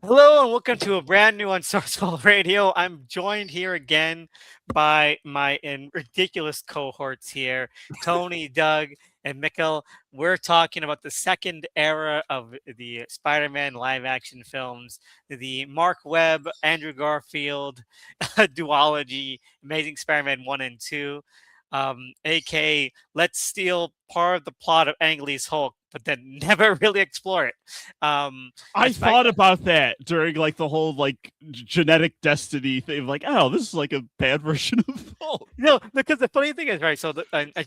Hello and welcome to a brand new Unsourced Radio. I'm joined here again by my ridiculous cohorts here, Tony, Doug, and Mikhail. We're talking about the second era of the Spider-Man live-action films, the Mark Webb, Andrew Garfield duology, Amazing Spider-Man 1 and 2, aka let's steal part of the plot of Ang Lee's Hulk, but then never really explore it. I thought about that during like the whole like genetic destiny thing. Like, oh, this is like a bad version of Hulk. No, because the funny thing is, right? So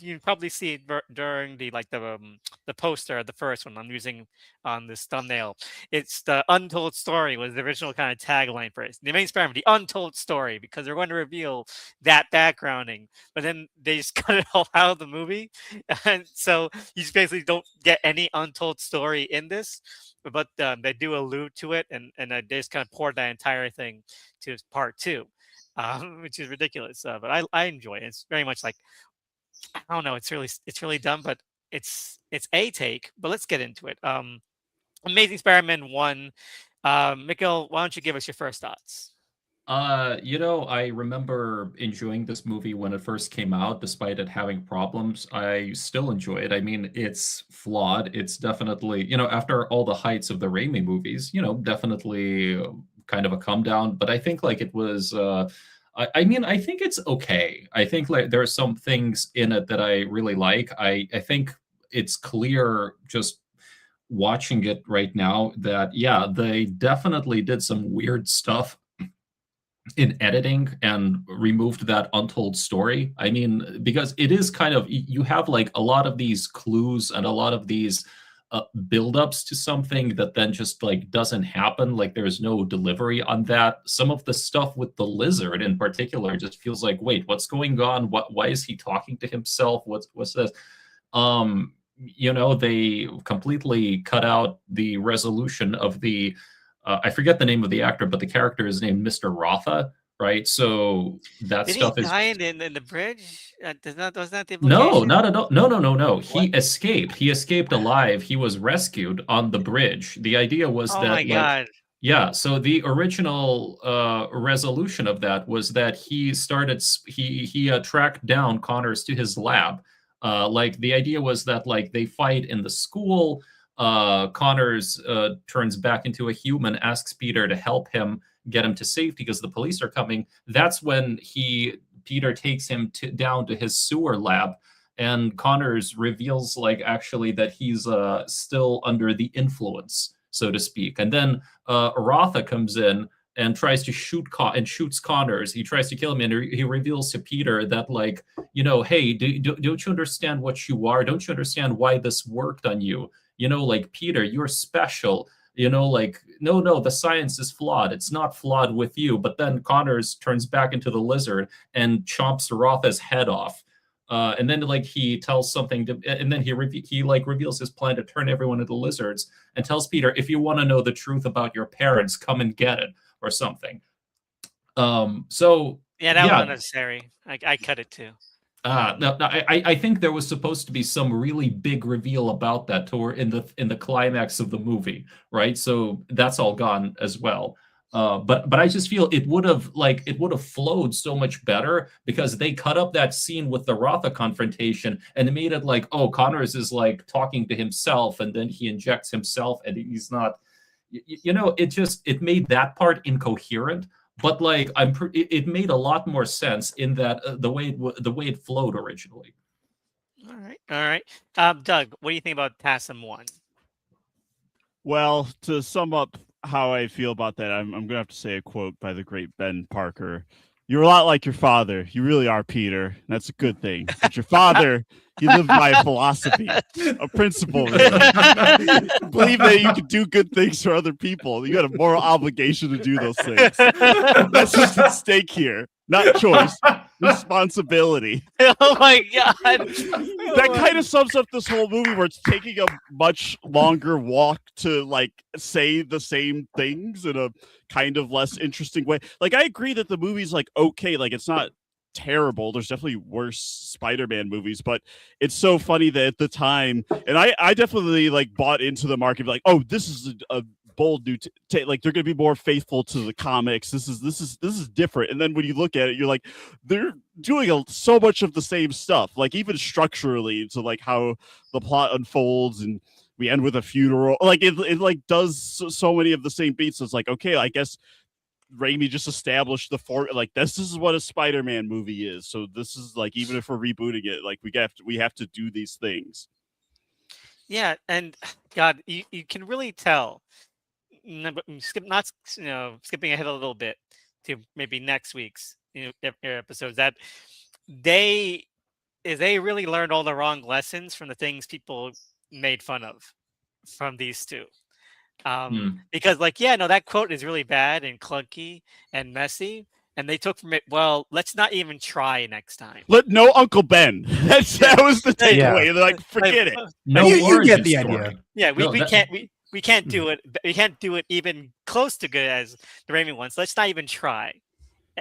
you can probably see it during the poster, the first one I'm using on this thumbnail. It's the untold story was the original kind of tagline for it. The main Spider-Man, the untold story, because they're going to reveal that backgrounding, but then they just cut it all out of the movie, and so you just basically don't get any untold story in this. But they do allude to it, and they just kind of poured that entire thing to part two, which is ridiculous. But I enjoy it. It's very much like I don't know. It's really dumb, but it's a take. But let's get into it. Amazing Spider-Man 1. Mikhail, why don't you give us your first thoughts? I remember enjoying this movie when it first came out, despite it having problems. I still enjoy it. I mean, it's flawed. It's definitely, after all the heights of the Raimi movies, definitely kind of a come down. But I think like it was, I mean, I think it's okay. I think like there are some things in it that I really like. I think it's clear just watching it right now that, yeah, they definitely did some weird stuff in editing and removed that untold story. I mean, because it is kind of, you have like a lot of these clues and a lot of these buildups to something that then just like doesn't happen. Like there's no delivery on that. Some of the stuff with the lizard in particular just feels like, wait, what's going on? Why is he talking to himself? What's this? They completely cut out the resolution of the I forget the name of the actor, but the character is named Mr. Rotha, right? So that Did he stuff is die in the bridge? Was that the no, implication? not at all. No. He What? escaped. He escaped alive. He was rescued on the bridge. The idea was Oh my that, like, god! yeah. So the original resolution of that was that he tracked down Connors to his lab. Like the idea was that like they fight in the school. Connors turns back into a human, asks Peter to help him get him to safety because the police are coming. That's when Peter takes him down to his sewer lab, and Connors reveals like actually that he's still under the influence, so to speak. And then Rotha comes in and tries to shoots Connors. He tries to kill him, and he reveals to Peter that like, hey, don't you understand what you are? Don't you understand why this worked on you? Like, Peter, you're special. Like, no, the science is flawed. It's not flawed with you. But then Connors turns back into the lizard and chomps Rotha's head off. And then like he tells something and then he like reveals his plan to turn everyone into lizards and tells Peter, if you want to know the truth about your parents, come and get it, or something. So Yeah, that was yeah. unnecessary. I cut it too. No, I think there was supposed to be some really big reveal about that toward in the climax of the movie, right? So that's all gone as well. But I just feel it would have flowed so much better because they cut up that scene with the Rotha confrontation and it made it like, oh, Connors is like talking to himself and then he injects himself and he's not, it made that part incoherent. But like it made a lot more sense in that the way it flowed originally. All right. Doug, what do you think about TASM 1? Well, to sum up how I feel about that, I'm going to have to say a quote by the great Ben Parker. You're a lot like your father. You really are, Peter. That's a good thing. But your father, he lived by a philosophy, a principle. Really. Believe that you can do good things for other people. You got a moral obligation to do those things. That's what's at stake here. Not choice, responsibility. Oh my god! That kind of sums up this whole movie where it's taking a much longer walk to like say the same things in a kind of less interesting way. Like I agree that the movie's like okay, like it's not terrible. There's definitely worse Spider-Man movies, but it's so funny that at the time, and I definitely like bought into the market like, oh, this is a bold new like they're going to be more faithful to the comics. This is different. And then when you look at it, you're like, they're doing so much of the same stuff, like even structurally, to like how the plot unfolds, and we end with a funeral. Like it like does so many of the same beats. So it's like, okay, I guess Raimi just established like this is what a Spider-Man movie is. So this is like, even if we're rebooting it, like we have to do these things. Yeah, and God, you can really tell. Skipping ahead a little bit to maybe next week's episodes, that they really learned all the wrong lessons from the things people made fun of from these two. Because that quote is really bad and clunky and messy, and they took from it, well, let's not even try next time. No Uncle Ben. That was the takeaway. They're like, forget it. No, you get the story. idea. Yeah, we can't do it. We can't do it even close to good as the Raimi ones. Let's not even try.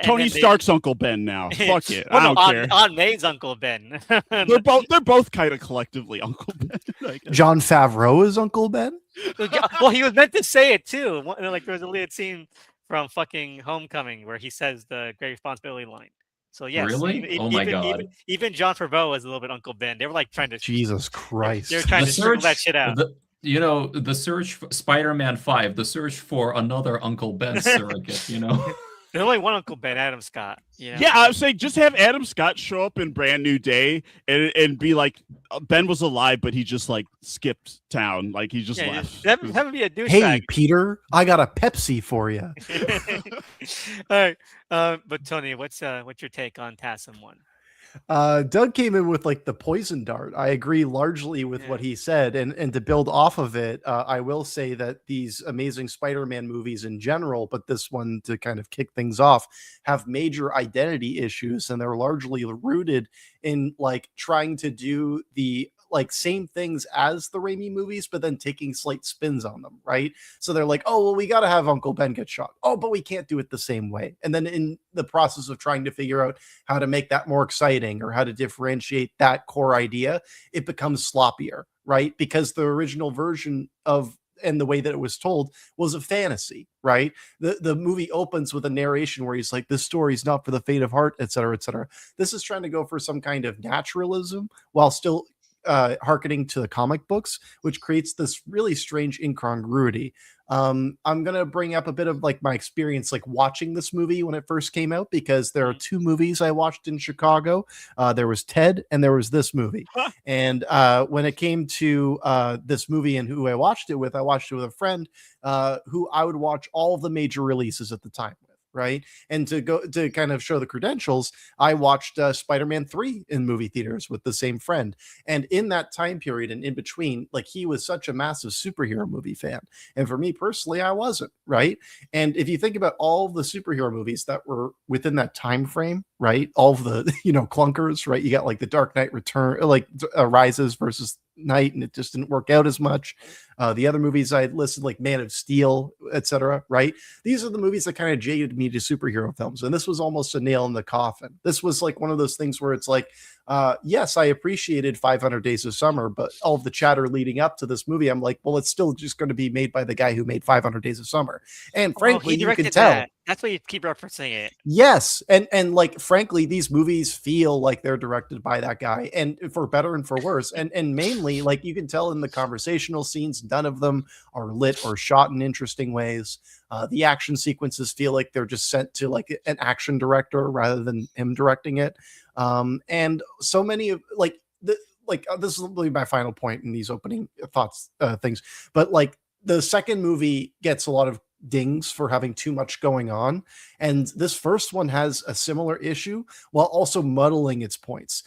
Tony Stark's Uncle Ben now. Fuck it. I don't care. Aunt May's Uncle Ben. They're both kind of collectively Uncle Ben. John Favreau is Uncle Ben? Well, he was meant to say it too. Like there was a lead scene from fucking Homecoming where he says the great responsibility line. So yes, really? Oh my god! Even John Favreau was a little bit Uncle Ben. They were like trying to Jesus Christ. They were trying to scribble that shit out. The search for Spider-Man 5, the search for another Uncle Ben surrogate. There's only one Uncle Ben, Adam Scott. Yeah, I was saying, just have Adam Scott show up in Brand New Day and be like, Ben was alive, but he just like skipped town, like he just left. That would be a douchebag. Hey, Peter, I got a Pepsi for you. All right, but Tony, what's your take on TASM 1? Doug came in with like the poison dart. I agree largely with what he said, and to build off of it, I will say that these Amazing Spider-Man movies in general, but this one to kind of kick things off, have major identity issues, and they're largely rooted in like trying to do the like same things as the Raimi movies, but then taking slight spins on them, right? So they're like, oh, well, we got to have Uncle Ben get shot. Oh, but we can't do it the same way. And then in the process of trying to figure out how to make that more exciting or how to differentiate that core idea, it becomes sloppier, right? Because the original version of and the way that it was told was a fantasy, right? The movie opens with a narration where he's like, this story is not for the faint of heart, et cetera, et cetera. This is trying to go for some kind of naturalism while still hearkening to the comic books, which creates this really strange incongruity. I'm gonna bring up a bit of like my experience like watching this movie when it first came out, because there are two movies I watched in Chicago. There was Ted and there was this movie. And when it came to this movie and who I watched it with a friend who I would watch all of the major releases at the time with. Right. And to kind of show the credentials, I watched Spider-Man 3 in movie theaters with the same friend. And in that time period and in between, like he was such a massive superhero movie fan. And for me personally, I wasn't. Right. And if you think about all the superhero movies that were within that time frame, right, all of the, clunkers, right, you got like the Dark Knight Rises versus Night, and it just didn't work out as much. The other movies I listed, like Man of Steel, etc., right? These are the movies that kind of jaded me to superhero films, and this was almost a nail in the coffin. This was like one of those things where it's like, yes, I appreciated 500 Days of Summer, but all of the chatter leading up to this movie, I'm like, well, it's still just going to be made by the guy who made 500 Days of Summer, and frankly, you can tell. That. That's why you keep referencing it. Yes, and like frankly, these movies feel like they're directed by that guy, and for better and for worse, and mainly like you can tell in the conversational scenes, none of them are lit or shot in interesting ways. The action sequences feel like they're just sent to like an action director rather than him directing it, and so many of this will be my final point in these opening thoughts things, but like the second movie gets a lot of dings for having too much going on, and this first one has a similar issue while also muddling its points.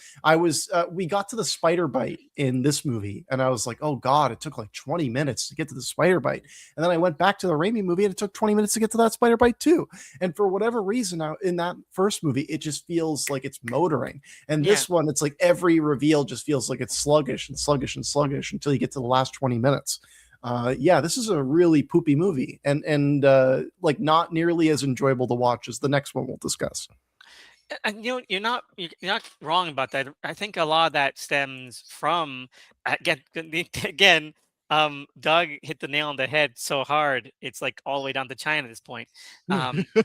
We got to the spider bite in this movie and I was like, oh god, it took like 20 minutes to get to the spider bite, and then I went back to the Raimi movie and it took 20 minutes to get to that spider bite too. And for whatever reason, in that first movie it just feels like it's motoring, and this one, it's like every reveal just feels like it's sluggish and sluggish and sluggish until you get to the last 20 minutes. This is a really poopy movie, and like not nearly as enjoyable to watch as the next one we'll discuss. And you're not wrong about that. I think a lot of that stems from again Doug hit the nail on the head so hard it's like all the way down to China at this point.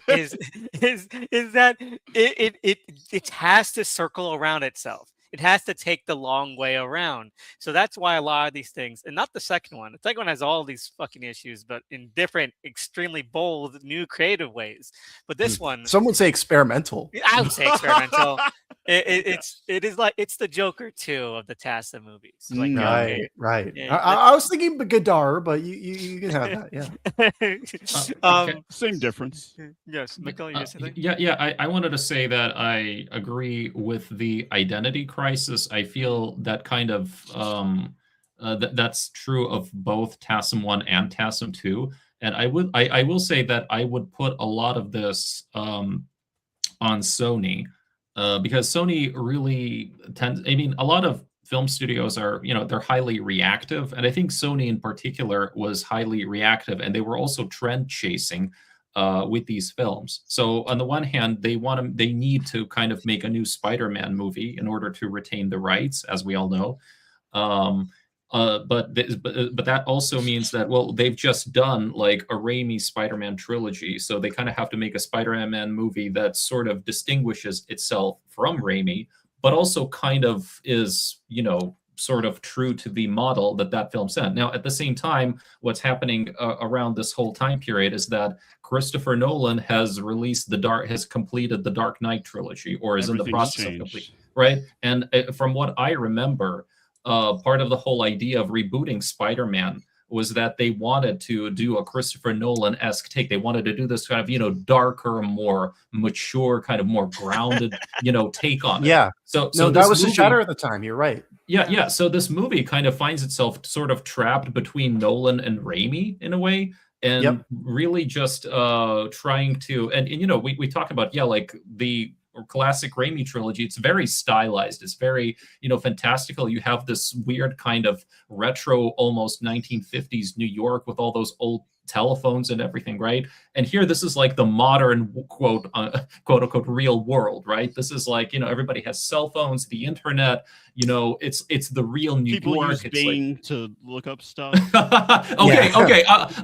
Is is that it has to circle around itself. It has to take the long way around. So that's why a lot of these things, and not the second one. The second one has all these fucking issues, but in different, extremely bold, new, creative ways. But this one, Some would say experimental. I would say experimental. It is like it's the Joker 2 of the Tassa movies. Like, Right. Yeah, I was thinking Godard, but you can have that. Yeah. Same difference. Yes, Mikhail, you just I wanted to say that I agree with the identity crisis. I feel that kind of that's true of both TASM 1 and TASM 2. And I will say that I would put a lot of this on Sony, because Sony really tends. I mean, a lot of film studios are, they're highly reactive, and I think Sony in particular was highly reactive, and they were also trend chasing with these films. So on the one hand, they need to kind of make a new Spider-Man movie in order to retain the rights, as we all know. But that also means that, well, they've just done like a Raimi Spider-Man trilogy, so they kind of have to make a Spider-Man movie that sort of distinguishes itself from Raimi, but also kind of is, sort of true to the model that film set. Now, at the same time, what's happening around this whole time period is that Christopher Nolan has completed the Dark Knight trilogy, or is in the process of completing, right? And from what I remember, part of the whole idea of rebooting Spider-Man was that they wanted to do a Christopher Nolan-esque take. They wanted to do this kind of, darker, more mature, kind of more grounded, take on it. Yeah. So that was the shadow at the time. You're right. Yeah. So this movie kind of finds itself sort of trapped between Nolan and Raimi in a way, and really just trying to, and we talk about, like the classic Raimi trilogy. It's very stylized. It's very, fantastical. You have this weird kind of retro, almost 1950s New York with all those old telephones and everything, right? And here, this is like the modern quote unquote real world, right? This is like, everybody has cell phones, the internet, it's the real New People York. Use Bing to look up stuff.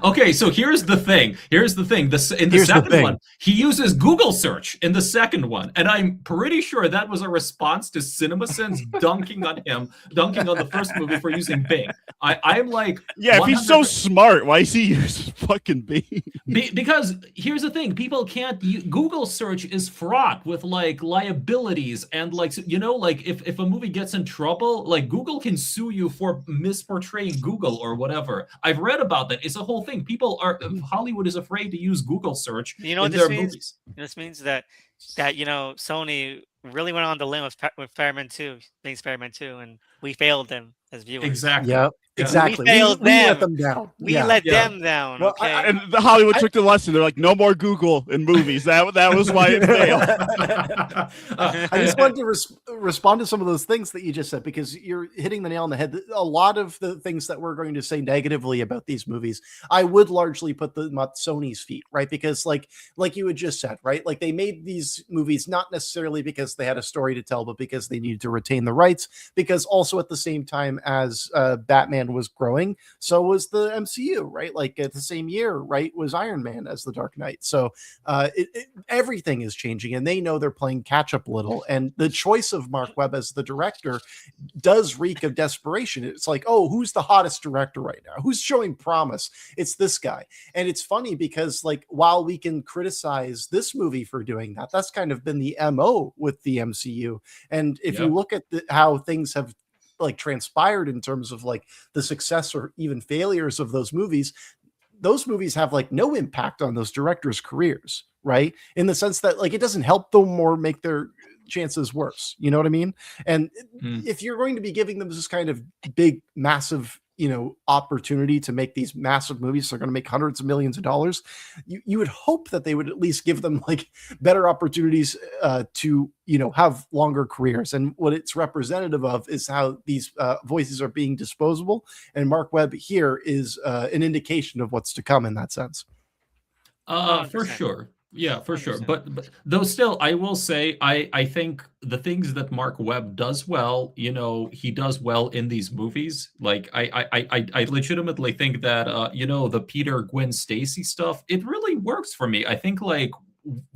Okay. So here's the thing. In the second one, he uses Google search in the second one, and I'm pretty sure that was a response to CinemaSins dunking on the first movie for using Bing. I'm like, if he's so smart, why is he using fucking Bing? Because here's the thing: people can't. Google search is fraught with like liabilities, and like if a movie gets in trouble, like Google can sue you for misportraying Google or whatever. I've read about that. It's a whole thing. Hollywood is afraid to use Google search in their movies. This means that Sony really went on the limb with Spider-Man 2, being Spider-Man 2, and we failed them as viewers. Exactly. Yep. Exactly. We failed them. Let them down. We let them down. Well, okay. And the Hollywood took the lesson. They're like, no more Google in movies. That was why it failed. I just wanted to respond to some of those things that you just said, because you're hitting the nail on the head. A lot of the things that we're going to say negatively about these movies, I would largely put them at Sony's feet, right? Because like you had just said, right? Like they made these movies not necessarily because they had a story to tell, but because they needed to retain the rights, because also at the same time as Batman was growing, so was the MCU, right? Like at the same year, right, was Iron Man as the Dark Knight. So everything is changing, and they know they're playing catch up a little. And the choice of Mark Webb as the director does reek of desperation. It's like, oh, who's the hottest director right now? Who's showing promise? It's this guy. And it's funny because, like, while we can criticize this movie for doing that, that's kind of been the MO with the MCU. And if you look at how things have like transpired in terms of like the success or even failures of those movies have like no impact on those directors' careers, right? In the sense that like it doesn't help them or make their chances worse. You know what I mean? And if you're going to be giving them this kind of big, massive, opportunity to make these massive movies, they're going to make hundreds of millions of dollars. You would hope that they would at least give them like better opportunities to, have longer careers. And what it's representative of is how these voices are being disposable. And Mark Webb here is an indication of what's to come in that sense. For sure. Yeah, for sure. 100%. But though still, I will say I think the things that Mark Webb does well, he does well in these movies. Like I legitimately think that the Peter Gwen Stacy stuff, it really works for me. I think like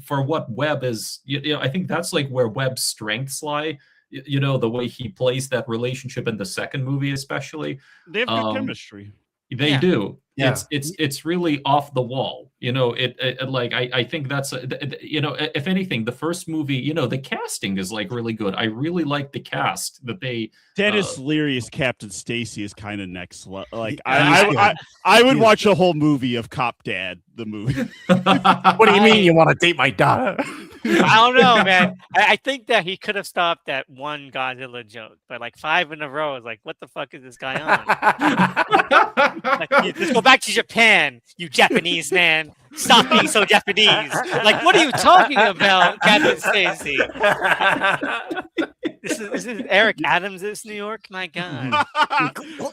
for what Webb is, I think that's like where Webb's strengths lie. The way he plays that relationship in the second movie, especially. They have good Um, chemistry. They Yeah. do. Yeah. It's really off the wall. Like I think that's if anything, the first movie, the casting is like really good. I really like the cast that they. Dennis Leary as Captain Stacy is kind of next level. Like Yeah. I would He's- watch a whole movie of Cop Dad, the movie. What do you mean you want to date my daughter? I don't know, man. I think that he could have stopped that one Godzilla joke, but like 5 in a row is like, what the fuck is this guy on? Like, let's go back to Japan, you Japanese man. Stop being so Japanese. Like, what are you talking about, Captain Stacy? This is Eric Adams. This New York. My God.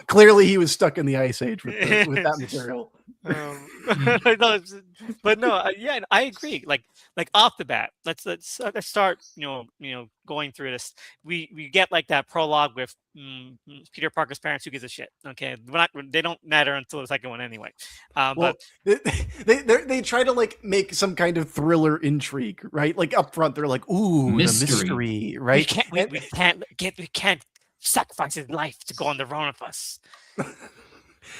Clearly, he was stuck in the ice age with that material. No, but no, yeah, I agree. Like off the bat, let's start. Going through this. We get like that prologue with Peter Parker's parents. Who gives a shit? Okay, they don't matter until the second one anyway. Well, But they try to like make some kind of thriller intrigue, right? Like up front, they're like, "Ooh, Mystery. the mystery," right? we can't sacrifice his life to go on the run of us.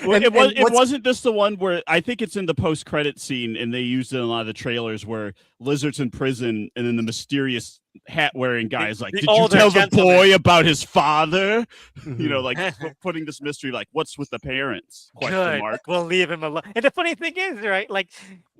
Well, And- it and what's- wasn't this the one where I think it's in the post-credit scene, and they used it in a lot of the trailers where Lizard's in prison, and then the mysterious hat-wearing guy is like, the "Did you older tell the gentleman." boy about his father?" Mhm. Like putting this mystery, like, "What's with the parents?" Question Good. mark. We'll leave him alone. And the funny thing is, right? Like,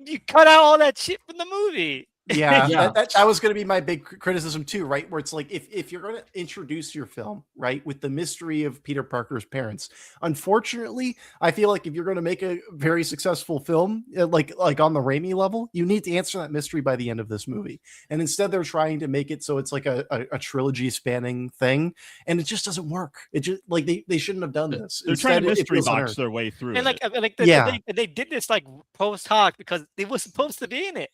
you cut out all that shit from the movie. Yeah, Yeah. that was going to be my big criticism too, right? Where it's like if you're going to introduce your film, right, with the mystery of Peter Parker's parents, unfortunately, I feel like if you're going to make a very successful film, like on the Raimi level, you need to answer that mystery by the end of this movie. And instead, they're trying to make it so it's like a trilogy spanning thing, and it just doesn't work. It just like they shouldn't have done this. They're trying to Instead, it mystery feels box unearned. their way through And it. Yeah. they did this like post hoc because they were supposed to be in it.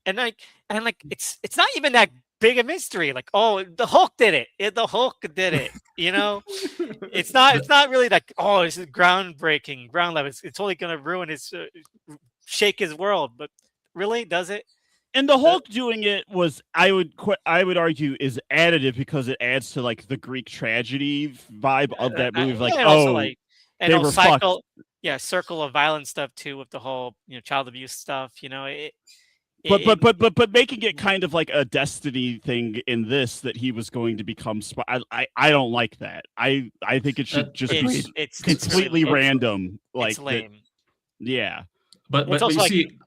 And it's not even that big a mystery. Like, oh, the Hulk did it. The Hulk did it. It's not really like, oh, this is groundbreaking, ground level. It's only gonna ruin his shake his world. But really, does it? And the Hulk doing it was, I would argue, is additive because it adds to like the Greek tragedy vibe of that movie. Like, and also, oh, like, and they also were fucked. circle of violence stuff too with the whole child abuse stuff. But making it kind of like a destiny thing in this that he was going to become I don't like that. I think it should just be it's completely really- random. Like It's lame. yeah. But It's you also like- see,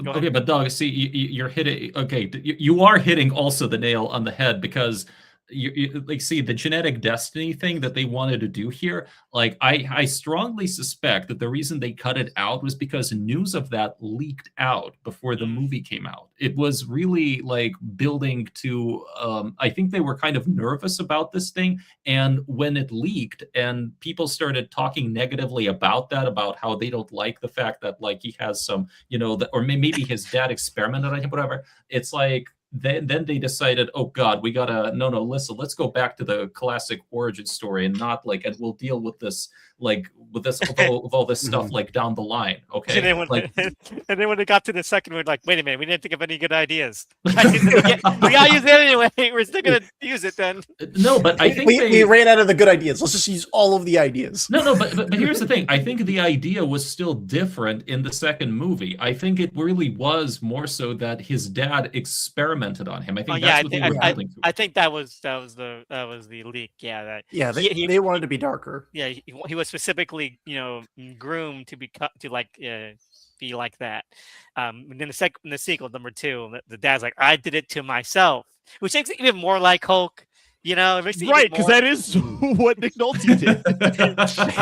Go okay, ahead. but Doug, see, you're hitting. Okay, you are hitting also the nail on the head because you like see the genetic destiny thing that they wanted to do here. Like, I strongly suspect that the reason they cut it out was because news of that leaked out before the movie came out. It was really like building to. I think they were kind of nervous about this thing, and when it leaked and people started talking negatively about that, about how they don't like the fact that like he has some, or maybe his dad experimented on him, whatever. It's like. Then they decided, oh God, we gotta listen, let's go back to the classic origin story and not like, and we'll deal with this with all this stuff like down the line. Okay, And then, when it got to the second one, like, wait a minute, we didn't think of any good ideas. we gotta use it anyway. We're still gonna use it then. No, but I think we ran out of the good ideas. Let's just use all of the ideas. No, but here's the thing. I think the idea was still different in the second movie. I think it really was more so that his dad experimented on him. I think that's what they were building to. I think that was the leak. Yeah, Yeah, they wanted to be darker. Yeah, he was specifically groomed to be be like that. And then in the sequel number 2, the dad's like, I did it to myself, which makes it even more like Hulk. It makes it Right, because that is what Nick Nolte did.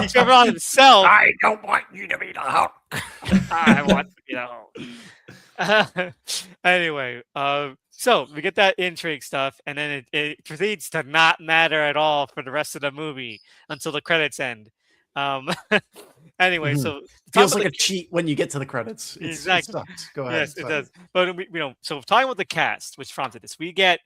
He's over on himself. I don't want you to be the Hulk. I want to be the Hulk. Anyway, so we get that intrigue stuff, and then it proceeds to not matter at all for the rest of the movie until the credits end. Anyway, so feels talking like about a cheat when you get to the credits. It Exactly. sucks. Go ahead. Yes, it Sorry. does. But so talking about the cast, which prompted this, we get,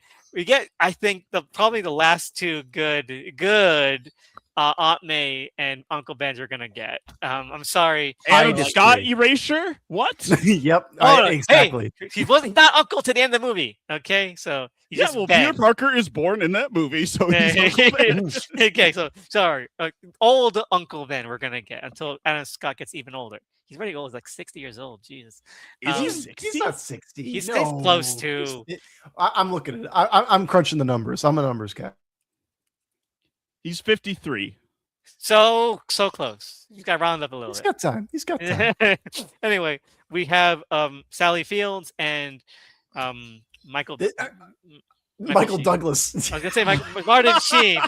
I think probably the last two good Aunt May and Uncle Ben's are gonna get. I'm sorry. Adam disagree. Scott erasure? What? Yep. No, exactly. Hey, he's not uncle to the end of the movie. Okay, so he's Yeah, just well, Ben. Peter Parker is born in that movie, so he's Uncle Ben. Okay, so sorry, old Uncle Ben we're gonna get until Adam Scott gets even older. He's very old. He's like 60 years old. Jesus. Is he He's 60? not 60. He's no. close to. I'm looking at it. I'm crunching the numbers. I'm a numbers guy. He's 53. So close. You got to round up a little He's bit. got time. He's got time. Anyway, we have Sally Fields and Michael. Michael Sheen. Douglas. I was gonna say Martin Sheen.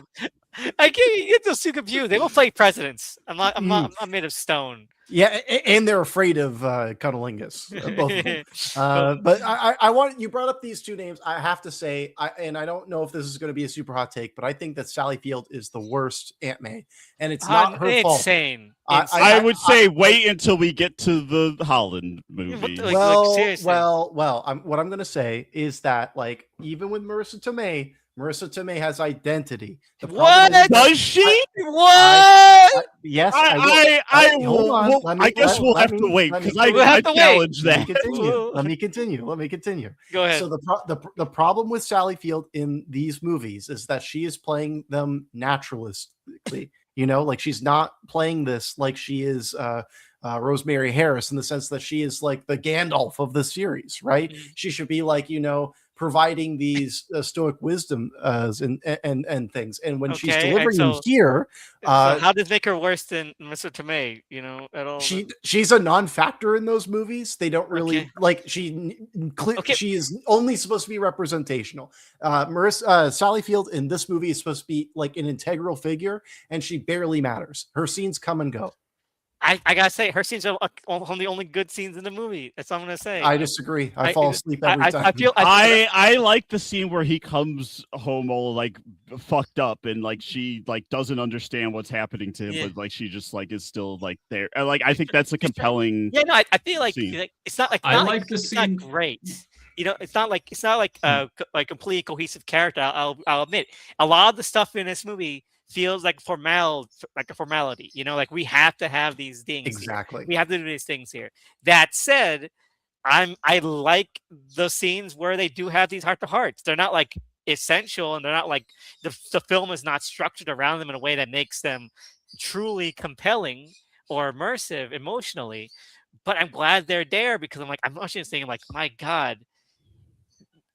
I get those two confused. They will play presidents. I'm not made of stone. Yeah, and they're afraid of cunnilingus. Both of them. But I want you brought up these two names. I have to say, and I don't know if this is going to be a super hot take, but I think that Sally Field is the worst Aunt May, and it's not her fault. Insane. I would say wait until we get to the Holland movie. Seriously. What I'm going to say is that, like, even with Marissa Tomei has identity. What does she? What? Yes, hold on. I guess we'll have to wait because I challenge that. Let me continue. Go ahead. So the problem with Sally Field in these movies is that she is playing them naturalistically. Like she's not playing this like she is Rosemary Harris in the sense that she is like the Gandalf of the series, right? Mm-hmm. She should be like, providing these stoic wisdom and things. And when she's delivering them here, how does it make her worse than Mr. Tomei? At all? She's a non-factor in those movies. They don't really she is only supposed to be representational. Sally Field in this movie is supposed to be like an integral figure, and she barely matters. Her scenes come and go. I gotta say, her scenes are the only good scenes in the movie. That's all I'm gonna say. I disagree. I fall asleep every time. I like the scene where he comes home all like fucked up and like she like doesn't understand what's happening to him, but like she just like is still like there. And, like I think that's a compelling. Yeah, no, I feel like it's not like I like the scene. It's not great. It's not like like completely cohesive character. I'll admit a lot of the stuff in this movie feels like a formality. Like we have to have these things. Exactly. Here. We have to do these things here. That said, I like the scenes where they do have these heart-to-hearts. They're not like essential, and they're not like the film is not structured around them in a way that makes them truly compelling or immersive emotionally. But I'm glad they're there because I'm watching this thing. I'm like, my God,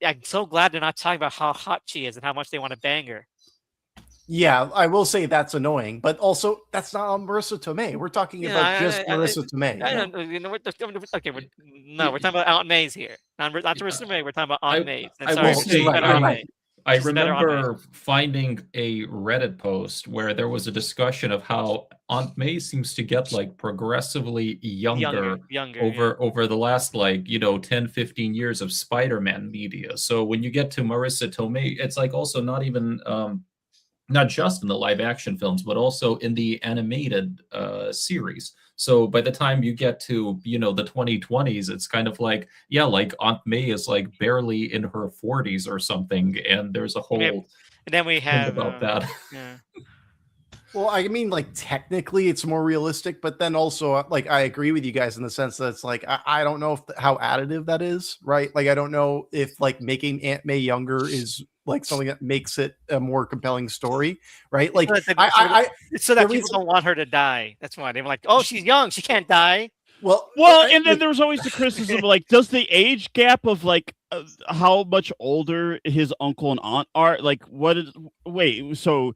I'm so glad they're not talking about how hot she is and how much they want to bang her. Yeah, I will say that's annoying, but also that's not on Marissa Tomei. We're talking about just Marissa Tomei. We're talking about Aunt May's here. Not Marissa Tomei. We're talking about Aunt May's. I remember finding a Reddit post where there was a discussion of how Aunt May seems to get like progressively younger over the last 10, 15 years of Spider-Man media. So when you get to Marissa Tomei, it's like also not even not just in the live action films, but also in the animated series. So by the time you get to, the 2020s, it's kind of like, like Aunt May is like barely in her 40s or something. And there's a whole and then we have about that. Yeah. Well, I mean, like technically it's more realistic, but then also like I agree with you guys in the sense that it's like I don't know how additive that is, right? Like I don't know if like making Aunt May younger is like something that makes it a more compelling story, right? Like so that people don't want her to die. That's why they were like, "Oh, she's young, she can't die." Well, and then there was always the criticism, like, does the age gap of like how much older his uncle and aunt are? Like, so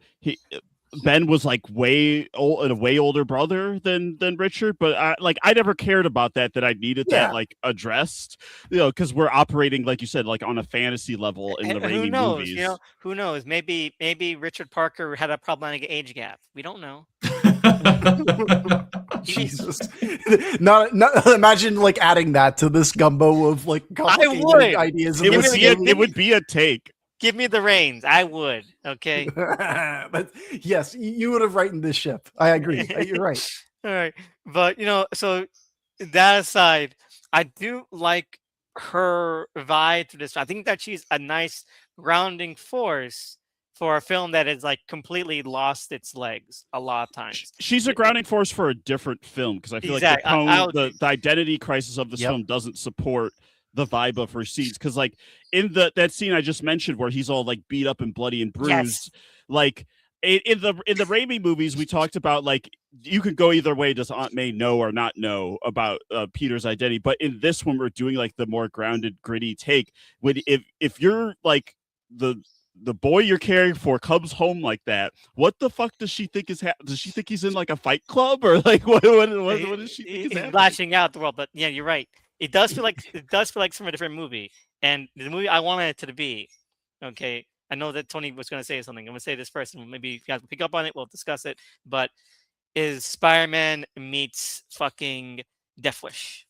Ben was like a way older brother than Richard, but I never cared about that I needed that like addressed, because we're operating, like you said, like on a fantasy level in the Raimi movies. Who knows? Maybe Richard Parker had a problematic age gap. We don't know. Jesus, not imagine like adding that to this gumbo of like complicated ideas. It would be a take. Give me the reins. I would. Okay. But yes, you would have righted this ship. I agree. You're right. All right, but so that aside, I do like her vibe to this. I think that she's a nice grounding force for a film that has like completely lost its legs a lot of times. She's a grounding force for a different film because I feel like the Exactly. tone, the identity crisis of this Yep. film doesn't support the vibe of her scenes. Because like in that scene I just mentioned where he's all like beat up and bloody and bruised, like in the Raimi movies we talked about like you could go either way. Does Aunt May know or not know about Peter's identity? But in this one, we're doing like the more grounded, gritty take. If you're like the boy you're caring for comes home like that, what the fuck does she think is does she think he's in like a fight club or like what does she think is He's happening? lashing out the world, but yeah, you're right. It does feel like from a different movie, and the movie I wanted it to be. Okay, I know that Tony was going to say something. I'm going to say this first, and maybe if you guys pick up on it, we'll discuss it. But is Spider-Man meets fucking Death Wish?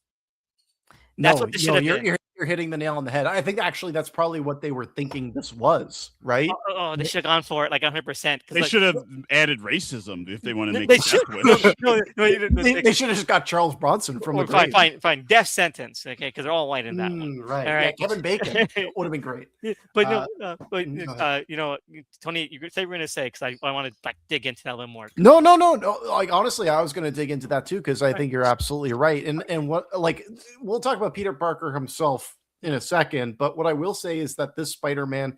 That's what this should have been. You're hitting the nail on the head. I think actually that's probably what they were thinking this was, right? They should have gone for it like 100%. They should have added racism if they want to make They it should. Death Wish. They should have just got Charles Bronson from the fine. Death sentence, okay, because they're all white in that one. Right. All right. Yeah, Kevin Bacon would have been great. But Tony, you say we're gonna say because I want to like dig into that a little more. No. Like honestly, I was going to dig into that too because I think you're absolutely right. And what like we'll talk about Peter Parker himself in a second, but what I will say is that this Spider-Man,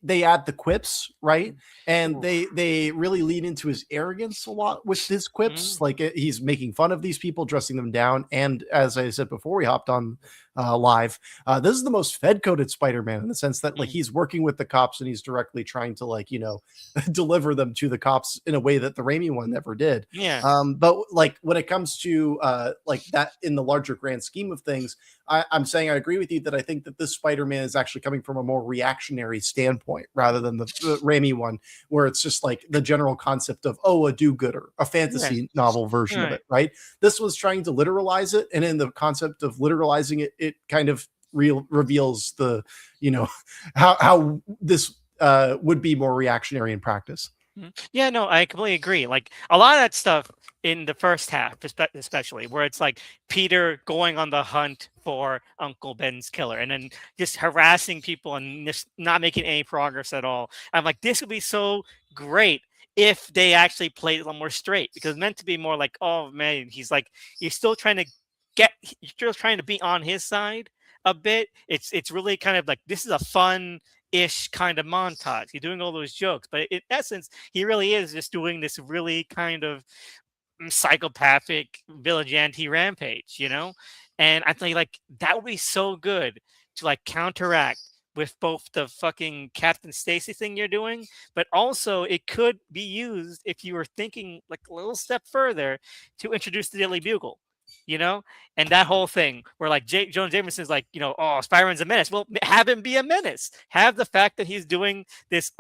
they add the quips, right? And they really lean into his arrogance a lot with his quips. Like he's making fun of these people, dressing them down. And as I said before we hopped on live, this is the most Fed-coded Spider-Man in the sense that like he's working with the cops and he's directly trying to like, deliver them to the cops in a way that the Raimi one never did. Yeah. But like when it comes to like that in the larger grand scheme of things, I'm saying I agree with you that I think that this Spider-Man is actually coming from a more reactionary standpoint rather than the Raimi one, where it's just like the general concept of, a do-gooder, a fantasy novel version of it, right? This was trying to literalize it. And in the concept of literalizing it, it kind of reveals the, how this would be more reactionary in practice. Yeah, no, I completely agree. Like a lot of that stuff in the first half, especially where it's like Peter going on the hunt for Uncle Ben's killer and then just harassing people and just not making any progress at all. I'm like, this would be so great if they actually played it a little more straight because it's meant to be more like, oh man, he's still trying to be on his side a bit. It's really kind of like this is a fun-ish kind of montage. He's doing all those jokes, but in essence, he really is just doing this really kind of psychopathic vigilante rampage, And I think like that would be so good to like counteract with both the fucking Captain Stacy thing you're doing, but also it could be used if you were thinking like a little step further to introduce the Daily Bugle. And that whole thing where like Jonah Jameson's like, Spider-Man's a menace. Well, have him be a menace. Have the fact that he's doing this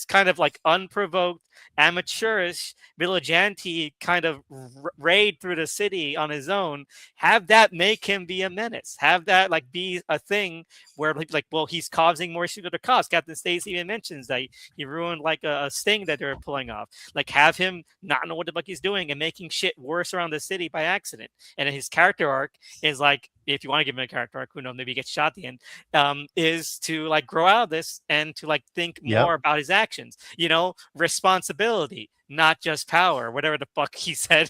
kind of like unprovoked, amateurish, vigilante kind of raid through the city on his own. Have that make him be a menace. Have that like be a thing where like, well, he's causing more issues with the cops. Captain Stacy even mentions that he ruined like a sting that they're pulling off. Like have him not know what the fuck he's doing and making shit worse around the city by accident. And his character arc is like, if you want to give him a character arc, who knows, maybe he gets shot at the end, is to like grow out of this and to like think more about his actions, responsibility, not just power, whatever the fuck he said.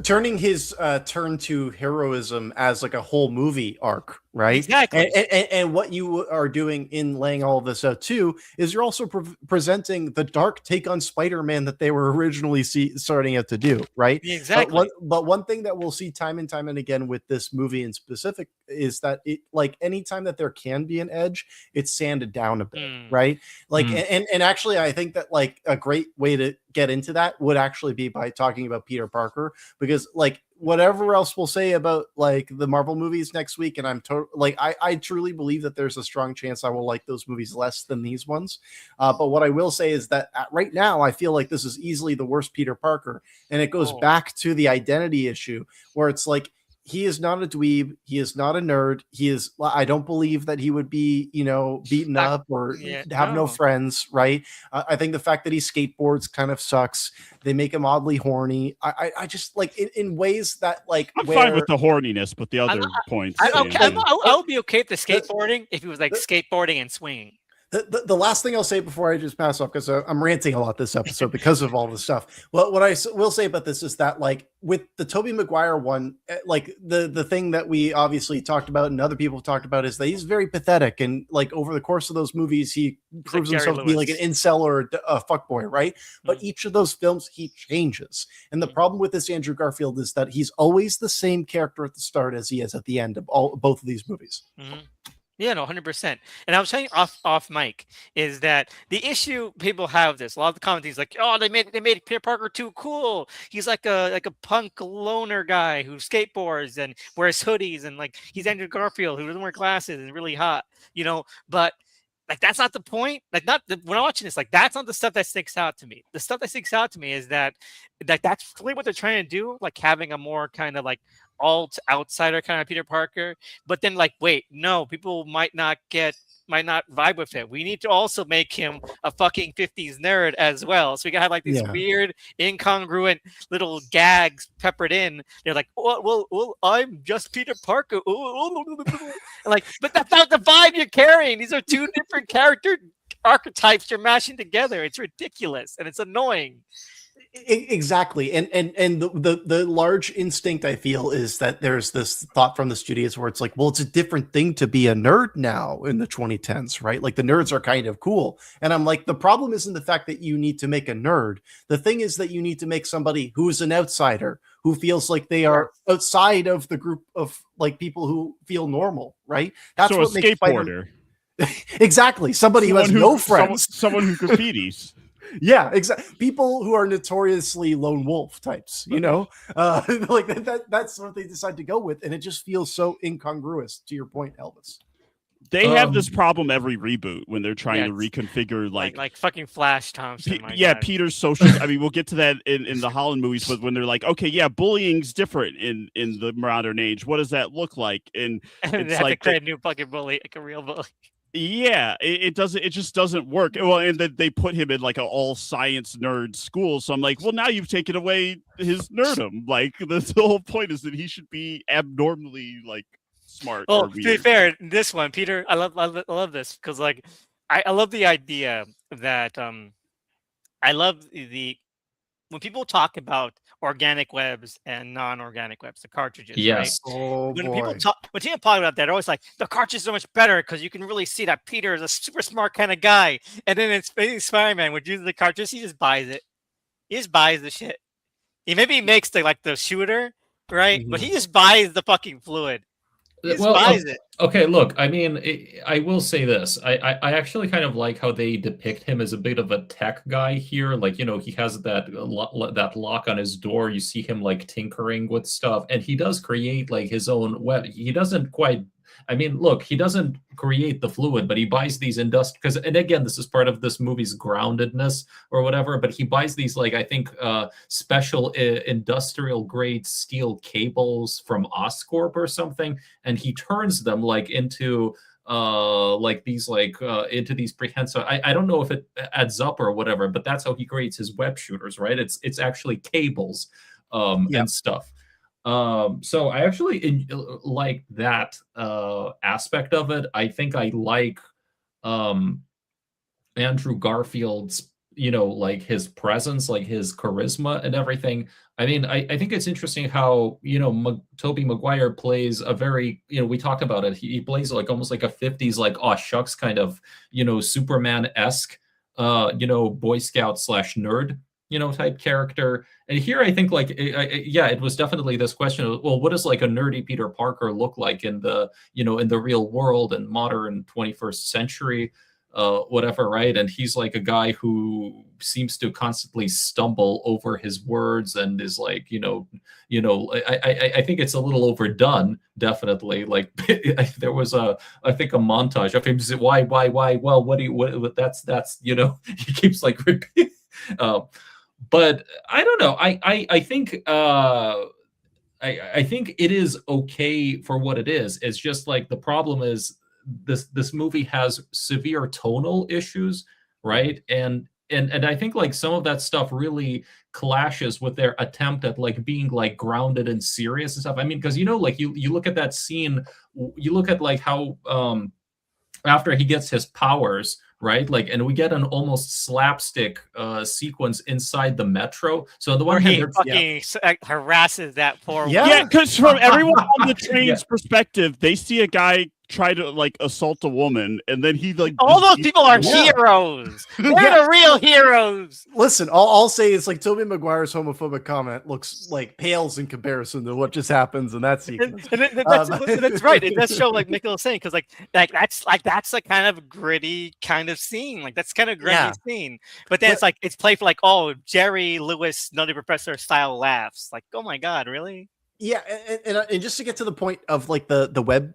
Turning his turn to heroism as like a whole movie arc, right? Exactly. And what you are doing in laying all of this out too is you're also presenting the dark take on Spider-Man that they were originally starting out to do, right? Exactly. But one thing that we'll see time and time and again with this movie in specific is that it like anytime that there can be an edge, it's sanded down a bit, right? Like and actually I think that like a great way to get into that would actually be by talking about Peter Parker, because like whatever else we'll say about like the Marvel movies next week, and I'm like I truly believe that there's a strong chance I will like those movies less than these ones, but what I will say is that right now I feel like this is easily the worst Peter Parker, and it goes back to the identity issue where it's like he is not a dweeb. He is not a nerd. I don't believe that he would be, beaten up or have no friends, right? I think the fact that he skateboards kind of sucks. They make him oddly horny. I just like in ways that like I'm fine with the horniness, but the other points. I would be okay with the skateboarding if he was like skateboarding and swinging. The last thing I'll say before I just pass off, because I'm ranting a lot this episode because of all this stuff. Well, what I will say about this is that, like, with the Tobey Maguire one, like the thing that we obviously talked about and other people have talked about is that he's very pathetic, and like over the course of those movies, he proves himself to be like an incel or a fuckboy, right? But each of those films, he changes. And the problem with this Andrew Garfield is that he's always the same character at the start as he is at the end of both of these movies. Yeah, no, 100%. And I was saying off mic is that the issue people have this. A lot of the comments like, oh, they made Peter Parker too cool. He's like a punk loner guy who skateboards and wears hoodies, and like he's Andrew Garfield who doesn't wear glasses and really hot, But like that's not the point. Like when I'm watching this, like that's not the stuff that sticks out to me. The stuff that sticks out to me is that that's really what they're trying to do, like having a more kind of like alt outsider kind of Peter Parker. But then like, wait, no, people might not vibe with it. We need to also make him a fucking 50s nerd as well. So we gotta have like these weird, incongruent little gags peppered in. They're like, well, I'm just Peter Parker. Like, but that's not the vibe you're carrying. These are two different character archetypes you're mashing together. It's ridiculous and it's annoying. Exactly. And the large instinct I feel is that there's this thought from the studios where it's like, well, it's a different thing to be a nerd now in the 2010s, right? Like the nerds are kind of cool. And I'm like, the problem isn't the fact that you need to make a nerd. The thing is that you need to make somebody who's an outsider, who feels like they are outside of the group of like people who feel normal, right? That's so what a makes skateboarder. Exactly. Someone who has no friends. Someone who graffitis. Yeah, exactly. People who are notoriously lone wolf types, like that's what they decide to go with. And it just feels so incongruous, to your point, Elvis. They have this problem every reboot when they're trying to reconfigure like fucking Flash Thompson. Peter's social. I mean, we'll get to that in the Holland movies, but when they're like, okay, yeah, bullying's different in the modern age. What does that look like? And it's they have to create a new fucking bully, like a real bully. Yeah, it doesn't. It just doesn't work. Well, and then they put him in like an all science nerd school. So I'm like, well, now you've taken away his nerdom. Like the whole point is that he should be abnormally like smart. Well, to be fair, this one, Peter, I love this because like I love the idea that I love when people talk about organic webs and non-organic webs, the cartridges. Yes. Right? Oh, when people talk about that, they're always like, the cartridges are much better because you can really see that Peter is a super smart kind of guy. And then in Spider-Man, when uses the cartridge, he just buys it. He just buys the shit. He makes the shooter, right? Mm-hmm. But he just buys the fucking fluid. Okay, look, I mean, I will say this. I actually kind of like how they depict him as a bit of a tech guy here. Like, he has that lock on his door. You see him like tinkering with stuff, and he does create like his own web. He doesn't quite. I mean, look, he doesn't create the fluid, but he buys these because, and again, this is part of this movie's groundedness or whatever, but he buys these, like, I think, special industrial grade steel cables from Oscorp or something, and he turns them like into into these prehensile. I don't know if it adds up or whatever, but that's how he creates his web shooters, right? It's actually cables and stuff. So I actually like that aspect of it. I think I like Andrew Garfield's, like his presence, like his charisma and everything. I mean, I think it's interesting how, Tobey Maguire plays a very, we talk about it. He plays like almost like a 50s, like, aw shucks kind of, Superman-esque, Boy Scout / nerd, type character. And here I think like, it was definitely this question of, well, what does like a nerdy Peter Parker look like in the, in the real world and modern 21st century, whatever, right? And he's like a guy who seems to constantly stumble over his words and is like, I think it's a little overdone, definitely. Like there was I think a montage of him saying, why, well, what that's, he keeps like repeating. But I don't know. I think I think it is okay for what it is. It's just like the problem is this movie has severe tonal issues, right? And I think like some of that stuff really clashes with their attempt at like being like grounded and serious and stuff. I mean, because like you look at that scene, you look at like how after he gets his powers, right? Like, and we get an almost slapstick sequence inside the metro. So on the Where one hand, he there's fucking harasses that poor Yeah. Yeah, woman. because from everyone on the train's Yeah. perspective, they see a guy try to like assault a woman, and then he like All those people are Yeah. heroes. They're Yeah. the real heroes. Listen, I'll say is like Tobey Maguire's homophobic comment looks like pales in comparison to what just happens in that sequence. That's right. It does show, like Mikhail was saying, because that's a kind of gritty kind of scene. Like that's kind of gritty Yeah. scene. But then it's played for like, oh, Jerry Lewis, Nutty Professor style laughs. Like, oh my god, really? Yeah, and just to get to the point of like the web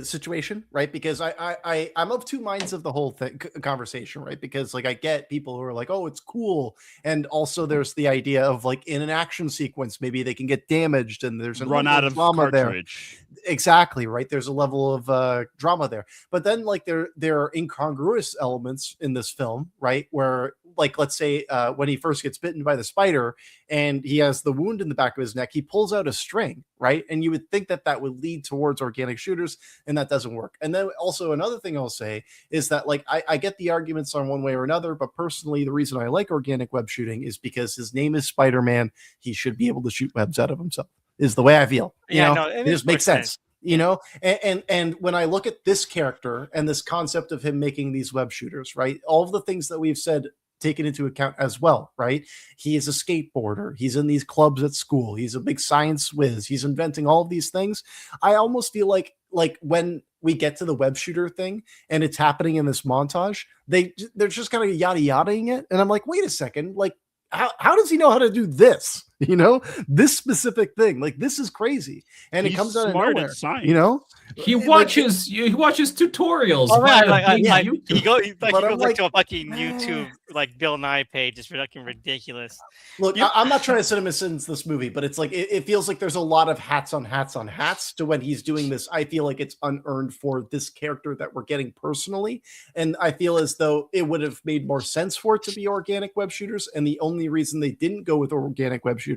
situation, right? Because I'm of two minds of the whole thing conversation, right? Because like I get people who are like, oh, it's cool, and also there's the idea of like in an action sequence, maybe they can get damaged, and there's a run level out of drama cartridge. Exactly, right. There's a level of drama there, but then like there are incongruous elements in this film, right? Where like let's say when he first gets bitten by the spider and he has the wound in the back of his neck, he pulls out a string, right? And you would think that that would lead towards organic shooters, and that doesn't work. And then also another thing I'll say is that like I get the arguments on one way or another, but personally the reason I like organic web shooting is because his name is Spider-Man. He should be able to shoot webs out of himself, is the way I feel. It just makes sense. And when I look at this character and this concept of him making these web shooters, right? All of the things that we've said taken into account as well, right? He is a skateboarder. He's in these clubs at school. He's a big science whiz. He's inventing all of these things. I almost feel like when we get to the web shooter thing and it's happening in this montage, they're just kind of yada yadaing it. And I'm like, wait a second, like how does he know how to do this? This specific thing, like this is crazy, and He's it comes out of smart nowhere. at science. he watches tutorials. Oh, via right, big like, YouTube. he goes But I'm like to a like, fucking YouTube like Bill Nye page. It's fucking ridiculous. Look, I'm not trying to CinemaSins this movie, but it's like it feels like there's a lot of hats on hats on hats to when he's doing this. I feel like it's unearned for this character that we're getting personally, and I feel as though it would have made more sense for it to be organic web shooters. And the only reason they didn't go with organic web shooters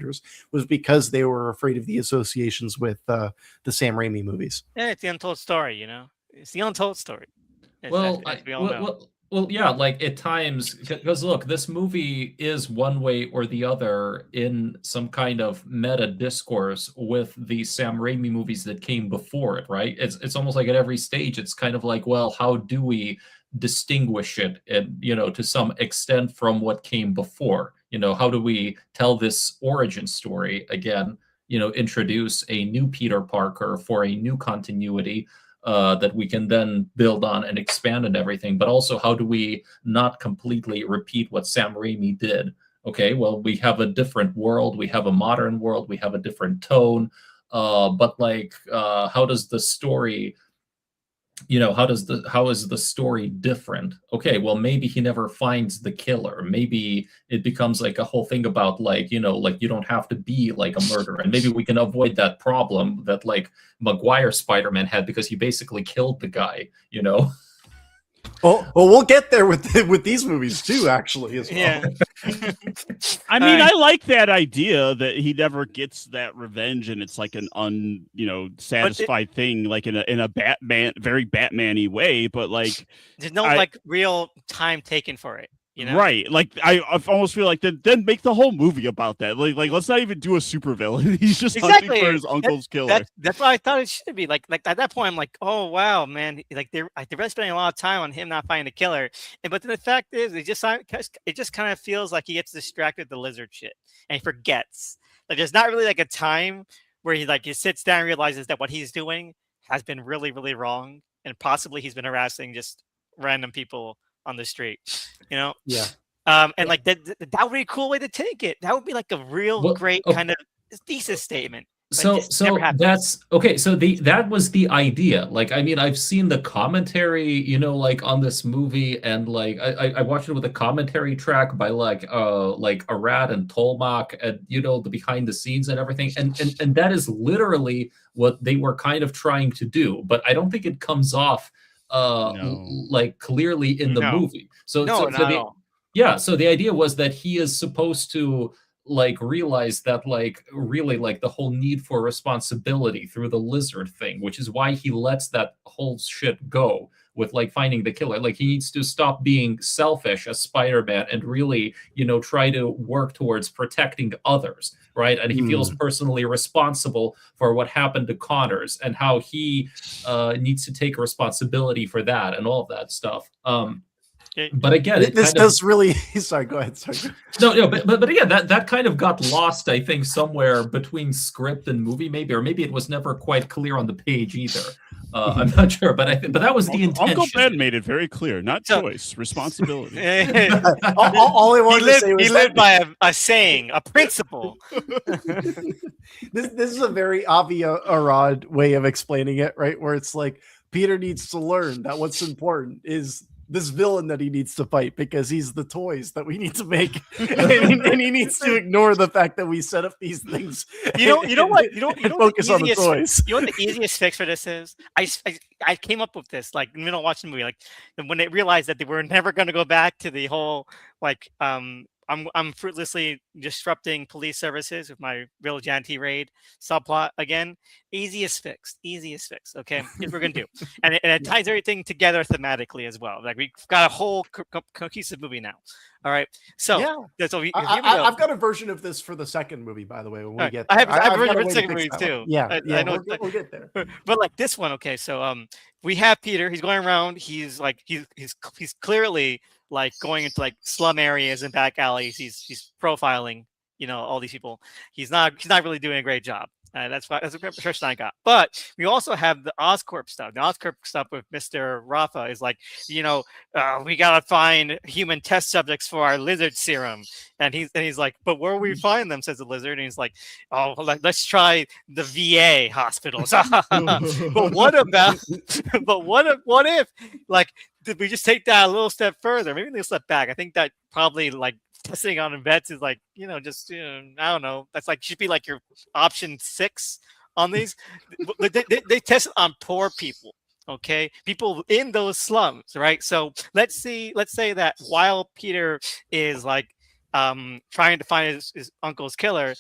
was because they were afraid of the associations with the Sam Raimi movies. Yeah, it's the untold story. It's the untold story. Well, as we all know. well, yeah, like at times, because look, this movie is one way or the other in some kind of meta discourse with the Sam Raimi movies that came before it, right? It's almost like at every stage, it's kind of like, well, how do we distinguish it, and to some extent from what came before? How do we tell this origin story again? Introduce a new Peter Parker for a new continuity that we can then build on and expand and everything. But also, how do we not completely repeat what Sam Raimi did? Okay, well, we have a different world. We have a modern world. We have a different tone. But like, how does the story... how is the story different? Okay, well, maybe he never finds the killer. Maybe it becomes like a whole thing about like, like you don't have to be like a murderer. And maybe we can avoid that problem that like Maguire Spider-Man had, because he basically killed the guy, Well, we'll get there with these movies too, actually, as well. Yeah. I mean, I like that idea that he never gets that revenge, and it's like an satisfied thing, like in a very Batman-y way. But like, there's no like real time taken for it. Right? Like I almost feel like then make the whole movie about that. Like let's not even do a supervillain. He's just hunting for his uncle's killer. That's what I thought it should be. Like at that point, I'm like, oh wow, man! Like they're really spending a lot of time on him not finding the killer. But then the fact is, it just kind of feels like he gets distracted with the lizard shit and he forgets. Like there's not really like a time where he sits down and realizes that what he's doing has been really, really wrong, and possibly he's been harassing just random people on the street, Yeah. And like that would be a cool way to take it. That would be like a real great kind of thesis statement. So just never happened. that's okay. So that was the idea. Like, I mean, I've seen the commentary, like on this movie, and like I watched it with a commentary track by like Arad and Tolmach, and the behind the scenes and everything, and that is literally what they were kind of trying to do. But I don't think it comes off No. like clearly in the No. movie. So No, so not at the all. yeah, so the idea was that he is supposed to like realize that like really like the whole need for responsibility through the lizard thing, which is why he lets that whole shit go with like finding the killer. Like he needs to stop being selfish as Spider-Man and really, try to work towards protecting others, right? And he feels personally responsible for what happened to Connors and how he needs to take responsibility for that and all of that stuff. But again, this does really. Sorry, go ahead. Sorry. No, but again, that kind of got lost, I think, somewhere between script and movie, maybe, or maybe it was never quite clear on the page either. I'm not sure, but that was the intention. Uncle Ben made it very clear: not choice, responsibility. all I wanted to say was he lived by a saying, a principle. This is a very obvious Arad way of explaining it, right? Where it's like Peter needs to learn that what's important is this villain that he needs to fight because he's the toys that we need to make, and he needs to ignore the fact that we set up these things. You know what? Focus on the toys. You know what the easiest fix for this is? I came up with this like in the middle of watching the movie, like when they realized that they were never going to go back to the whole like I'm fruitlessly disrupting police services with my vigilante raid subplot again. Easiest fix. Okay, here's what we're gonna do, and it ties everything together thematically as well. Like we've got a whole cohesive movie now. All right, so yeah, so I've got a version of this for the second movie, by the way. When we get, I have a version got for the second movie too. Yeah, I know we'll get there. But like this one, okay. So we have Peter. He's going around. He's like he's clearly like going into like slum areas and back alleys. He's profiling, all these people. He's not really doing a great job. That's the impression I got. But we also have the Oscorp stuff. The Oscorp stuff with Mr. Rafa is like, we gotta find human test subjects for our lizard serum. And he's like, but where will we find them? Says the lizard. And he's like, oh, let's try the VA hospitals. But what if like, did we just take that a little step further? Maybe a little step back. I think that probably like testing on vets is like, just I don't know. That's like should be like your option 6 on these. they test it on poor people, okay? People in those slums, right? So let's say that while Peter is like trying to find his uncle's killer,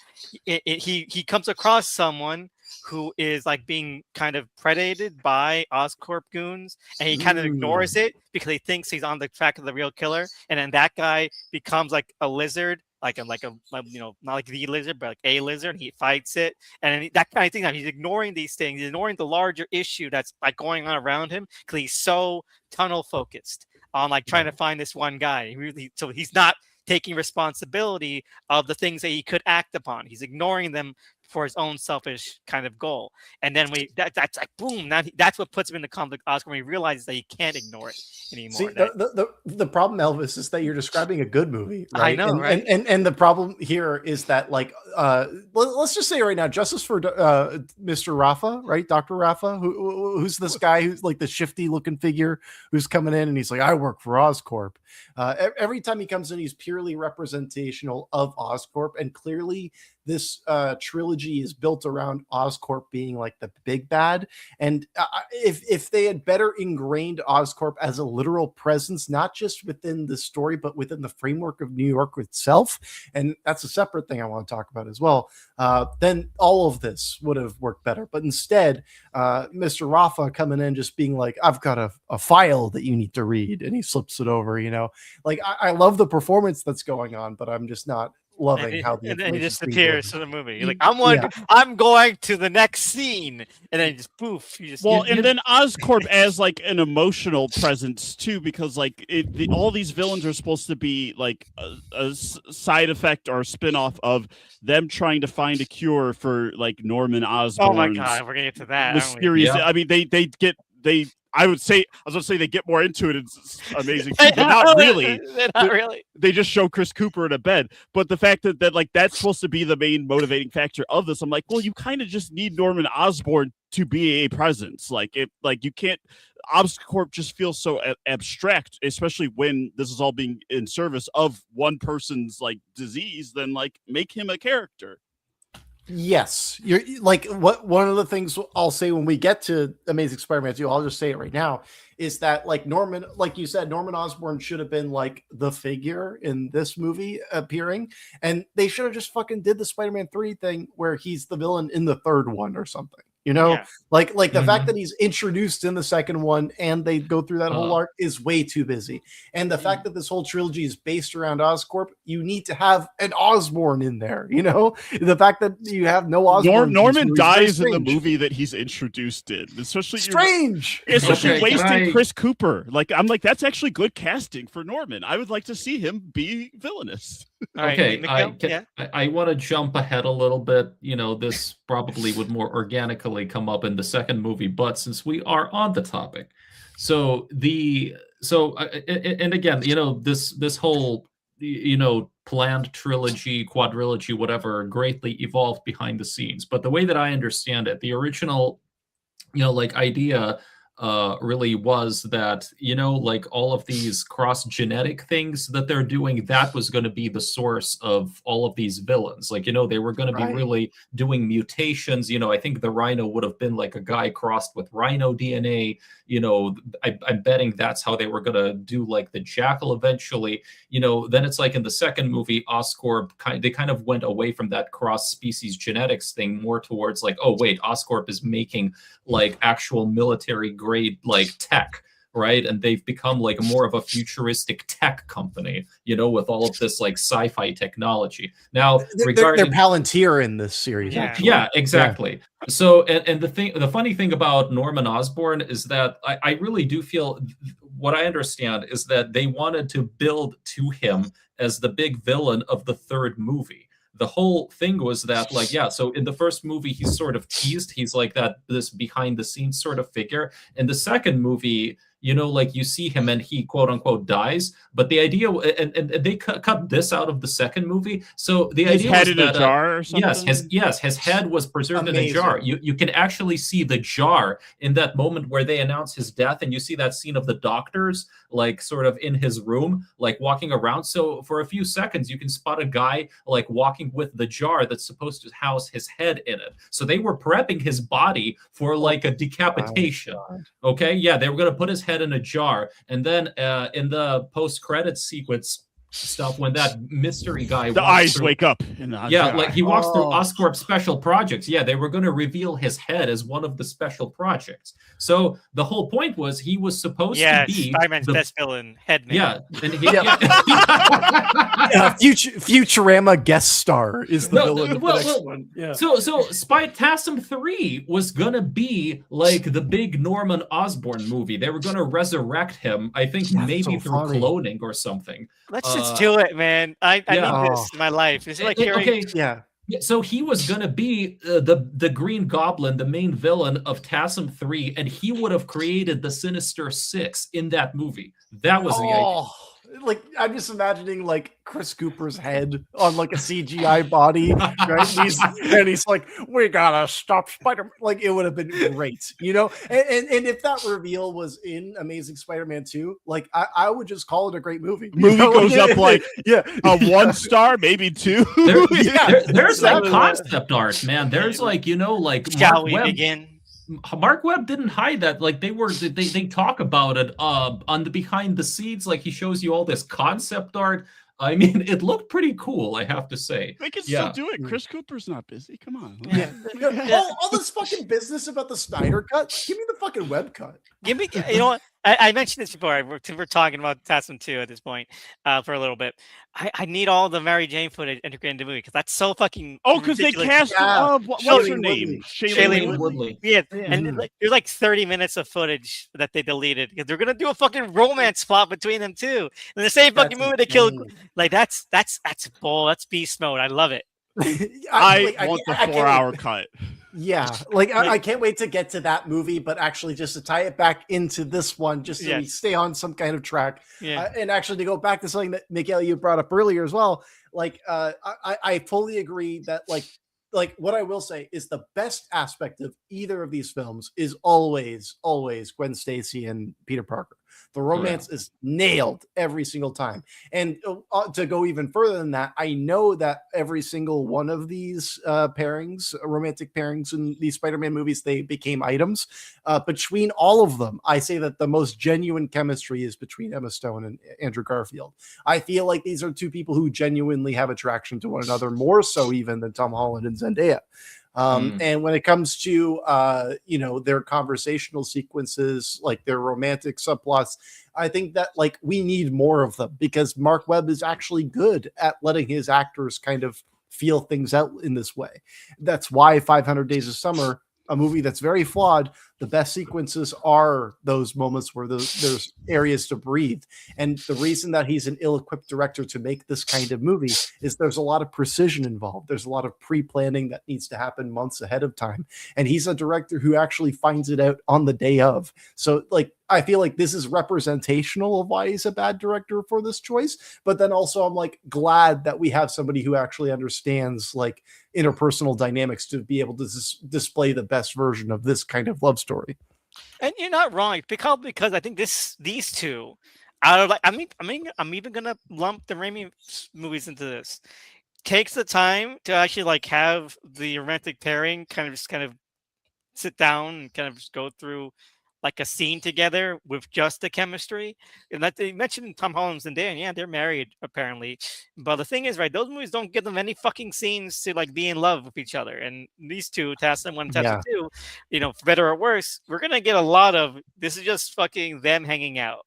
he comes across someone who is like being kind of predated by Oscorp goons, and he kind of ignores it because he thinks he's on the track of the real killer, and then that guy becomes like a lizard, like a not like the lizard, but like a lizard, and he fights it, and that kind of thing. He's ignoring these things, he's ignoring the larger issue that's like going on around him because he's so tunnel focused on like trying to find this one guy. So he's not taking responsibility of the things that he could act upon. He's ignoring them for his own selfish kind of goal. And then that's like boom, that's what puts him in the conflict Oscar when he realizes that he can't ignore it anymore. See, the problem, Elvis, is that you're describing a good movie, right? I know, right? And the problem here is that like let's just say right now, justice for Mr. Rafa, right? Dr. Rafa, who's this guy who's like the shifty looking figure who's coming in and he's like, I work for Oscorp. Every time he comes in, he's purely representational of Oscorp, and clearly this trilogy is built around Oscorp being like the big bad. And if they had better ingrained Oscorp as a literal presence, not just within the story, but within the framework of New York itself, and that's a separate thing I want to talk about as well, then all of this would have worked better. But instead, Mr. Rafa coming in just being like, I've got a file that you need to read, and he slips it over, like I love the performance that's going on, but I'm just not loving how the and then he just appears in the movie. You're like, I'm going to the next scene, and then just poof. And then Oscorp as like an emotional presence too, because like all these villains are supposed to be like a side effect or spin-off of them trying to find a cure for like Norman Osborn's. Oh my god, we're gonna get to that. Mysterious. I mean, they I was going to say they get more into it. It's amazing, too, but not really. Not really. They just show Chris Cooper in a bed. But the fact that like that's supposed to be the main motivating factor of this, I'm like, well, you kind of just need Norman Osborn to be a presence. Like you can't. Oscorp just feels so abstract, especially when this is all being in service of one person's like disease. Then like make him a character. Yes, you're like one of the things I'll say when we get to Amazing Spider-Man 2, I'll just say it right now, is that like Norman, like you said, Norman Osborn should have been like the figure in this movie appearing, and they should have just fucking did the Spider-Man 3 thing where he's the villain in the third one or something. You know, Yeah. like the fact that he's introduced in the second one and they go through that whole arc is way too busy. And the fact that this whole trilogy is based around Oscorp, you need to have an Osborn in there. You know, the fact that you have no Osborn. Norman dies in the movie that he's introduced in, especially Okay, wasting Chris Cooper. Like I'm like, that's actually good casting for Norman. I would like to see him be villainous. Okay, I want to jump ahead a little bit. You know, this probably would more organically come up in the second movie, but since we are on the topic, and again, you know, this whole, you know, planned trilogy, quadrilogy, whatever, greatly evolved behind the scenes. But the way that I understand it, the original, you know, like idea really was that, you know, like all of these cross genetic things that they're doing, that was going to be the source of all of these villains. Like, you know, they were going to be really doing mutations. You know, I think the Rhino would have been like a guy crossed with Rhino DNA. You know, I'm betting that's how they were going to do like the Jackal eventually. You know, then it's like in the second movie, Oscorp, they kind of went away from that cross species genetics thing more towards like, oh wait, Oscorp is making like actual military grade like tech, right? And they've become like more of a futuristic tech company, you know, with all of this like sci-fi technology. Now, they're Palantir in this series. Yeah, exactly. Yeah. So, and the funny thing about Norman Osborn is that I really do feel, what I understand is that they wanted to build to him as the big villain of the third movie. The whole thing was that, like, yeah, so in the first movie, he's sort of teased. He's like this behind the scenes sort of figure. In the second movie, you know, like you see him and he quote unquote dies. But the idea, and they cut this out of the second movie. So the idea was in a jar or something? Yes, his head was preserved in a jar. You can actually see the jar in that moment where they announce his death, and you see that scene of the doctors like sort of in his room, like walking around. So for a few seconds, you can spot a guy like walking with the jar that's supposed to house his head in it. So they were prepping his body for like a decapitation. Okay, yeah, they were going to put his head in a jar, and then in the post-credits sequence stuff, when that mystery guy, the eyes wake up in the like he walks through Oscorp special projects. Yeah, they were going to reveal his head as one of the special projects. So the whole point was he was supposed to be Spider-Man's best villain, Headman. Yeah, and Futurama guest star is the villain of the next one. Yeah. So TASM 3 was gonna be like the big Norman Osborn movie. They were gonna resurrect him, I think, maybe through cloning or something. Let's just do it, man. I need this in my life. It's like So he was gonna be the Green Goblin, the main villain of TASM 3, and he would have created the Sinister Six in that movie. That was the idea. Like, I'm just imagining like Chris Cooper's head on like a CGI body, right? And he's like, "We gotta stop Spider-Man." Like, it would have been great, you know. And if that reveal was in Amazing Spider-Man 2, like I would just call it a great movie. Movie goes up like a 1 star, maybe 2. There's like concept art, man. There's like, you know, like shall we begin? Mark Webb didn't hide that. Like they talk about it on the behind the scenes. Like he shows you all this concept art. I mean, it looked pretty cool, I have to say. They can still do it. Chris Cooper's not busy. Come on. All this fucking business about the Snyder cut. Give me the fucking Webb cut. Give me, you know what? I mentioned this before. We're talking about TASM 2 at this point for a little bit. I need all the Mary Jane footage integrated into the movie because that's so fucking. Oh, because they cast what's her name? Shailene Woodley. Yeah, and there's like 30 minutes of footage that they deleted because they're gonna do a fucking romance plot between them too. In the same fucking movie, they killed. Like that's bull. That's beast mode. I love it. I want the 4-hour cut. Yeah, like I can't wait to get to that movie, but actually just to tie it back into this one, just so we Yes. stay on some kind of track. Yeah. And actually to go back to something that Mikhail you brought up earlier as well, like I fully agree that like what I will say is the best aspect of either of these films is always Gwen Stacy and Peter Parker. The romance is nailed every single time. And to go even further than that, I know that every single one of these pairings, romantic pairings in these Spider-Man movies, they became items. Between all of them, I say that the most genuine chemistry is between Emma Stone and Andrew Garfield. I feel like these are two people who genuinely have attraction to one another, more so even than Tom Holland and Zendaya. And when it comes to their conversational sequences, like their romantic subplots, I think that like we need more of them, because Mark Webb is actually good at letting his actors kind of feel things out in this way. That's why 500 Days of Summer, a movie that's very flawed, the best sequences are those moments where there's areas to breathe. And the reason that he's an ill-equipped director to make this kind of movie is there's a lot of precision involved. There's a lot of pre-planning that needs to happen months ahead of time. And he's a director who actually finds it out on the day of. So like, I feel like this is representational of why he's a bad director for this choice. But then also I'm like glad that we have somebody who actually understands like interpersonal dynamics to be able to display the best version of this kind of love story. And you're not wrong, because I think these two, out of like, I'm even gonna lump the Raimi movies into this. Takes the time to actually like have the romantic pairing kind of sit down and kind of just go through like a scene together with just the chemistry. And that they mentioned Tom Holland and Zendaya, and yeah, they're married apparently. But the thing is, right, those movies don't give them any fucking scenes to like be in love with each other. And these two, Task and One, Task Two, for better or worse, we're gonna get a lot of this is just fucking them hanging out.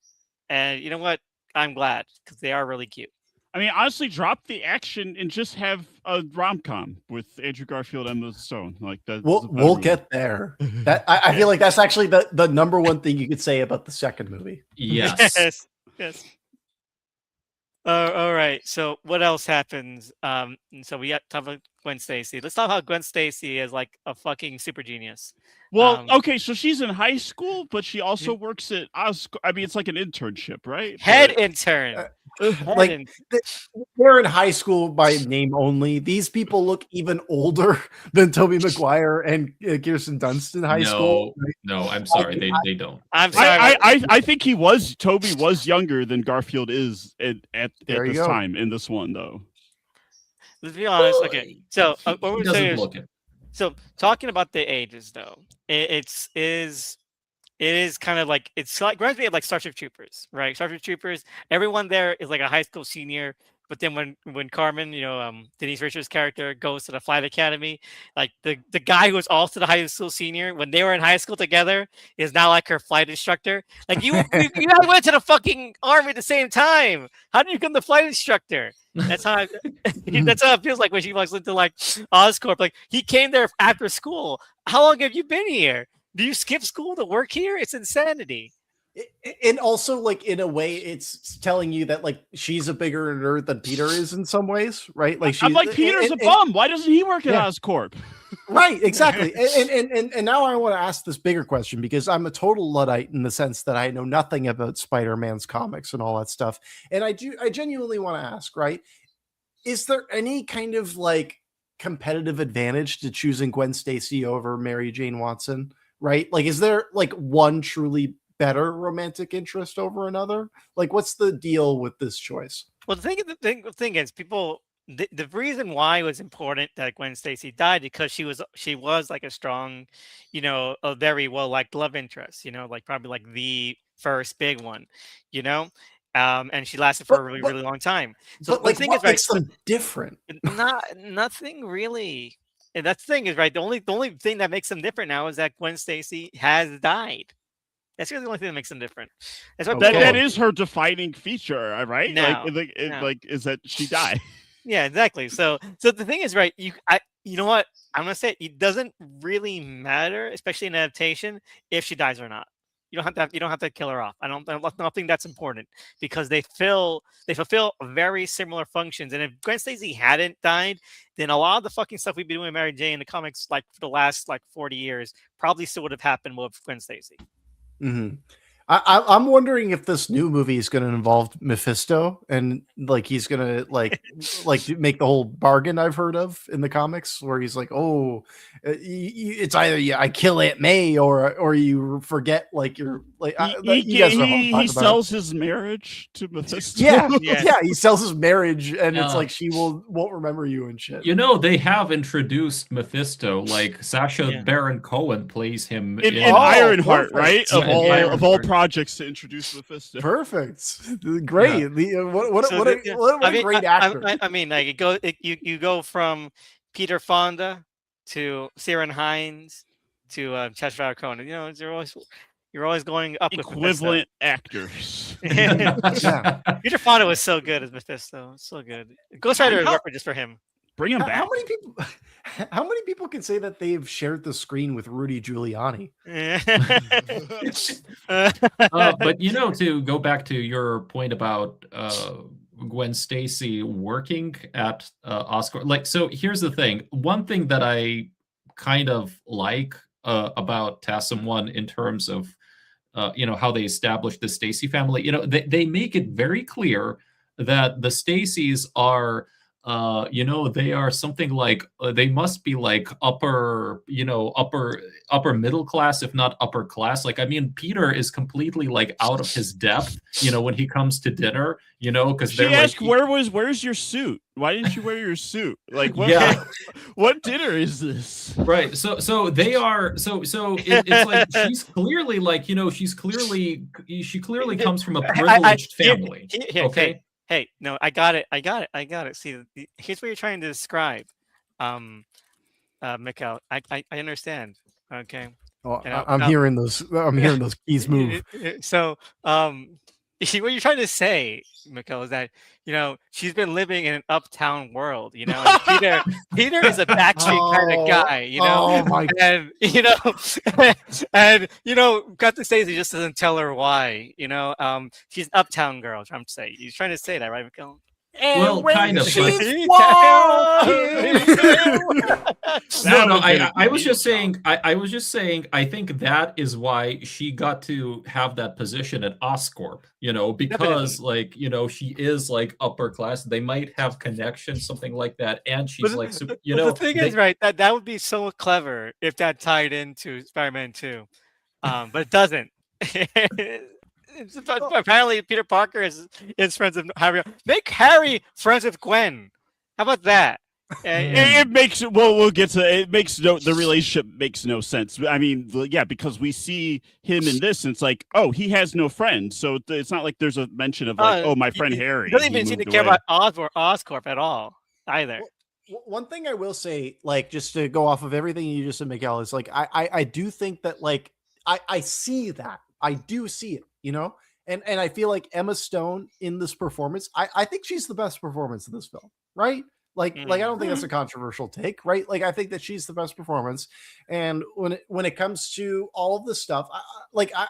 And you know what? I'm glad, because they are really cute. I mean, honestly, drop the action and just have a rom-com with Andrew Garfield and Emma Stone. Like that. We'll get there. That I feel like that's actually the number one thing you could say about the second movie. Yes. Yes. All right. So what else happens? So we got to talk about Gwen Stacy. Let's talk about Gwen Stacy as like a fucking super genius. Well, okay, so she's in high school, but she also works at I mean, it's like an internship, right? Head intern. Like they're in high school by name only. These people look even older than Tobey Maguire and Kirsten Dunst in high school. No, I'm sorry, they don't. I'm sorry. I think Toby was younger than Garfield is at this time in this one, though. Let's be honest. Okay, so what we're saying is, look it. so talking about the ages, though, it is kind of like, it's like reminds me of like Starship Troopers, right? Starship Troopers, everyone there is like a high school senior, but then when Carmen, Denise Richards' character goes to the flight academy, like the guy who was also the high school senior when they were in high school together is now like her flight instructor. Like you guys went to the fucking army at the same time. How did you become the flight instructor? That's how that's how it feels like when she walks into like Oscorp. Like he came there after school. How long have you been here? Do you skip school to work here? It's insanity. And also, like, in a way, it's telling you that like she's a bigger nerd than Peter is in some ways, right? Like I'm like, Peter's a bum. Why doesn't he work at Oscorp? Right, exactly. And now I want to ask this bigger question, because I'm a total Luddite in the sense that I know nothing about Spider-Man's comics and all that stuff. And I genuinely want to ask, right? Is there any kind of like competitive advantage to choosing Gwen Stacy over Mary Jane Watson? Right? Like, is there like one truly better romantic interest over another? Like, what's the deal with this choice? Well, the thing is, people. The reason why it was important that Gwen Stacy died, because she was like a strong, a very well liked love interest. Like probably like the first big one, and she lasted for a really really long time. So but like, the thing what makes them different? Nothing really. And that's the thing is, right, the only thing that makes them different now is that Gwen Stacy has died. That's really the only thing that makes them different. That's what that is her defining feature, right? Now, like is that she died. Yeah, exactly. So the thing is, right, you know what? I'm gonna say it doesn't really matter, especially in adaptation, if she dies or not. you don't have to kill her off. I don't think that's important because they fulfill very similar functions. And if Gwen Stacy hadn't died, then a lot of the fucking stuff we've been doing with Mary Jane in the comics like for the last like 40 years probably still would have happened with Gwen Stacy. Mm-hmm. I'm wondering if this new movie is going to involve Mephisto and like he's going to like make the whole bargain I've heard of in the comics where he's like, oh, it's either I kill Aunt May or you forget like you're like he sells his marriage to Mephisto. Yeah, he sells his marriage and it's like she won't remember you and shit. You know, they have introduced Mephisto, like Sacha Baron Cohen plays him in Ironheart, perfect. right? Of all projects to introduce Mephisto. Perfect. Great. What a great actor. I mean, like you go from Peter Fonda to Ciarán Hinds to Sacha Cohen. You know, you're always going up equivalent actors. Peter Fonda was so good as Mephisto. So good. Ghost Rider is reference just for him. Bring him back. How many people can say that they've shared the screen with Rudy Giuliani? But you know, to go back to your point about Gwen Stacy working at Oscar, like, so here's the thing. One thing that I kind of like about TASM 1 in terms of you know, how they established the Stacy family, you know, they make it very clear that the Stacys are you know, they are something like they must be like upper middle class, if not upper class. Like, I mean, Peter is completely like out of his depth, you know, when he comes to dinner, you know, because they ask, where's your suit? Why didn't you wear your suit? Like, what dinner is this? Right. So they are it's like she's clearly like, you know, she clearly comes from a privileged family. Okay. Hey, no, I got it. See, here's what you're trying to describe, Mikhail. I understand. Okay. Oh, I'm hearing those keys move. So, what you're trying to say, Mikhail, is that, you know, she's been living in an uptown world, you know, and Peter is a backstreet kind of guy, you know, and you know, got to say he just doesn't tell her why, you know, she's an uptown girl. I'm saying he's trying to say that, right, Mikhail? Well, kind of. No, I was just saying. I was just saying. I think that is why she got to have that position at Oscorp. You know, because like, you know, she is like upper class. They might have connections, something like that, and she's like, you know. The thing is, right? That would be so clever if that tied into Spider-Man 2, but it doesn't. Apparently, Peter Parker is friends with Harry. Make Harry friends with Gwen. How about that? It makes we'll get to it. The relationship makes no sense. I mean, yeah, because we see him in this, and it's like, oh, he has no friends, so it's not like there's a mention of like, oh, my friend Harry. He doesn't even seem to care about Oscorp at all either. One thing I will say, like, just to go off of everything you just said, Mikhail, is like I do think that like I see that. I do see it, you know, and I feel like Emma Stone in this performance, I think she's the best performance in this film, right? Like I don't think that's a controversial take, right? Like I think that she's the best performance, and when it comes to all of this stuff,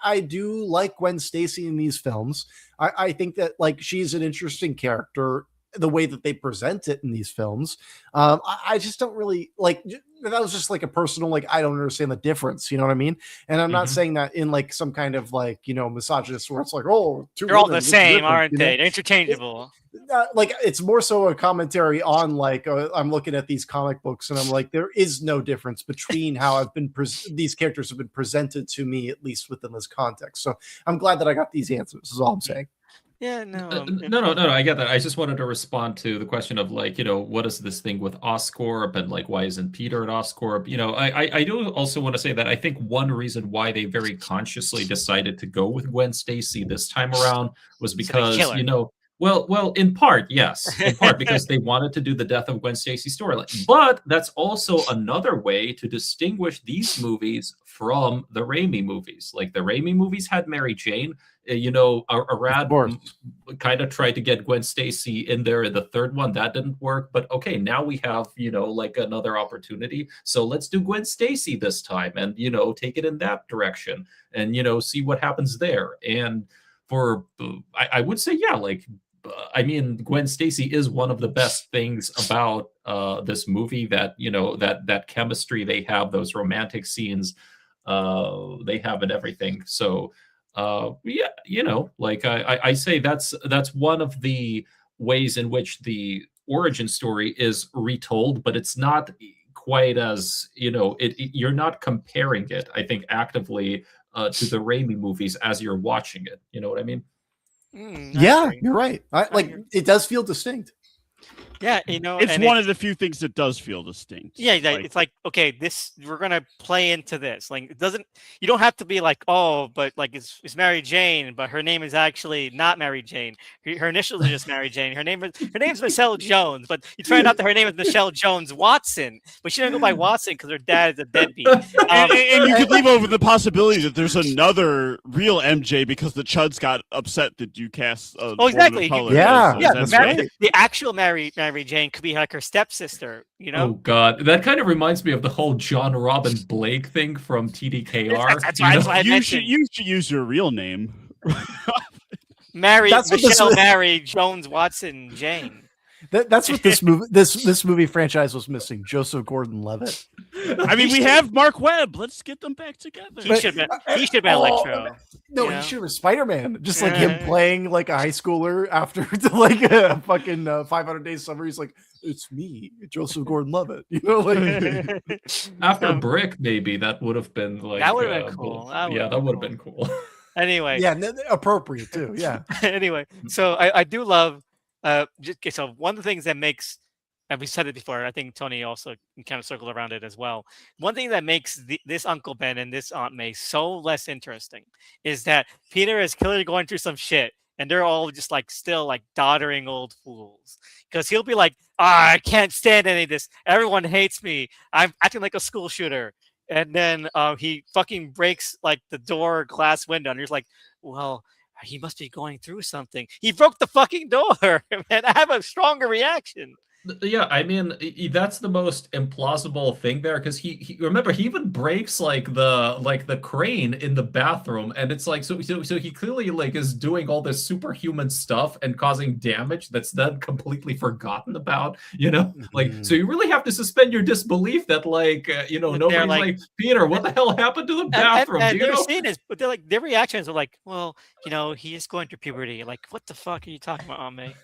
I do like Gwen Stacy in these films. I think that like she's an interesting character. The way that they present it in these films, I just don't really like. That was just like a personal, like, I don't understand the difference, you know what I mean? And I'm not saying that in like some kind of like, you know, misogynist where it's like, oh, they're all the same, aren't they? They're interchangeable. Like it's more so a commentary on like I'm looking at these comic books and I'm like, there is no difference between how these characters have been presented to me, at least within this context. So I'm glad that I got these answers. Is all I'm saying. Yeah, no. No, I get that. I just wanted to respond to the question of like, you know, what is this thing with Oscorp and like, why isn't Peter at Oscorp? You know, I do also want to say that I think one reason why they very consciously decided to go with Gwen Stacy this time around was because, you know, Well, in part, yes, in part because they wanted to do the death of Gwen Stacy storyline. But that's also another way to distinguish these movies from the Raimi movies. Like the Raimi movies had Mary Jane. Arad course. kind of tried to get Gwen Stacy in there in the third one. That didn't work. But okay, now we have like another opportunity. So let's do Gwen Stacy this time, and take it in that direction, and see what happens there. And for I would say, yeah, like. I mean, Gwen Stacy is one of the best things about this movie. That that chemistry they have, those romantic scenes they have, and everything. So yeah, like I say, that's one of the ways in which the origin story is retold, but it's not quite as you're not comparing it, I think, actively to the Raimi movies as you're watching it. You know what I mean? Yeah, you're right. It does feel distinct. Yeah, it's one of the few things that does feel distinct. Yeah, it's like, okay, we're gonna play into this. Like, you don't have to be like, oh, but like it's Mary Jane, but her name is actually not Mary Jane. Her initials are just Mary Jane. Her name's Michelle Jones, but you find out that her name is Michelle Jones Watson, but she doesn't go by Watson because her dad is a deadbeat. And you could leave over the possibility that there's another real MJ because the Chuds got upset that you cast. Exactly. The actual Mary Jane could be like her stepsister, Oh God, that kind of reminds me of the whole John Robin Blake thing from TDKR. That's why you should use your real name. Mary Jones Watson Jane. That's what this movie this movie franchise was missing. Joseph Gordon-Levitt. I mean, we have Mark Webb. Let's get them back together. He should have been Electro. No, he should have been Spider-Man. Just like him playing like a high schooler after like a fucking 500 Days Summer. He's like, it's me, Joseph Gordon-Levitt. After Brick, maybe that would have been like that would have been cool. That would have been cool. Anyway, appropriate too. Yeah. Anyway, so I do love. So one of the things that makes, and we said it before, I think Tony also kind of circled around it as well. One thing that makes this Uncle Ben and this Aunt May so less interesting is that Peter is clearly going through some shit, and they're all just like still like doddering old fools. Because he'll be like, I can't stand any of this. Everyone hates me. I'm acting like a school shooter. And then he fucking breaks like the door glass window, and he's like, well, he must be going through something. He broke the fucking door, man. I have a stronger reaction. Yeah, I mean, that's the most implausible thing there, because he remember, he even breaks like the crane in the bathroom, and it's like so he clearly like is doing all this superhuman stuff and causing damage that's then completely forgotten about, like, so you really have to suspend your disbelief that nobody's like, Peter, what the hell happened to the bathroom? And their scene is, but they're like, their reactions are like, well, he is going through puberty. Like, what the fuck are you talking about, Aunt May?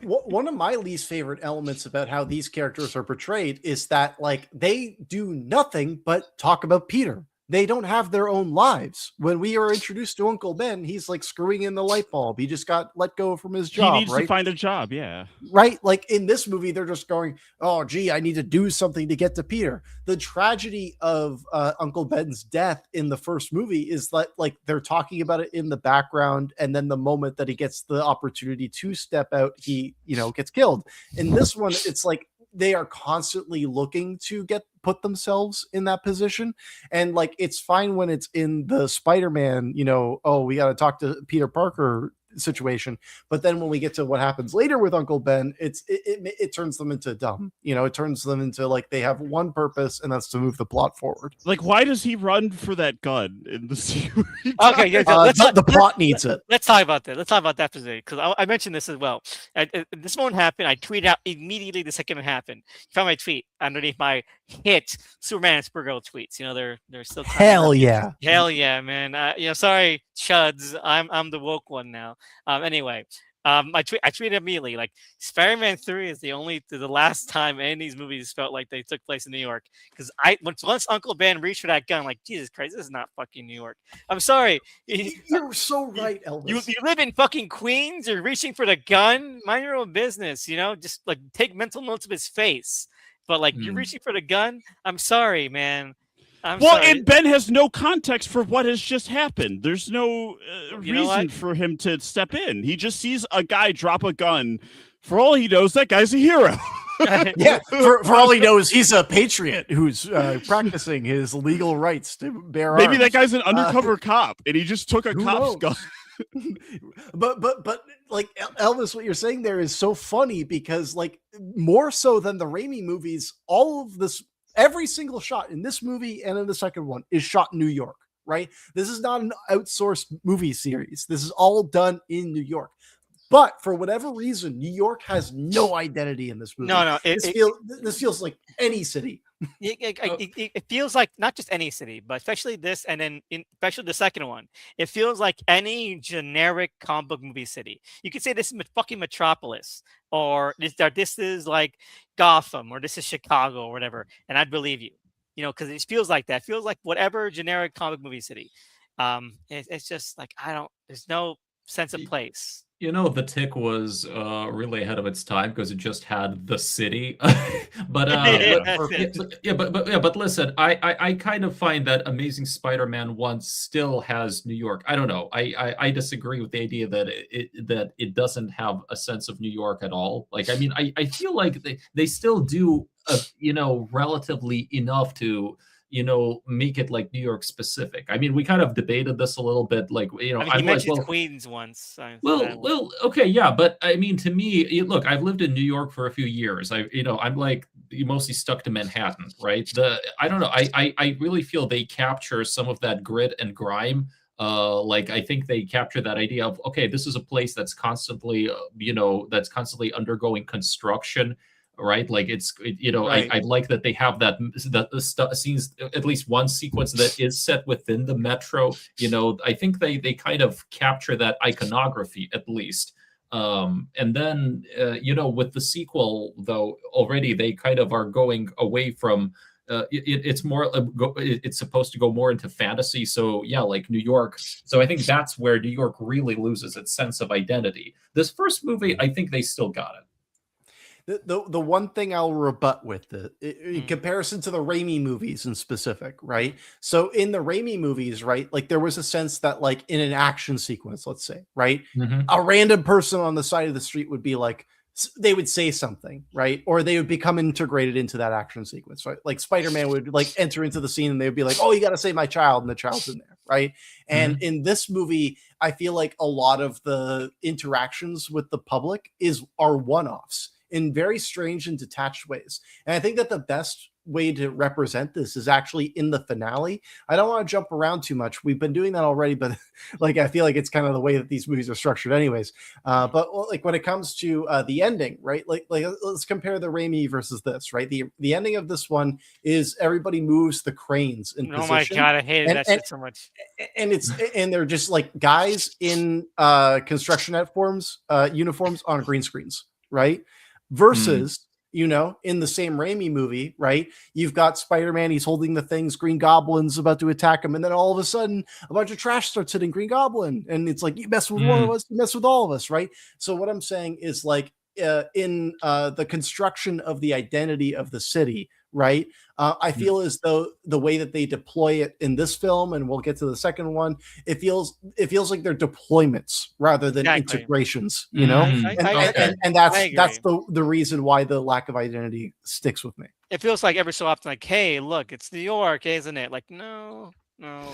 One of my least favorite elements about how these characters are portrayed is that like they do nothing but talk about Peter. They don't have their own lives. When we are introduced to Uncle Ben, he's like screwing in the light bulb. He just got let go from his job. He needs to find a job, yeah. Right? Like in this movie, they're just going, oh, gee, I need to do something to get to Peter. The tragedy of Uncle Ben's death in the first movie is that like they're talking about it in the background, and then the moment that he gets the opportunity to step out, he, gets killed. In this one, it's like they are constantly looking to put themselves in that position. And like, it's fine when it's in the Spider-Man, oh, we got to talk to Peter Parker situation. But then when we get to what happens later with Uncle Ben, it turns them into dumb. It turns them into like they have one purpose, and that's to move the plot forward. Like, why does he run for that gun in the series? Okay, the plot needs it. Let's talk about that. Let's talk about that because I mentioned this as well. This won't happen. I tweeted out immediately the second it happened. You found my tweet underneath my hit Superman and Supergirl tweets. They're still hell yeah, man. Sorry, chuds. I'm the woke one now. Anyway, I tweeted immediately like Spider-Man 3 is the last time any of these movies felt like they took place in New York. Because once Uncle Ben reached for that gun, I'm like, Jesus Christ, this is not fucking New York. I'm sorry. You're so right, Elvis. You live in fucking Queens. You're reaching for the gun. Mind your own business. Just like take mental notes of his face. But like you're reaching for the gun. I'm sorry, man. I'm Well, sorry. and Ben has no context for what has just happened. There's no You know reason what? for him to step in. He just sees a guy drop a gun. For all he knows, that guy's a hero. Yeah, for all he knows, he's a patriot who's practicing his legal rights to bear Maybe arms. that guy's an undercover cop, and he just took a Who cop's knows? gun. but like Elvis, what you're saying there is so funny because like more so than the Raimi movies, all of this, every single shot in this movie and in the second one is shot in New York, right? This is not an outsourced movie series. This is all done in New York. But for whatever reason, New York has no identity in this movie. No, This feels like any city. it feels like not just any city, but especially this, and then especially the second one. It feels like any generic comic book movie city. You could say this is fucking Metropolis, or this is like Gotham, or this is Chicago, or whatever, and I'd believe you. You know, because it feels like that. It feels like whatever generic comic movie city. It's just like There's no sense of place. You know, The Tick was really ahead of its time because it just had the city. but but listen, I kind of find that Amazing Spider-Man 1 still has New York. I don't know. I disagree with the idea that it doesn't have a sense of New York at all. Like, I mean, I feel like they still do relatively enough to make it like New York specific. I mean, we kind of debated this a little bit, like, I mean, he mentioned Queens once. Well, okay, yeah, but I mean, to me, look, I've lived in New York for a few years. I'm like mostly stuck to Manhattan, right? I don't know. I really feel they capture some of that grit and grime. Like, I think they capture that idea of, okay, this is a place that's constantly, that's constantly undergoing construction. Right, like right. I like that they have that scenes, at least one sequence that is set within the metro. I think they kind of capture that iconography at least. And then with the sequel, though, already they kind of are going away from. It's more. It's supposed to go more into fantasy. So yeah, like New York. So I think that's where New York really loses its sense of identity. This first movie, I think they still got it. The one thing I'll rebut with in comparison to the Raimi movies in specific, right? So in the Raimi movies, right, like there was a sense that like in an action sequence, let's say, right, a random person on the side of the street would be like, they would say something, right? Or they would become integrated into that action sequence, right? Like Spider-Man would like enter into the scene and they would be like, oh, you got to save my child. And the child's in there, right? And in this movie, I feel like a lot of the interactions with the public are one-offs in very strange and detached ways. And I think that the best way to represent this is actually in the finale. I don't want to jump around too much. We've been doing that already, but like, I feel like it's kind of the way that these movies are structured anyways. But like when it comes to the ending, right? Like let's compare the Raimi versus this, right? The ending of this one is everybody moves the cranes in position. Oh my God, I hated that shit so much. And they're just like guys in construction uniforms on green screens, right? Versus, in the same Raimi movie, right? You've got Spider-Man, he's holding the things, Green Goblin's about to attack him, and then all of a sudden, a bunch of trash starts hitting Green Goblin, and it's like, you mess with one of us, you mess with all of us, right? So what I'm saying is like, in the construction of the identity of the city, right? I feel as though the way that they deploy it in this film, and we'll get to the second one, it feels like they're deployments rather than integrations, and that's the reason why the lack of identity sticks with me. It feels like every so often, like, hey, look, it's New York, isn't it? Like, no.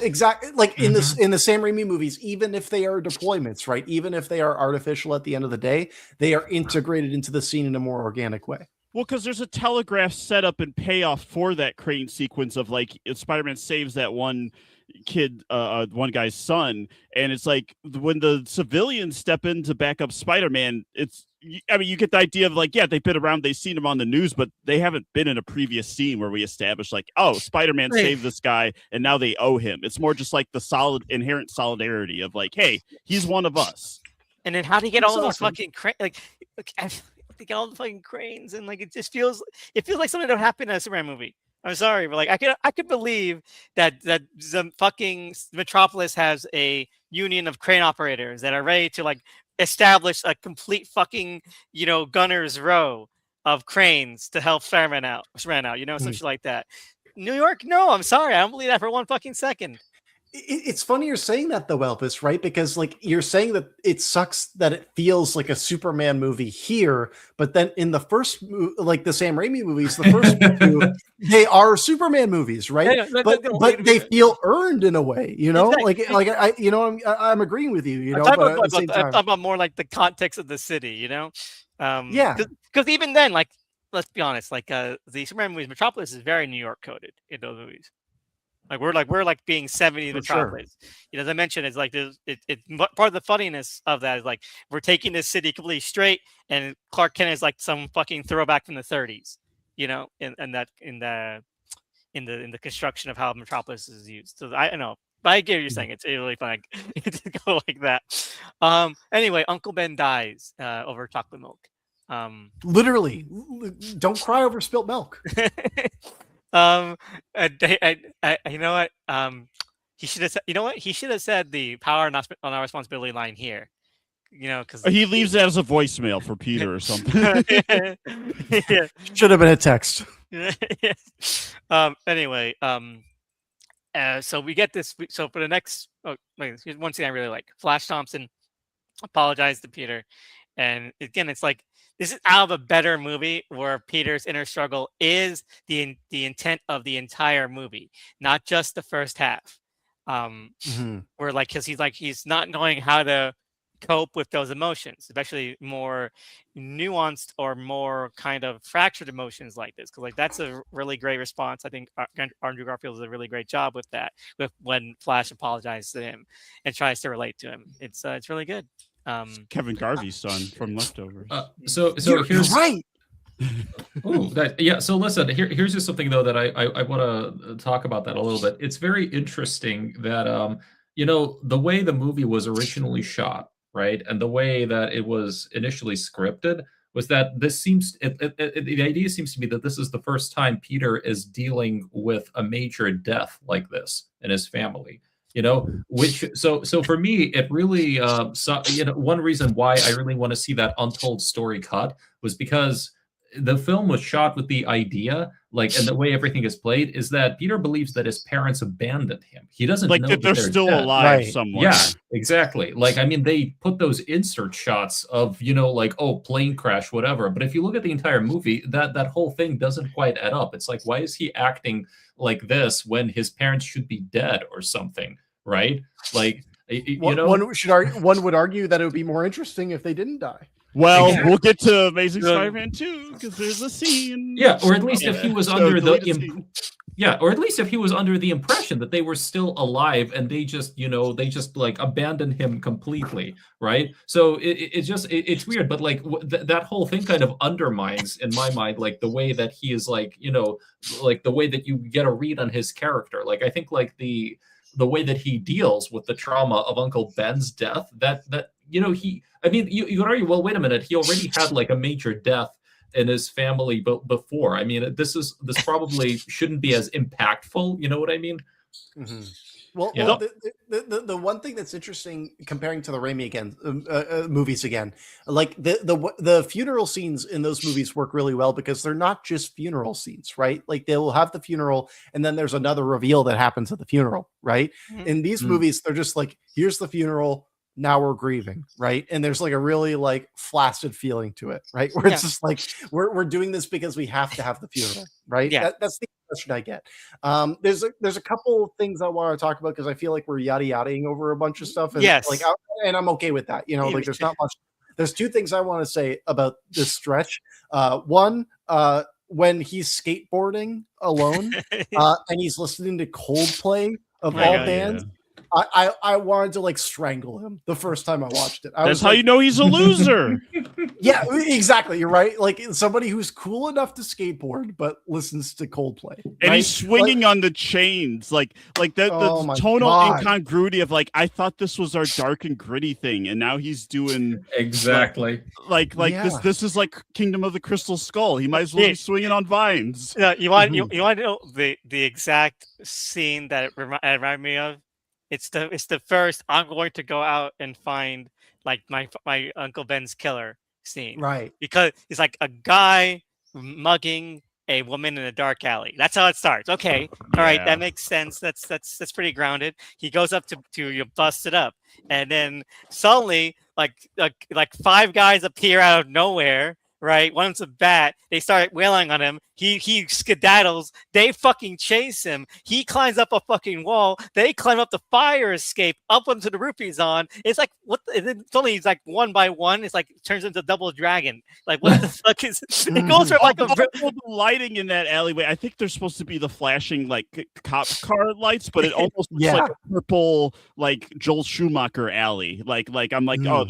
Exactly. Like in the same Raimi movies, even if they are deployments, right? Even if they are artificial at the end of the day, they are integrated into the scene in a more organic way. Well, because there's a telegraph setup and payoff for that crane sequence of like Spider-Man saves that one kid, one guy's son, and it's like when the civilians step in to back up Spider-Man, you get the idea of like, yeah, they've been around, they've seen him on the news, but they haven't been in a previous scene where we establish like, oh, Spider-Man saved this guy and now they owe him. It's more just like the inherent solidarity of like, hey, he's one of us. And then how do you get all those fucking to get all the fucking cranes, and like it feels like something that would happen in a Superman movie. I'm sorry, but like I could believe that the fucking Metropolis has a union of crane operators that are ready to like establish a complete fucking gunner's row of cranes to help Spider-Man out, some shit like that. New York? No, I'm sorry. I don't believe that for one fucking second. It's funny you're saying that though, Elvis, right? Because like you're saying that it sucks that it feels like a Superman movie here, but then in the first, like the Sam Raimi movies, the first two, they are Superman movies, right? Yeah, but they feel earned in a way, you know. Exactly. Like I'm agreeing with you, you know. I'm But talking at the same I'm time, talking about more like the context of the city, you know. yeah, Because even then, like, let's be honest, like the Superman movies, Metropolis is very New York coded in those movies. Like we're like being 70s for sure. Metropolis. You know, as I mentioned, it's like part of the funniness of that is like we're taking this city completely straight, and Clark Kent is like some fucking throwback from the 30s. You know, in the construction of how Metropolis is used. So I don't know, but I get what you're saying. It's really fun to go like that. Anyway, Uncle Ben dies over chocolate milk. Literally, don't cry over spilt milk. You know what? He should have said. You know what? He should have said the power not on our responsibility line here. You know, because He leaves that as a voicemail for Peter or something. yeah. Should have been a text. Anyway, so we get this. So for the next, here's one scene I really like. Flash Thompson apologized to Peter, and again, it's like this is out of a better movie where Peter's inner struggle is the intent of the entire movie, not just the first half. Where like because he's not knowing how to cope with those emotions, especially more nuanced or more kind of fractured emotions like this. Because like that's a really great response. I think Andrew Garfield does a really great job with that. With when Flash apologizes to him and tries to relate to him, it's really good. Kevin Garvey's son from Leftovers. So You're here's right. So listen, here's just something though that I want to talk about that a little bit. It's very interesting that the way the movie was originally shot, right, and the way that it was initially scripted was that this seems the idea seems to be that this is the first time Peter is dealing with a major death like this in his family. Which so for me it really one reason why I really want to see that untold story cut was because the film was shot with the idea, and the way everything is played is that Peter believes that his parents abandoned him. He doesn't know that they're still dead. alive Right. somewhere. Yeah, exactly. They put those insert shots of, plane crash, whatever. But if you look at the entire movie, that whole thing doesn't quite add up. It's like, why is he acting like this when his parents should be dead or something, right? One would argue that it would be more interesting if they didn't die. Well, Exactly. we'll get to Amazing Spider-Man 2 because there's a scene. Yeah, or at least if he was under the deleted scene. or at least if he was under the impression that they were still alive and they just abandoned him completely, right? So it's weird, but that whole thing kind of undermines in my mind the way that he is the way that you get a read on his character. I think the way that he deals with the trauma of Uncle Ben's death, you could argue, well, wait a minute, he already had a major death in his family before. I mean, this probably shouldn't be as impactful. You know what I mean? Mm-hmm. Well, Yeah. well the one thing that's interesting comparing to the Raimi movies again, the funeral scenes in those movies work really well because they're not just funeral scenes, right? They will have the funeral and then there's another reveal that happens at the funeral, right? Mhm. In these movies, they're just here's the funeral. Now we're grieving, right? And there's a really flaccid feeling to it, right? Where it's just we're doing this because we have to have the funeral, right? Yeah. That's the impression I get. There's a couple things I want to talk about because I feel like we're yada-yadaing over a bunch of stuff, and Yes. and I'm okay with that. There's not much. There's two things I want to say about this stretch. One, when he's skateboarding alone and he's listening to Coldplay of Oh my all God, bands. I wanted to strangle him the first time I watched it. That's how you know he's a loser. Yeah, exactly. You're right. Somebody who's cool enough to skateboard but listens to Coldplay, And right? he's swinging on the chains, the Oh my tonal God. incongruity of I thought this was our dark and gritty thing, and now he's doing Exactly. Yeah. this is like Kingdom of the Crystal Skull. He might as well be swinging on vines. Yeah, you want to know the exact scene that it reminded me of? It's the first I'm going to go out and find my Uncle Ben's killer scene. Right. Because it's a guy mugging a woman in a dark alley. That's how it starts. Okay, all right, Yeah. that makes sense. That's pretty grounded. He goes up to you, bust it up, and then suddenly, like 5 guys appear out of nowhere. Right, one's a bat. They start wailing on him. He skedaddles. They fucking chase him. He climbs up a fucking wall. They climb up the fire escape up onto the roof he's on. It's like what? It's only it's like one by one. It's like turns into double dragon. Like what the fuck is? It goes from like a the lighting in that alleyway. I think they're supposed to be the flashing like cop car lights, but it almost looks like a purple like Joel Schumacher alley. Like I'm like, oh,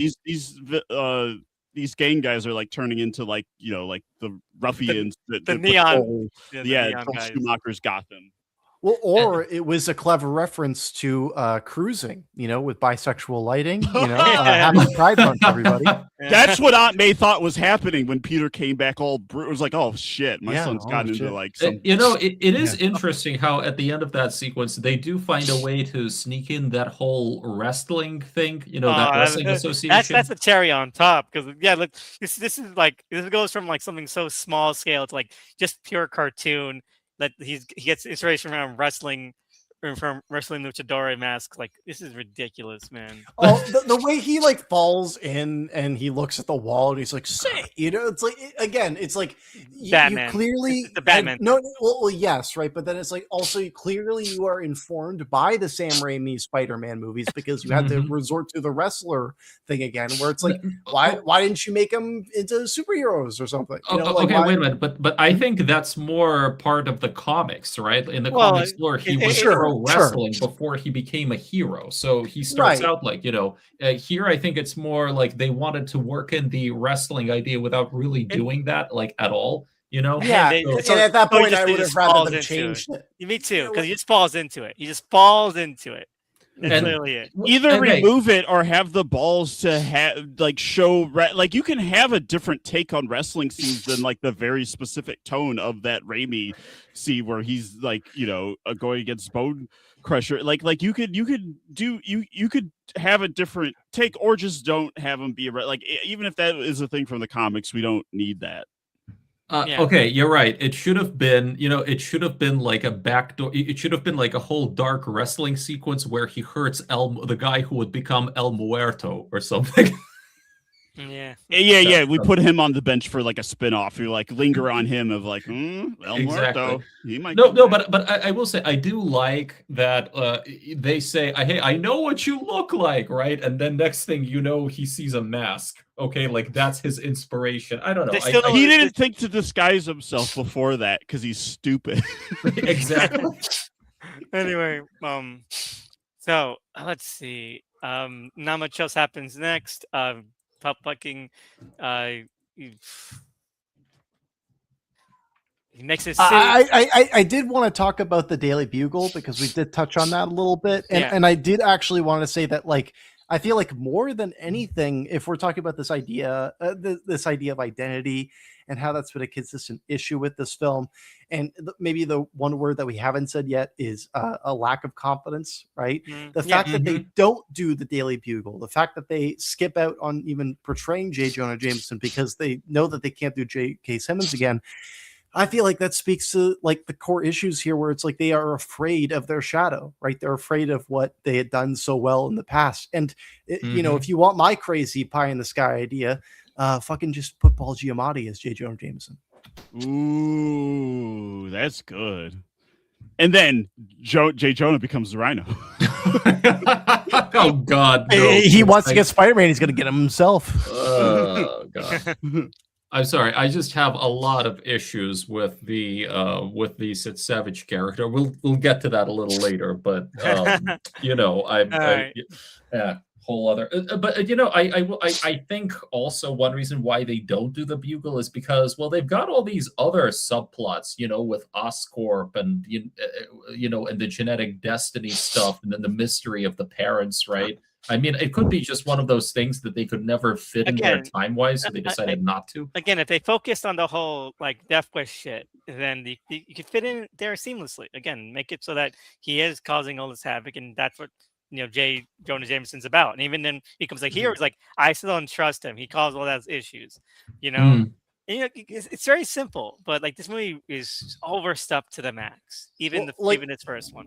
these gang guys are like turning into like like the ruffians, the neon, Joel guys. Schumacher's Gotham. Well, or it was a clever reference to cruising, with bisexual lighting. Happy Pride Month, everybody. That's what Aunt May thought was happening when Peter came back all it was like, oh shit, my son's gotten into like some. It is interesting how at the end of that sequence they do find a way to sneak in that whole wrestling thing, that wrestling association. That's a cherry on top because look, this is like this goes from like something so small scale to like just pure cartoon. That he gets inspiration from wrestling luchador masks. Like this is ridiculous, man. Oh, the way he like falls in and he looks at the wall and he's like, "Say," it's like again, it's like you clearly it's the Batman. Well, yes, right, but then it's like also clearly you are informed by the Sam Raimi Spider-Man movies because you had to resort to the wrestler thing again, where it's like, why didn't you make them into superheroes or something? Wait a minute, but I think that's more part of the comics, right? In the comics lore, he was pro wrestling before he became a hero, so he starts out like here I think it's more like they wanted to work in the wrestling idea without really doing that like at all, and at that point I would have rather them changed it. Me too, because he just falls into it. That's literally it. Either remove it or have the balls to have like show like you can have a different take on wrestling scenes than like the very specific tone of that Raimi scene where he's like going against Bone Crusher. Like you could have a different take or just don't have him be like even if that is a thing from the comics, we don't need that. Okay, you're right. It should have been, it should have been like a backdoor. It should have been like a whole dark wrestling sequence where he hurts the guy who would become El Muerto or something. Yeah. We put him on the bench for like a spinoff. You like linger on him of like El Muerto. He might but I will say I do like that they say, "Hey, I know what you look like," right? And then next thing you know, he sees a mask. Okay, like that's his inspiration. I don't know. He didn't think to disguise himself before that because he's stupid. Exactly. Anyway, so let's see. Not much else happens next. Fucking he makes his city. I did want to talk about the Daily Bugle because we did touch on that a little bit, and I did actually want to say that like I feel like more than anything, if we're talking about this idea of identity and how that's been a consistent issue with this film, and maybe the one word that we haven't said yet is a lack of confidence, right? The fact that they don't do the Daily Bugle, the fact that they skip out on even portraying J. Jonah Jameson because they know that they can't do J.K. Simmons again. I feel like that speaks to like the core issues here where it's like they are afraid of their shadow, right? They're afraid of what they had done so well in the past. And, if you want my crazy pie in the sky idea, fucking just put Paul Giamatti as J. Jonah Jameson. Ooh, that's good. And then J. Jonah becomes the Rhino. Oh, God. No. He wants to get Spider-Man. He's going to get him himself. Oh, God. I'm sorry. I just have a lot of issues with the Sid Savage character. We'll get to that a little later, but whole other. But I think also one reason why they don't do the Bugle is because they've got all these other subplots, with Oscorp and and the genetic destiny stuff, and then the mystery of the parents, right? I mean, it could be just one of those things that they could never fit in there time-wise, so they decided not to. Again, if they focused on the whole like Death Wish shit, then you could fit in there seamlessly. Again, make it so that he is causing all this havoc, and that's what J. Jonah Jameson's about. And even then, he becomes like hero. He's like, I still don't trust him. He caused all those issues, And, it's very simple, but like this movie is overstuffed to the max. Even even its first one.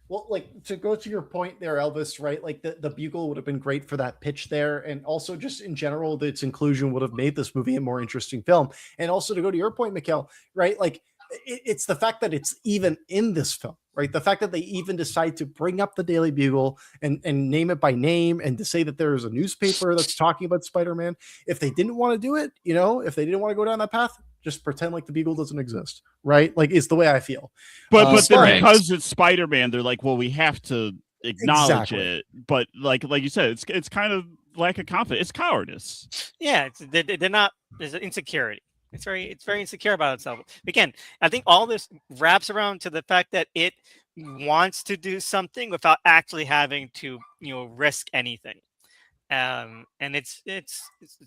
Well, like to go to your point there, Elvis, right? Like the bugle would have been great for that pitch there. And also just in general, its inclusion would have made this movie a more interesting film. And also to go to your point, Mikhail, right? Like it's the fact that it's even in this film, right? The fact that they even decide to bring up the Daily Bugle and name it by name and to say that there's a newspaper that's talking about Spider-Man. If they didn't want to do it, if they didn't want to go down that path, just pretend like the Bugle doesn't exist, right? Like it's the way I feel. But then because it's Spider-Man, they're like, well, we have to acknowledge it. But like you said, it's kind of lack of confidence. It's cowardice. Yeah, they're not. There's an insecurity. It's very insecure about itself. Again, I think all this wraps around to the fact that it wants to do something without actually having to risk anything. And it's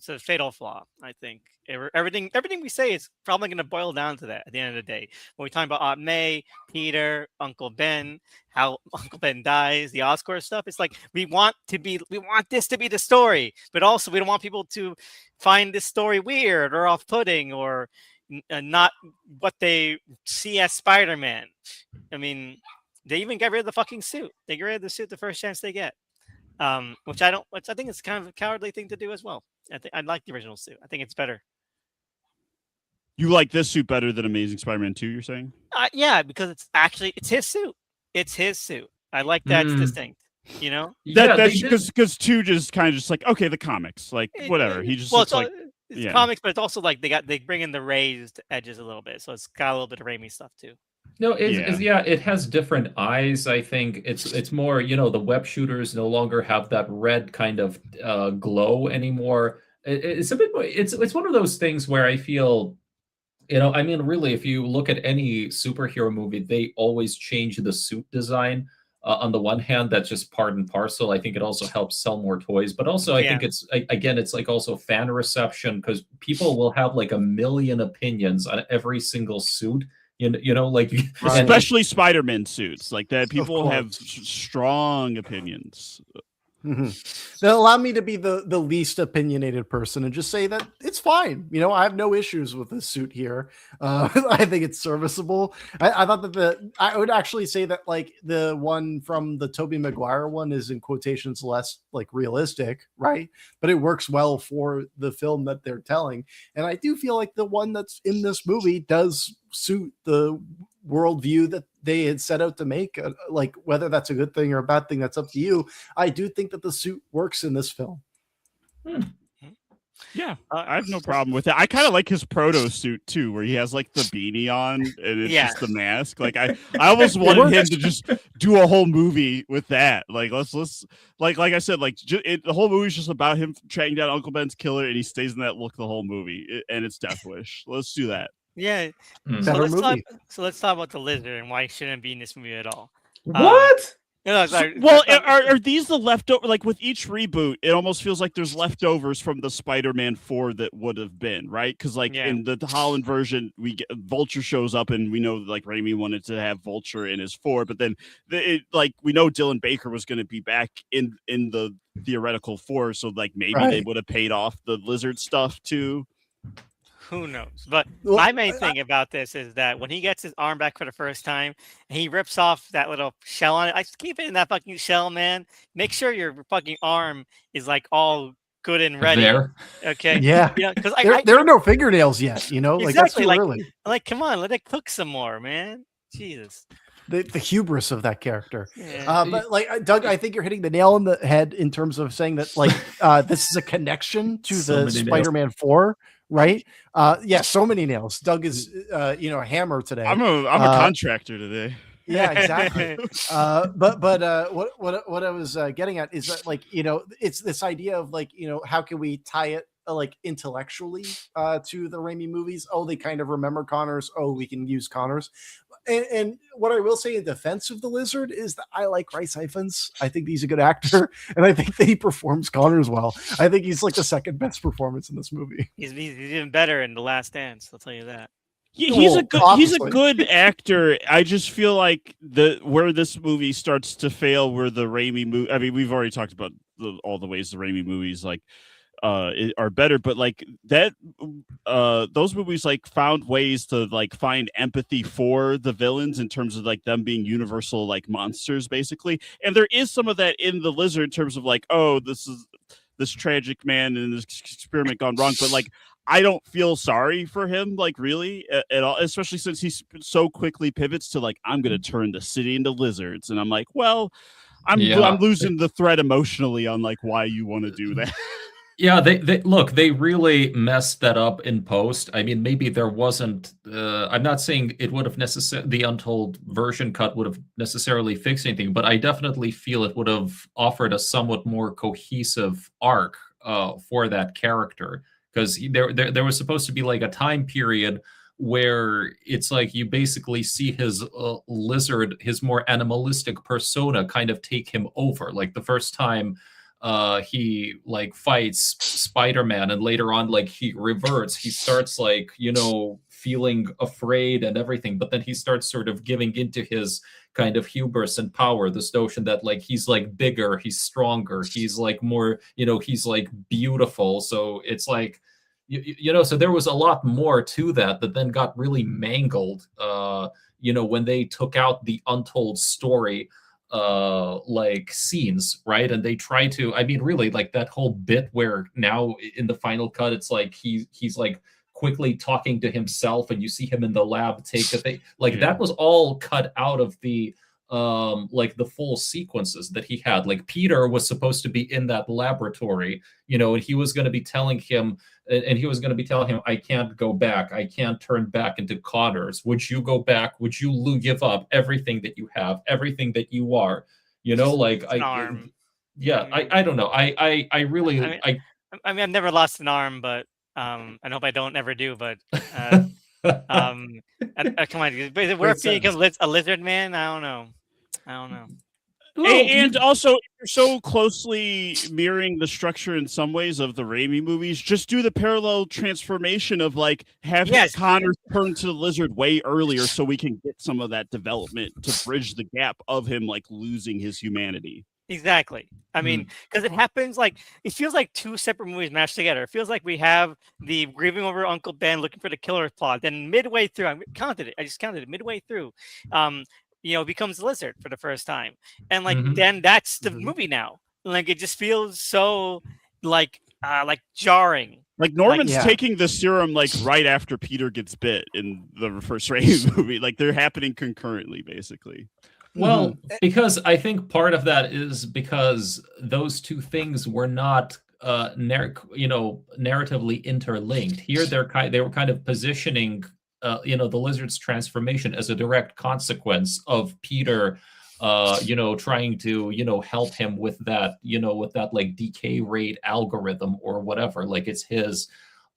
a fatal flaw. I think everything we say is probably going to boil down to that at the end of the day. When we talk about Aunt May, Peter, Uncle Ben, how Uncle Ben dies, the Oscorp stuff, it's like we want this to be the story, but also we don't want people to find this story weird or off-putting or not what they see as Spider-Man. I mean, they even get rid of the fucking suit. They get rid of the suit the first chance they get. Which I think it's kind of a cowardly thing to do as well. I like the original suit. I think it's better. You like this suit better than Amazing Spider-Man 2, you're saying? Yeah, because it's his suit. It's his suit. I like that's distinct. That's because 2 just kind of just like, okay, the comics, like whatever. He just looks like it's comics, but it's also like they bring in the raised edges a little bit, so it's got a little bit of Raimi stuff too. No, it has different eyes. I think it's more, the web shooters no longer have that red kind of glow anymore. It's a bit more, it's one of those things where I feel, I mean, really, if you look at any superhero movie, they always change the suit design. On the one hand, that's just part and parcel. I think it also helps sell more toys, but also I think it's like also fan reception, because people will have like a million opinions on every single suit. Like especially Spider-Man suits like that. People have strong opinions. Mm-hmm. Now, allow me to be the least opinionated person and just say that it's fine. I have no issues with this suit here. I think it's serviceable. I thought that I would actually say that like the one from the Tobey Maguire one is in quotations less like realistic, right? But it works well for the film that they're telling. And I do feel like the one that's in this movie does suit the worldview that they had set out to make. Like whether that's a good thing or a bad thing, that's up to you. I do think that the suit works in this film. Yeah, I have no problem with it. I kind of like his proto suit too, where he has like the beanie on and it's just the mask. Like I almost wanted him to just do a whole movie with that. Like let's like I said, like the whole movie is just about him tracking down Uncle Ben's killer, and he stays in that look the whole movie. And it's Death Wish. Let's do that. Yeah. So let's talk about the lizard and why he shouldn't be in this movie at all. What? Are these the leftover? Like with each reboot, it almost feels like there's leftovers from the Spider-Man 4 that would have been, right? Because like in the Holland version, we get Vulture shows up, and we know like Raimi wanted to have Vulture in his 4, but then we know Dylan Baker was going to be back in the theoretical 4, so like maybe they would have paid off the lizard stuff too. Who knows? But my main thing about this is that when he gets his arm back for the first time, and he rips off that little shell on it, I just keep it in that fucking shell, man. Make sure your fucking arm is like all good and ready. There. Okay. Yeah. Because there are no fingernails yet. Like that's too early. Like, come on, let it cook some more, man. Jesus. The hubris of that character. Yeah. But like Doug, I think you're hitting the nail on the head in terms of saying that like this is a connection to the Spider-Man 4. Right? So many nails. Doug is a hammer today. I'm a contractor today. Yeah, exactly. But what I was getting at is that like, it's this idea of like, how can we tie it like intellectually to the Raimi movies? Oh, they kind of remember Connors. Oh, we can use Connors. And what I will say in defense of the lizard is that I like Rice Ifans. I think he's a good actor, and I think that he performs Connors well. I think he's like the second best performance in this movie. He's even better in The Last Dance. I'll tell you that. He's a good actor. I just feel like where this movie starts to fail, where the Raimi movie. I mean, we've already talked about all the ways the Raimi movies like are better, but like that those movies like found ways to like find empathy for the villains in terms of like them being universal like monsters basically, and there is some of that in the Lizard in terms of like, oh, this is this tragic man and this experiment gone wrong, but like I don't feel sorry for him like really at all, especially since he so quickly pivots to like, I'm gonna turn the city into lizards, and I'm like, well, I'm losing the thread emotionally on like why you want to do that. Yeah, they look, they really messed that up in post. I mean, maybe there wasn't I'm not saying it would have necessarily, the Untold version cut would have necessarily fixed anything, but I definitely feel it would have offered a somewhat more cohesive arc for that character, because there was supposed to be like a time period where it's like you basically see his lizard, his more animalistic persona kind of take him over. Like the first time he like fights Spider-Man, and later on like he reverts, he starts like, you know, feeling afraid and everything, but then he starts sort of giving into his kind of hubris and power, this notion that like he's like bigger, he's stronger, he's like more, you know, he's like beautiful. So it's like you know, so there was a lot more to that then got really mangled you know, when they took out the Untold story like scenes, right? And they try to, I mean, really like that whole bit where now in the final cut it's like he's like quickly talking to himself, and you see him in the lab take a thing like that was all cut out of the like the full sequences that he had. Like Peter was supposed to be in that laboratory, you know, and he was going to be telling him, I can't go back, I can't turn back into Connors, would you go back, would you give up everything that you have, everything that you are, you know, like I don't know, I really I mean, I've never lost an arm, but I hope I don't ever do, but come on, is it worth being a lizard man? I don't know. And also, if you're so closely mirroring the structure in some ways of the Raimi movies, just do the parallel transformation of like having Connor turn to the lizard way earlier, so we can get some of that development to bridge the gap of him like losing his humanity. Exactly. I mean, because it happens like, it feels like two separate movies mashed together. It feels like we have the grieving over Uncle Ben looking for the killer plot. Then midway through, I just counted it midway through, you know, becomes the lizard for the first time. And like, then that's the movie now. Like, it just feels so like jarring. Like Norman's taking the serum like right after Peter gets bit in the first Raimi movie. Like they're happening concurrently, basically. Well, because I think part of that is because those two things were not, narratively interlinked. Here, they were kind of positioning, you know, the lizard's transformation as a direct consequence of Peter, you know, trying to, you know, help him with that, you know, with that like decay rate algorithm or whatever. Like it's his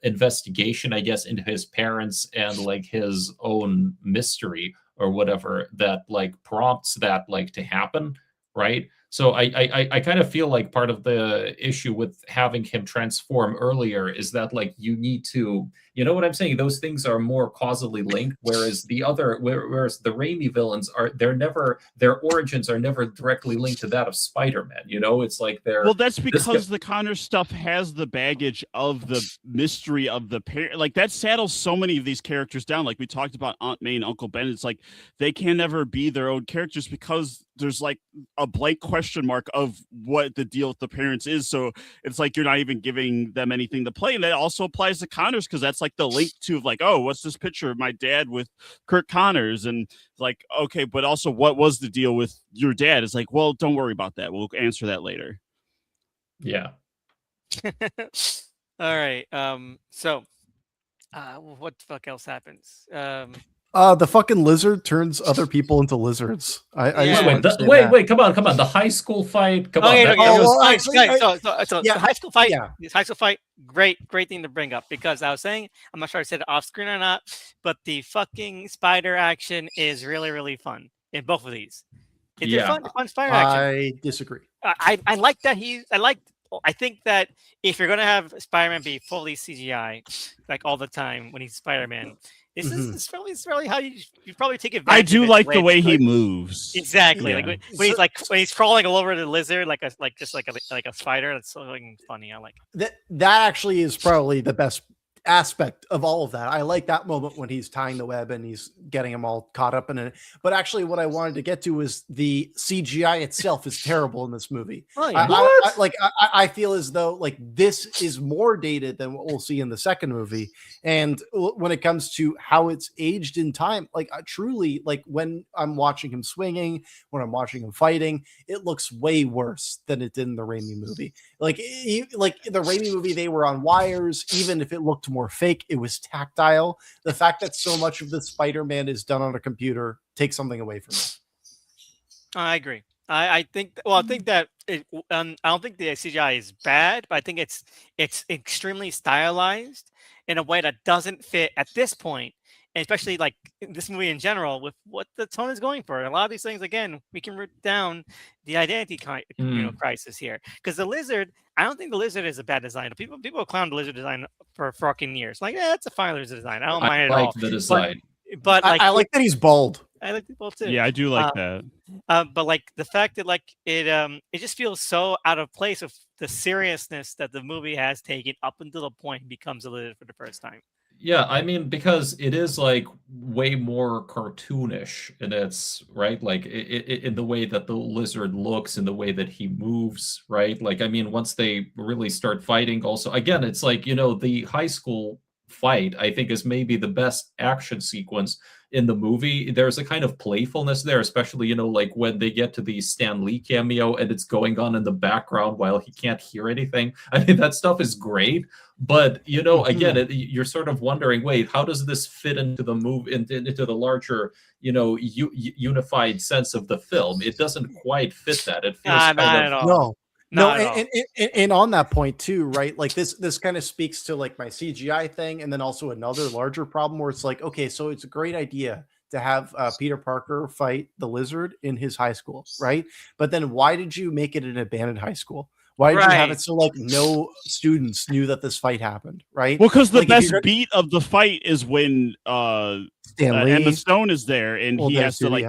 investigation, I guess, into his parents and like his own mystery or whatever that like prompts that like to happen, right? So I kind of feel like part of the issue with having him transform earlier is that like you need to, you know what I'm saying? Those things are more causally linked, whereas the Raimi villains their origins are never directly linked to that of Spider-Man. You know, it's like well, that's because the Connor stuff has the baggage of the mystery of the parent. Like that saddles so many of these characters down. Like we talked about Aunt May and Uncle Ben. It's like they can never be their own characters because there's like a blank question mark of what the deal with the parents is. So it's like you're not even giving them anything to play. And that also applies to Connors because that's like the link to like, oh, what's this picture of my dad with Kurt Connors? And like, okay, but also what was the deal with your dad? It's like, well, don't worry about that. We'll answer that later. Yeah. All right. So what the fuck else happens? The fucking lizard turns other people into lizards. Wait, come on. The high school fight. Come on. The high school fight. Yeah. This high school fight. Great thing to bring up, because I was saying, I'm not sure I said it off screen or not, but the fucking spider action is really, really fun in both of these. It's fun spider action. I disagree. I like that I think that if you're gonna have Spider-Man be fully CGI like all the time when he's Spider-Man, This Mhm. is really how you probably take advantage. I do of it like the way it's he good. moves. Exactly. Yeah. When he's crawling all over the lizard like a spider. That's something funny. I like it. That actually is probably the best aspect of all of that. I like that moment when he's tying the web and he's getting them all caught up in it. But actually, what I wanted to get to is the CGI itself is terrible in this movie. Oh, yeah. I feel as though like this is more dated than what we'll see in the second movie. And when it comes to how it's aged in time, like truly, like when I'm watching him swinging, when I'm watching him fighting, it looks way worse than it did in the Raimi movie. Like the Raimi movie, they were on wires. Even if it looked more fake, it was tactile. The fact that so much of the Spider-Man is done on a computer takes something away from it. I agree. I think. Well, I think that I don't think the CGI is bad, but I think it's extremely stylized in a way that doesn't fit at this point, and especially like in this movie in general with what the tone is going for. A lot of these things, again, we can root down the identity crisis here because the lizard. I don't think the lizard is a bad design. People clown the lizard design for fucking years. Like, yeah, it's a fine lizard design. I don't mind it at all. The design. But like, I like that he's bald. I like people too. Yeah, I do like that. But like the fact that like it just feels so out of place with the seriousness that the movie has taken up until the point it becomes a lizard for the first time. Yeah, I mean, because it is like way more cartoonish in its right, like in the way that the lizard looks, in the way that he moves, right? Like, I mean, once they really start fighting, also, again, it's like, the high school fight, I think, is maybe the best action sequence in the movie. There's a kind of playfulness there, especially, like when they get to the Stan Lee cameo and it's going on in the background while he can't hear anything. I mean, that stuff is great. But, again, you're sort of wondering, wait, how does this fit into the into the larger, unified sense of the film? It doesn't quite fit that. It feels not at all. No, and on that point too, right? Like this kind of speaks to like my CGI thing, and then also another larger problem where it's like, okay, so it's a great idea to have Peter Parker fight the lizard in his high school, right? But then why did you make it an abandoned high school? Why did you have it so like no students knew that this fight happened, right? Well, because the like, best beat of the fight is when Emma Stone is there and he has to like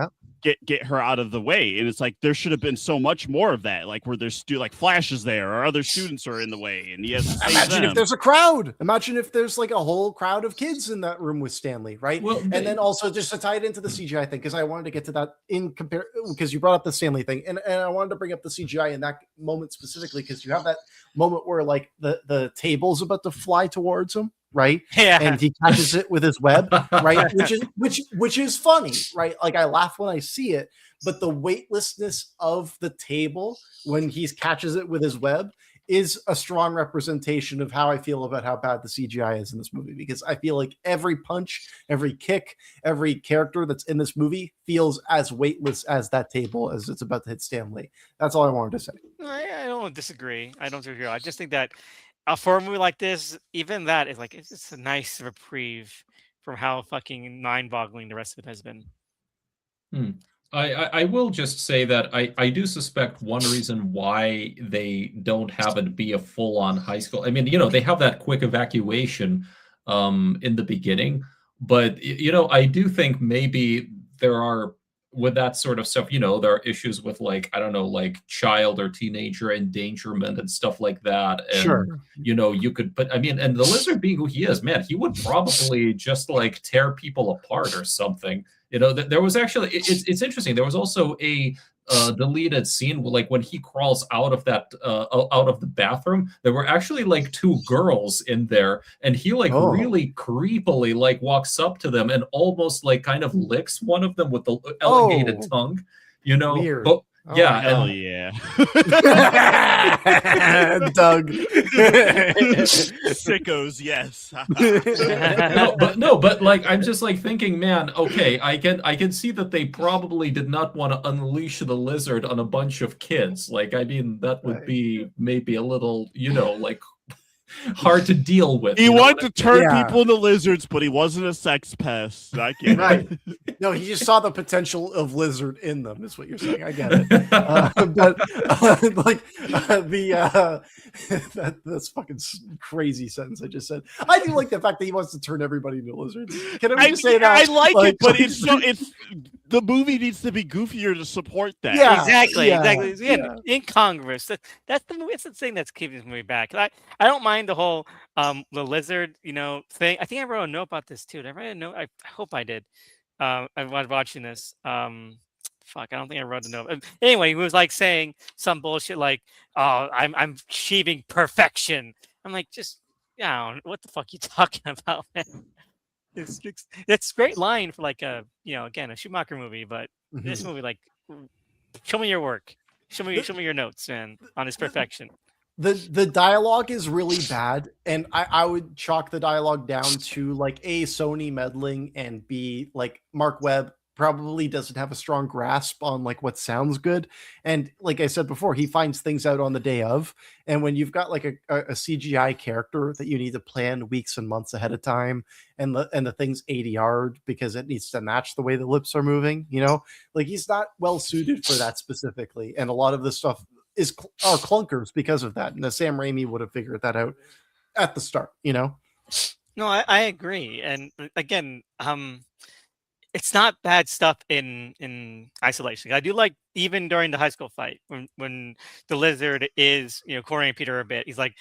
get her out of the way, and it's like there should have been so much more of that, like where there's like Flash is there or other students are in the way, and he has to save imagine them. if there's a crowd. Imagine if there's like a whole crowd of kids in that room with Stanley, right? Well, and then also just to tie it into the CGI thing, because I wanted to get to that because you brought up the Stanley thing, and I wanted to bring up the CGI in that moment specifically because you have that moment where like the table's about to fly towards him. Right. Yeah. And he catches it with his web. Right. which is funny. Right. Like I laugh when I see it, but the weightlessness of the table when he catches it with his web is a strong representation of how I feel about how bad the CGI is in this movie, because I feel like every punch, every kick, every character that's in this movie feels as weightless as that table as it's about to hit Stanley. That's all I wanted to say. I don't disagree. I don't disagree. I just think that for a movie like this, even that is like it's just a nice reprieve from how fucking mind-boggling the rest of it has been. I will just say that I do suspect one reason why they don't have it be a full-on high school. I mean, they have that quick evacuation in the beginning, but I do think maybe there are, with that sort of stuff, there are issues with like, I don't know, like child or teenager endangerment and stuff like that. And, sure. You could, but I mean, and the lizard being who he is, man, he would probably just like tear people apart or something. There was actually, it's interesting. There was also a deleted scene like when he crawls out of that out of the bathroom. There were actually like two girls in there, and he like really creepily like walks up to them and almost like kind of licks one of them with the elongated tongue. Weird. But yeah, hell yeah. Doug. Sickos, yes. but like I'm just like thinking, man, okay, I can see that they probably did not want to unleash the lizard on a bunch of kids. Like, I mean, that would be maybe a little, like hard to deal with. He you know wanted what I to turn Yeah. people into lizards, but he wasn't a sex pest. I get Right. it. No, he just saw the potential of lizard in them, is what you're saying. I get it. mean? That's fucking crazy sentence I just said. I do like the fact that he wants to turn everybody into lizards. Can we just say that? I like it, but it's the movie needs to be goofier to support that. Yeah. Exactly. yeah, Again, incongruous. That's the movie. That's the thing that's keeping this movie back. I don't mind the whole the lizard thing. I think I wrote a note about this too. Did I write a note? I hope I did. I was watching this. Fuck, I don't think I wrote the note. Anyway, he was like saying some bullshit like, "Oh, I'm achieving perfection." I'm like, just what the fuck you talking about, man? It's a great line for like a again a Schumacher movie, but this movie like, show me your work, show me your notes, man, on his perfection. The dialogue is really bad, and I would chalk the dialogue down to like A, Sony meddling, and B, like Mark Webb probably doesn't have a strong grasp on like what sounds good. And like I said before, he finds things out on the day of. And when you've got like a CGI character that you need to plan weeks and months ahead of time, and the thing's ADR'd because it needs to match the way the lips are moving, like he's not well suited for that specifically. And a lot of this stuff are clunkers because of that. And the Sam Raimi would have figured that out at the start, No, I agree. And again, it's not bad stuff in isolation. I do like even during the high school fight when the lizard is cornering Peter a bit. He's like,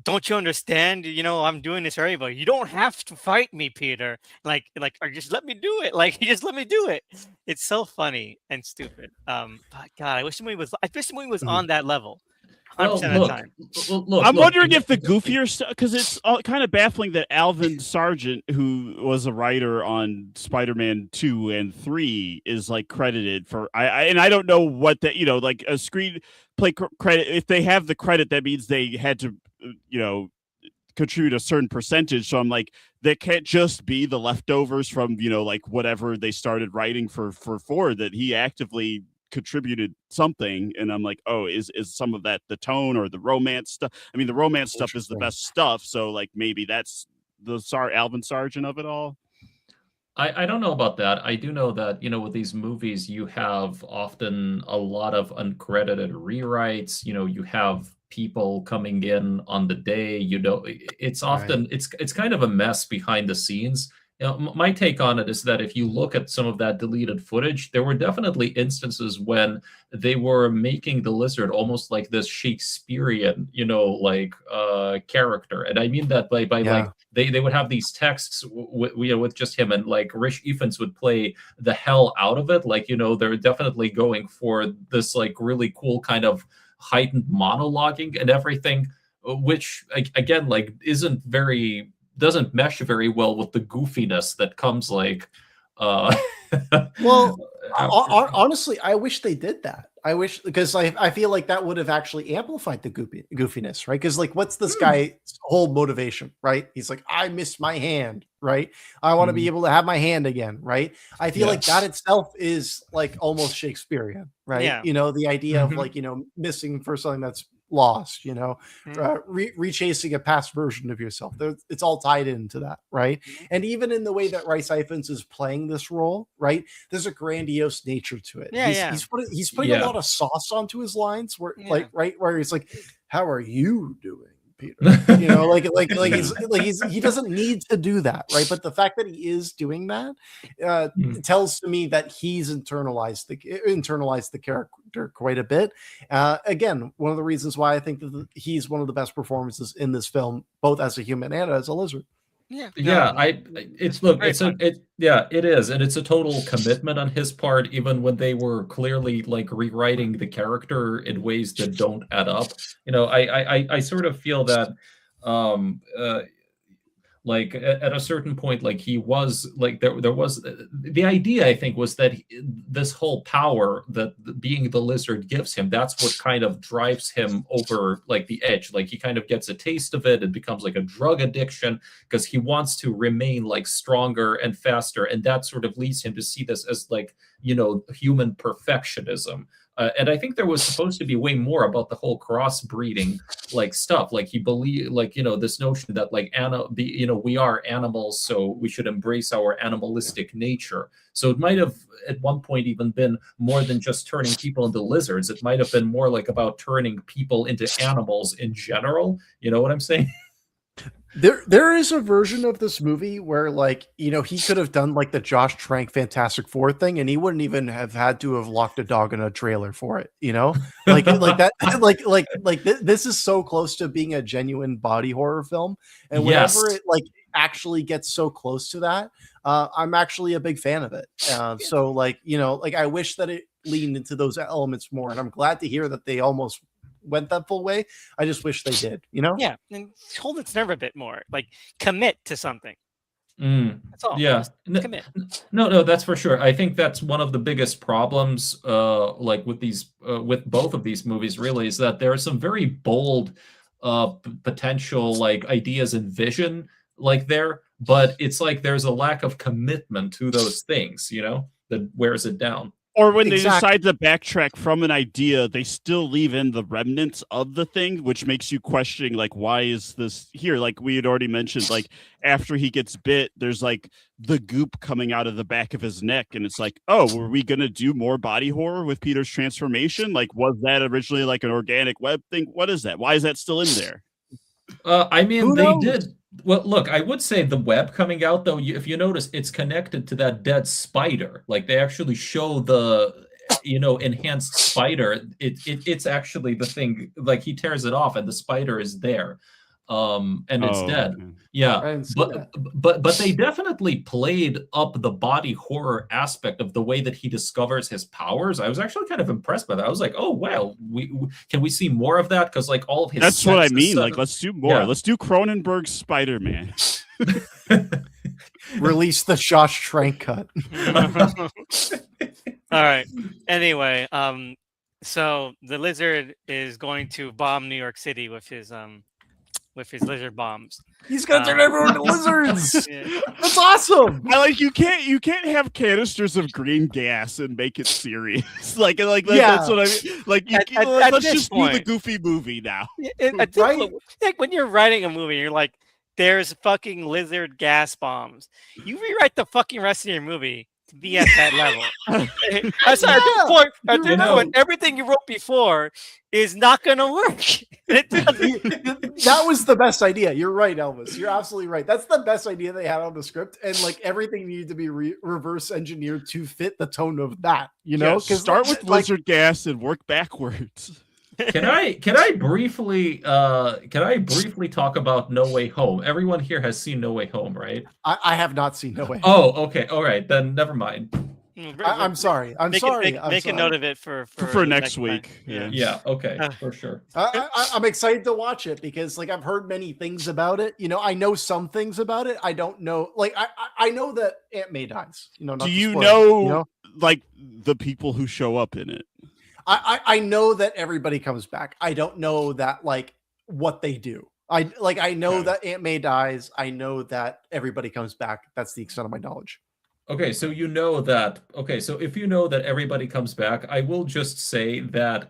"Don't you understand? I'm doing this for everybody. You don't have to fight me, Peter. Like, or just let me do it. Like, just let me do it." It's so funny and stupid. But God, I wish the movie was on that level. 100% of the time. I'm wondering if the goofier stuff, because it's kind of baffling that Alvin Sargent, who was a writer on Spider-Man 2 and 3, is like credited for. I don't know what that like a screenplay credit. If they have the credit, that means they had to contribute a certain percentage. So I'm like, that can't just be the leftovers from like whatever they started writing for Ford, that he actively contributed something. And I'm like, oh, is some of that the tone or the romance stuff? I mean, the romance stuff is the best stuff, so like maybe that's the Alvin Sargent of it all. I don't know about that. I do know that, with these movies, you have often a lot of uncredited rewrites. You have people coming in on the day. It's often it's kind of a mess behind the scenes. My take on it is that if you look at some of that deleted footage, there were definitely instances when they were making the lizard almost like this Shakespearean, character. And I mean that by like they would have these texts with just him, and like Rich Ifans would play the hell out of it. Like, they're definitely going for this like really cool kind of heightened monologuing and everything, which again, like doesn't mesh very well with the goofiness that comes like well honestly, I wish they did that. I wish, because I feel like that would have actually amplified the goofiness, right? Because like, what's this guy's whole motivation, right? He's like, I missed my hand, right? I want to be able to have my hand again, right? I feel like that itself is like almost Shakespearean, right? Yeah. The idea of like missing for something that's lost, rechasing a past version of yourself. It's all tied into that, right? And even in the way that Rhys Ifans is playing this role, right, there's a grandiose nature to it. He's putting a lot of sauce onto his lines, where like where he's like, "How are you doing, Peter?" He doesn't need to do that, right? But the fact that he is doing that tells to me that he's internalized the character quite a bit. Again, one of the reasons why I think that he's one of the best performances in this film, both as a human and as a lizard. Yeah. It is, and it's a total commitment on his part, even when they were clearly like rewriting the character in ways that don't add up. I sort of feel that like at a certain point, like he was like there was the idea, I think, was that this whole power that being the lizard gives him, that's what kind of drives him over like the edge. Like he kind of gets a taste of it. It becomes like a drug addiction because he wants to remain like stronger and faster, and that sort of leads him to see this as like human perfectionism. And I think there was supposed to be way more about the whole crossbreeding like stuff. Like he believed, like, you know, this notion that like we are animals, so we should embrace our animalistic nature. So it might have at one point even been more than just turning people into lizards. It might have been more like about turning people into animals in general. You know what I'm saying? There is a version of this movie where, like, you know, he could have done like the Josh Trank Fantastic Four thing, and he wouldn't even have had to have locked a dog in a trailer for it. You know, like that, this is so close to being a genuine body horror film, and whenever it like actually gets so close to that, I'm actually a big fan of it. So, like, you know, like I wish that it leaned into those elements more, and I'm glad to hear that they almost went that full way. I just wish they did, you know? Yeah, and hold its nerve a bit more. Like, commit to something. That's all. Yeah. Commit. No, that's for sure. I think that's one of the biggest problems, like with these, with both of these movies, really, is that there are some very bold, potential like ideas and vision, like there, but it's like there's a lack of commitment to those things, you know, that wears it down. Or when they decide to backtrack from an idea, they still leave in the remnants of the thing, which makes you question, like, why is this here? Like we had already mentioned, like after he gets bit, there's like the goop coming out of the back of his neck. And it's like, oh, were we going to do more body horror with Peter's transformation? Like, was that originally like an organic web thing? What is that? Why is that still in there? I mean, they did. Well, look, I would say the web coming out, though, if you notice, it's connected to that dead spider. Like they actually show the, you know, enhanced spider. It's actually the thing. Like he tears it off, and the spider is there, and it's dead. Okay. Yeah, but they definitely played up the body horror aspect of the way that he discovers his powers. I was actually kind of impressed by that. I was like, oh wow, can we see more of that? Because like all of his that's what I mean. Like let's do more. Yeah. Let's do Cronenberg's Spider-Man. Release the Josh Trank cut. All right. Anyway, so the lizard is going to bomb New York City with his lizard bombs. He's gonna turn everyone into lizards. Yeah. That's awesome. I like you can't have canisters of green gas and make it serious. like that's what I mean. Like let's just do the Goofy movie now. Right? Like when you're writing a movie, you're like, there's fucking lizard gas bombs. You rewrite the fucking rest of your movie to be at that level. At this point, everything you wrote before is not going to work. That was the best idea. You're right, Elvis. You're absolutely right. That's the best idea they had on the script, and like everything needed to be reverse engineered to fit the tone of that. You know, because start with lizard gas and work backwards. Can I briefly talk about No Way Home? Everyone here has seen No Way Home, right? I have not seen No Way Home. Oh, okay, all right, then never mind. I'm sorry. Make a note of it for next week. Yeah. Okay, for sure. I'm excited to watch it because like I've heard many things about it. You know, I know some things about it. I don't know. Like I know that Aunt May dies. You know, not do you spoil know, it, you know like the people who show up in it? I know that everybody comes back. I don't know that like what they do. I know that Aunt May dies. I know that everybody comes back. That's the extent of my knowledge. Okay, so you know that. Okay, so if you know that everybody comes back, I will just say that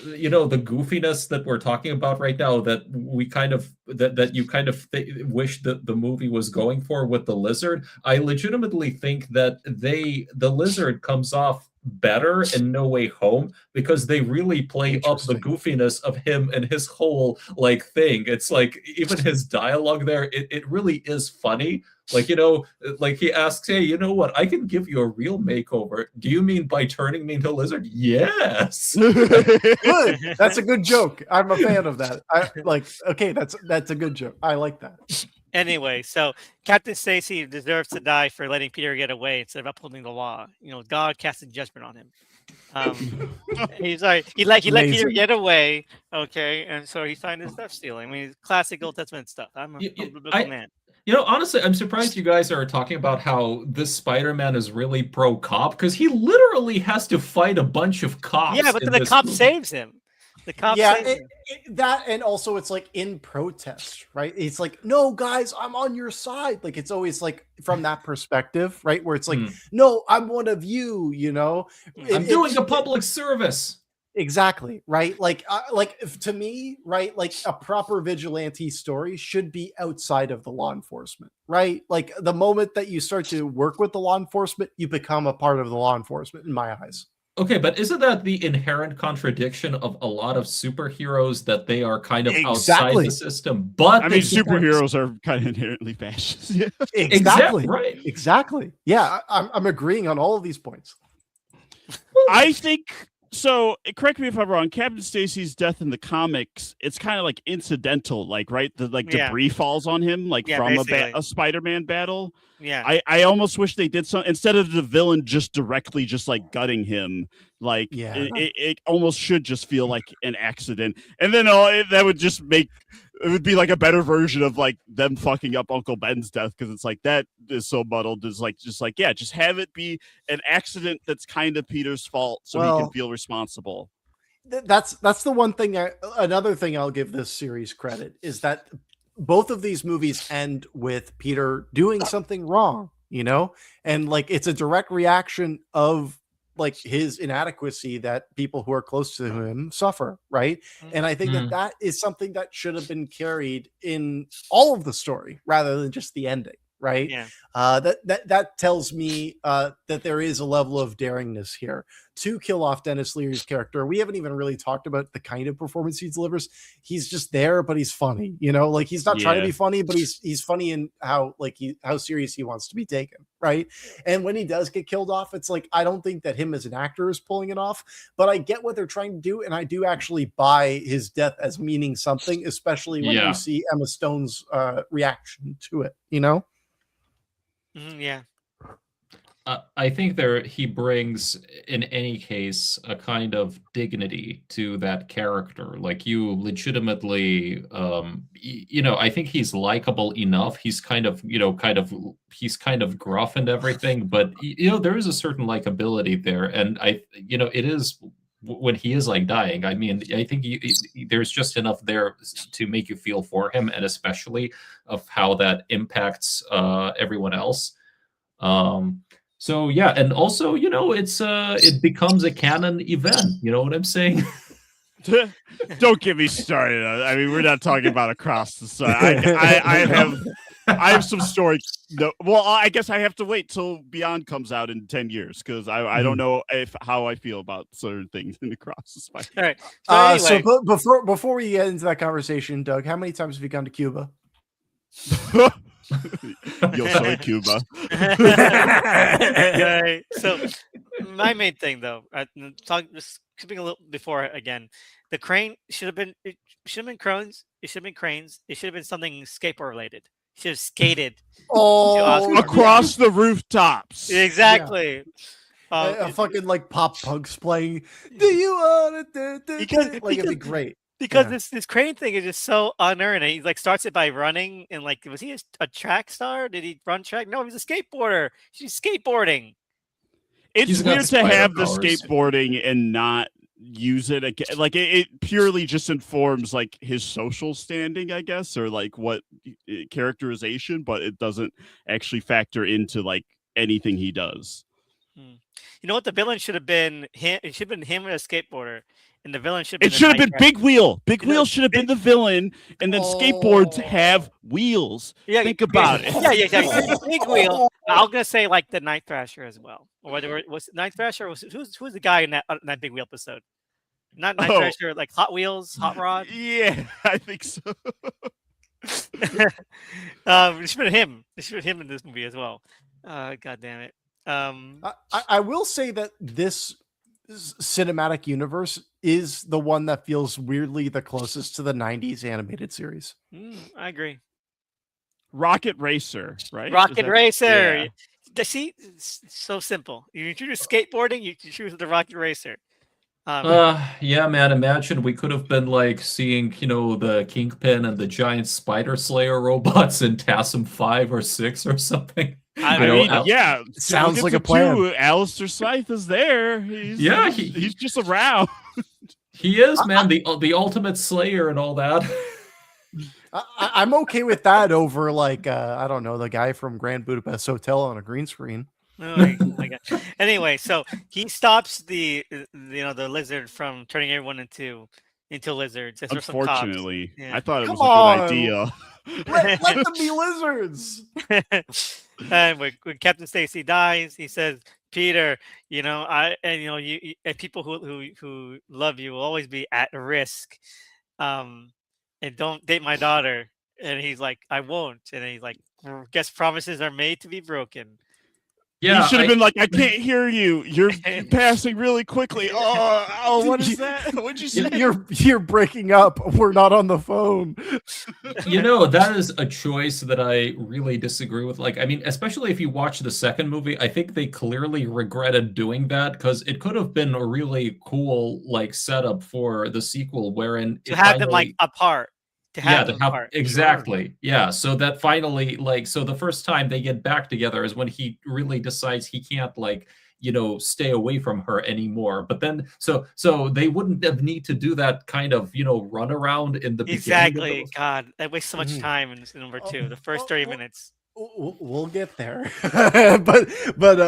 you know, the goofiness that we're talking about right now, that we kind of that you kind of wish that the movie was going for with the lizard. I legitimately think that the lizard comes off better in No Way Home because they really play up the goofiness of him and his whole like thing. It's like even his dialogue there, it really is funny. Like, you know, like he asks, hey, you know what? I can give you a real makeover. Do you mean by turning me into a lizard? Yes. Good. That's a good joke. I'm a fan of that. Okay, that's a good joke. I like that. Anyway, so Captain Stacy deserves to die for letting Peter get away instead of upholding the law. You know, God casted judgment on him. He's like he let Peter get away, okay, and so he signed his stuff stealing. I mean, classic Old Testament stuff. I'm a biblical man. You know, honestly, I'm surprised you guys are talking about how this Spider-Man is really pro-cop because he literally has to fight a bunch of cops. Yeah, but then the cop saves him. The cops Yeah, say that, and also it's like in protest, right? It's like, no, guys, I'm on your side. Like it's always like from that perspective, right? Where it's like, no, I'm one of you. You know, I'm doing a public service. Exactly, right? Like to me, right? Like a proper vigilante story should be outside of the law enforcement, right? Like the moment that you start to work with the law enforcement, you become a part of the law enforcement in my eyes. Okay, but isn't that the inherent contradiction of a lot of superheroes, that they are kind of outside the system? But I mean, superheroes are kind of inherently fascist. Yeah. Exactly. Right. Exactly. Yeah, I'm agreeing on all of these points. I think so. Correct me if I'm wrong. Captain Stacy's death in the comics, it's kind of like incidental, like right, the debris falls on him, like from a Spider-Man battle. Yeah, I almost wish they did something instead of the villain just directly just like gutting him. Like it almost should just feel like an accident, and then that would just make it would be like a better version of like them fucking up Uncle Ben's death, because it's like that is so muddled. It's like just have it be an accident that's kind of Peter's fault, so he can feel responsible. That's the one thing. Another thing I'll give this series credit is that both of these movies end with Peter doing something wrong, you know, and like it's a direct reaction of like his inadequacy that people who are close to him suffer, right? And I think that is something that should have been carried in all of the story rather than just the ending, right? Yeah. That tells me that there is a level of daringness here to kill off Dennis Leary's character. We haven't even really talked about the kind of performance he delivers. He's just there, but he's funny, you know, like he's not trying to be funny, but he's funny in how serious he wants to be taken, right? And when he does get killed off, it's like I don't think that him as an actor is pulling it off, but I get what they're trying to do, and I do actually buy his death as meaning something, especially when you see Emma Stone's reaction to it, you know? Yeah. I think he brings, in any case, a kind of dignity to that character. Like you legitimately, I think he's likable enough. He's he's kind of gruff and everything, but there is a certain likability there, and it is when he is like dying. I mean, I think there's just enough there to make you feel for him, and especially of how that impacts everyone else. So yeah, and also it becomes a canon event. You know what I'm saying? Don't get me started. I mean, we're not talking about Across the Sun. I have some story. No, well, I guess I have to wait till Beyond comes out in 10 years because I don't know how I feel about certain things in Across the Spine. All right. So, anyway. So before we get into that conversation, Doug, how many times have you gone to Cuba? Yo soy Cuba. Okay. So my main thing, though, just skipping a little before again, the crane should have been cranes. It should have been cranes. It should have been something skateboard related. Should have skated across the rooftops. Exactly. Yeah. A fucking like pop punks playing. Do you want it? Like it'd be great. Because this crane thing is just so unearned. He like starts it by running, and like, was he a track star? Did he run track? No, he was a skateboarder. She's skateboarding. It's weird to have the skateboarding and not use it again. Like it purely just informs like his social standing, I guess, or like what characterization, but it doesn't actually factor into like anything he does. You know what? The villain should have been him. It should have been him as a skateboarder. And the villain should have been Big Wheel. Big Wheel should have been the villain, and then skateboards have wheels. Yeah, think about it. Yeah. Big Wheel. I'm gonna say like the Night Thrasher as well. Or whether it was Night Thrasher, who's the guy in that Big Wheel episode? Not Night Thrasher, like Hot Wheels, Hot Rod. Yeah, I think so. It should have been him. It should have been him in this movie as well. God damn it. I will say that this cinematic universe is the one that feels weirdly the closest to the 90s animated series. I agree. Rocket Racer, right? Rocket Racer. Yeah. See, it's so simple. You choose skateboarding, you choose the Rocket Racer. Yeah, man. Imagine we could have been like seeing, the Kingpin and the giant Spider Slayer robots in TASM 5 or 6 or something. I mean, yeah, sounds like a plan. Alistair Scythe is there. He's just around. He is, man, the ultimate slayer and all that. I'm okay with that over like I don't know, the guy from Grand Budapest Hotel on a green screen. Oh my god. Anyway, so he stops the the lizard from turning everyone into lizards. There's some cops. Unfortunately, Yeah. I thought it Come was a on. good idea. Let them be lizards. And when Captain Stacy dies, he says, "Peter, and people who love you will always be at risk, and don't date my daughter." And he's like, "I won't." And he's like, "Guess promises are made to be broken." Yeah, you should have been like, I can't hear you. You're passing really quickly. Oh, what is that? What'd you say? You're breaking up. We're not on the phone. that is a choice that I really disagree with. Like, I mean, especially if you watch the second movie, I think they clearly regretted doing that because it could have been a really cool like setup for the sequel, wherein to have them like apart. Exactly. Yeah. So that finally, like, so the first time they get back together is when he really decides he can't, like, stay away from her anymore. But then, so they wouldn't have need to do that kind of, run around in the beginning. Exactly. God, that wastes so much time in number 2. The first 30 minutes. We'll get there. but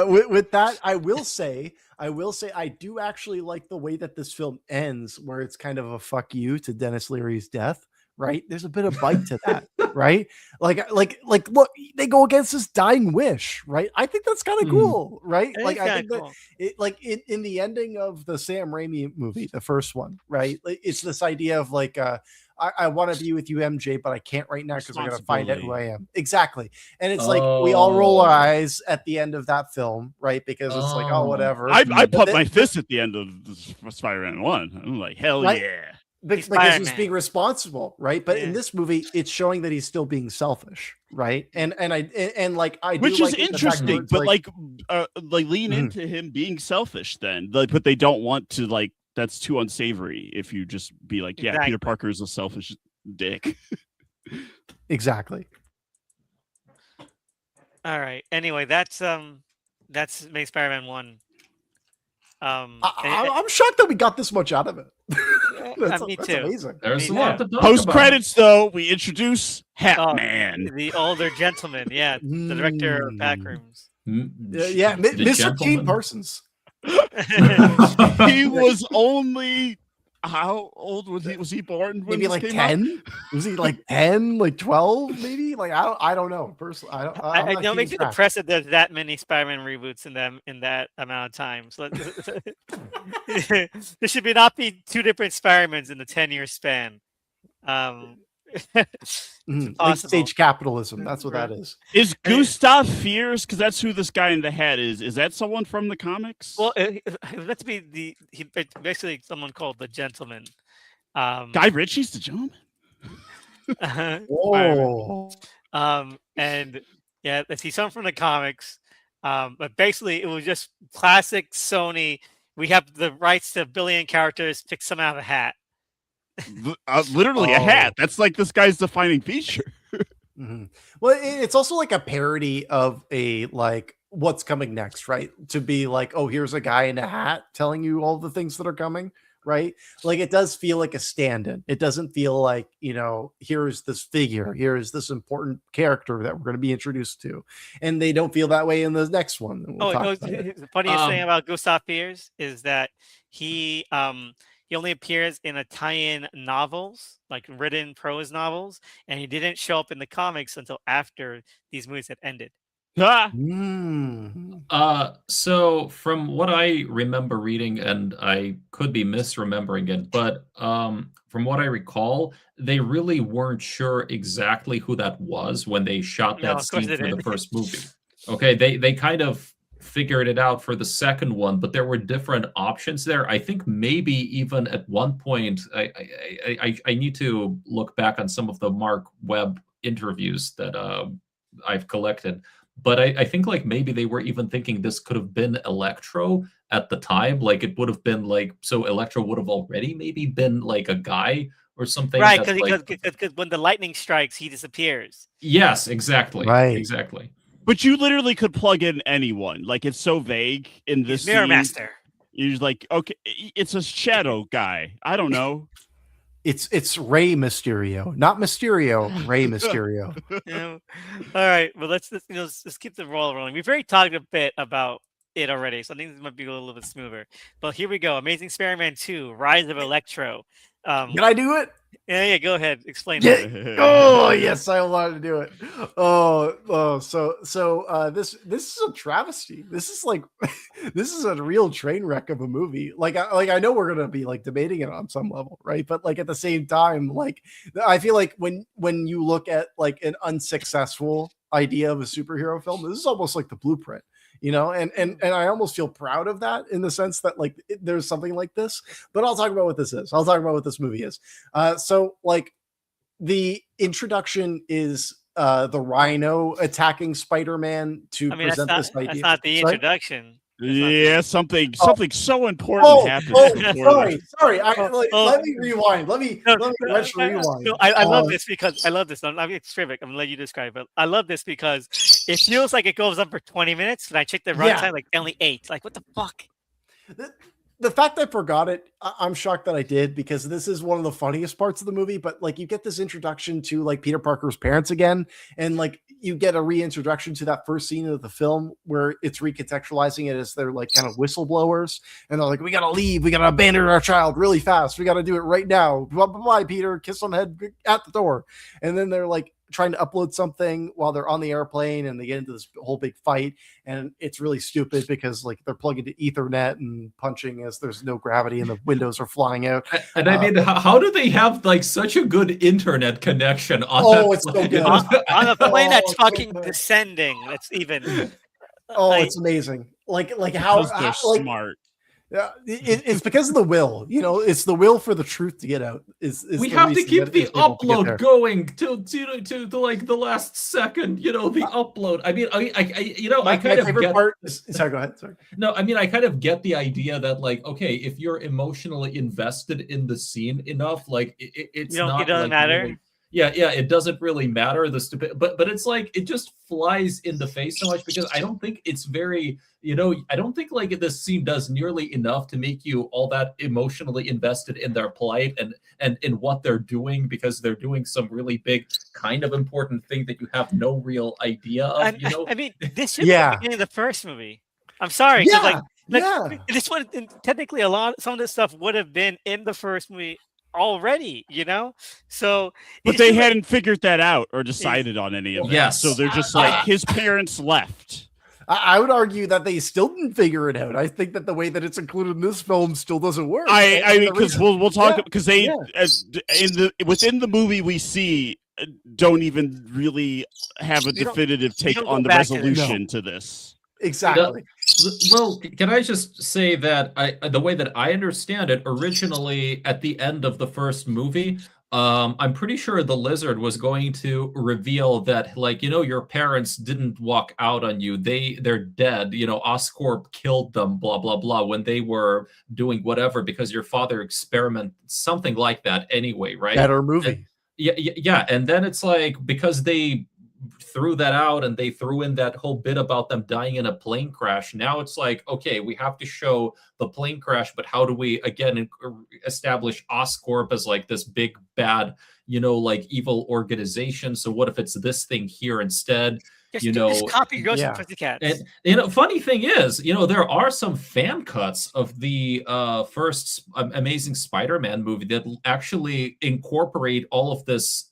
with that, I will say I do actually like the way that this film ends, where it's kind of a fuck you to Dennis Leary's death. Right, there's a bit of bite to that, right? Like, look, they go against this dying wish, right? I think that's kind of cool, right? Like, I think that it, like in the ending of the Sam Raimi movie, the first one, right? It's this idea of like, I want to be with you, MJ, but I can't right now because I gotta find out who I am. Exactly, and it's like we all roll our eyes at the end of that film, right? Because it's like, oh, whatever. I put my fist at the end of Spider-Man 1. I'm like, hell yeah. Because he's being responsible, right? But in this movie, it's showing that he's still being selfish, right? And I which do is interesting, but like lean into him being selfish then, like, but they don't want to, like, that's too unsavory if you just be like, yeah, Peter Parker is a selfish dick. Exactly. All right. Anyway, that's Amazing Spider-Man 1. I'm shocked that we got this much out of it. Me that's too. Amazing. There's a lot to talk Post about. credits, though, we introduce Hat Man, the older gentleman. Yeah, the director of Backrooms. Mr. Keen Parsons. He was only, how old was he? Was he born when maybe like 10? Was he like 10, like 12, maybe? Like I don't know. Personally, I don't make it impressive there's that many Spider-Man reboots in that amount of time. So there should not be 2 different Spider-Mans in the 10-year span. Late stage capitalism. That's what that is. Is Gustav Fiers, because that's who this guy in the hat is. Is that someone from the comics? Well, let's be basically someone called the Gentleman. Guy Ritchie's the gentleman. Whoa. And yeah, let's see, someone from the comics. But basically, it was just classic Sony. We have the rights to a billion characters. Pick some out of a hat. Literally a hat. That's like this guy's defining feature. Well, it's also like a parody of a like what's coming next, right? To be like, oh, here's a guy in a hat telling you all the things that are coming, right? Like it does feel like a stand-in. It doesn't feel like, here's this figure, here's this important character that we're going to be introduced to, and they don't feel that way in the next one. The funniest thing about Gustav Fiers is that he only appears in Italian novels, like written prose novels, and he didn't show up in the comics until after these movies had ended. So from what I remember reading, and I could be misremembering it, but from what I recall, they really weren't sure exactly who that was when they shot that scene for the first movie. Okay, they kind of figured it out for the second one, but there were different options there. I think maybe even at one point, I need to look back on some of the Mark Webb interviews that I've collected. But I think like maybe they were even thinking this could have been Electro at the time. Like it would have been like, so Electro would have already maybe been like a guy or something. Right, because when the lightning strikes, he disappears. Yes, exactly. Right. Exactly. But you literally could plug in anyone. Like it's so vague in this Mirror scene. Master. You're like, okay, it's a shadow guy. I don't know. It's Rey Mysterio, not Mysterio. Rey Mysterio. All right. Well, let's keep the roll rolling. We've already talked a bit about it already, so I think this might be a little bit smoother. But here we go. Amazing Spider-Man 2: Rise of Electro. Can I do it? Yeah. Go ahead. Explain Yeah. that. Oh yes, I wanted to do it. This is a travesty. This is like this is a real train wreck of a movie. I know we're gonna be like debating it on some level, right? But like at the same time, like I feel like when you look at like an unsuccessful idea of a superhero film, this is almost like the blueprint. And I almost feel proud of that in the sense that like there's something like this. But I'll talk about what this is. I'll talk about what this movie is. So like the introduction is the Rhino attacking Spider-Man to present this idea. That's not the introduction. Yeah, something so important happens. Sorry. Let me rewind. Let me rewind. No, I love this because I love this. I'm it's terrific. I'm gonna let you describe it. I love this because it feels like it goes on for 20 minutes, and I checked the runtime like only 8. Like what the fuck? The fact I forgot it, I'm shocked that I did, because this is one of the funniest parts of the movie. But like you get this introduction to like Peter Parker's parents again, and like you get a reintroduction to that first scene of the film where it's recontextualizing it as they're like kind of whistleblowers, and they're like, we gotta leave, we gotta abandon our child really fast, we gotta do it right now. Bye, Peter, kiss on the head at the door. And then they're like trying to upload something while they're on the airplane, and they get into this whole big fight, and it's really stupid because like they're plugging to Ethernet and punching as there's no gravity and the windows are flying out. And I mean, how do they have like such a good internet connection on it's so good. on a plane that's fucking descending? That's even. It's amazing. Like how they're smart. Yeah, it's because of the will. It's the will for the truth to get out. We have to keep the upload going to like the last second. The upload. I mean, I kind of get. Sorry, go ahead. Sorry. No, I mean, I kind of get the idea that like, okay, if you're emotionally invested in the scene enough, like it's not. It doesn't matter. Really, yeah, it doesn't really matter the stupid, but it's like it just flies in the face so much, because I don't think it's very, I don't think like this scene does nearly enough to make you all that emotionally invested in their plight and in what they're doing, because they're doing some really big kind of important thing that you have no real idea of. I mean, this should be the beginning of the first movie. I'm sorry, this one technically some of this stuff would have been in the first movie already, so but they hadn't figured that out or decided on any of it. Yes, so they're just like his parents left. I would argue that they still didn't figure it out. I think that the way that it's included in this film still doesn't work. I mean, because we'll talk, because they within the movie we see don't even really have a definitive take on the resolution to this. Exactly. Well, can I just say that the way that I understand it, originally at the end of the first movie, I'm pretty sure the Lizard was going to reveal that, like, your parents didn't walk out on you. They're dead. Oscorp killed them, blah, blah, blah, when they were doing whatever, because your father experimented, something like that anyway, right? Better movie. Yeah. And then it's like, because they threw that out and they threw in that whole bit about them dying in a plane crash. Now it's like, okay, we have to show the plane crash, but how do we again establish Oscorp as like this big bad, like evil organization? So what if it's this thing here instead? Just copy Ghost and Pussycats. And funny thing is, there are some fan cuts of the first Amazing Spider-Man movie that actually incorporate all of this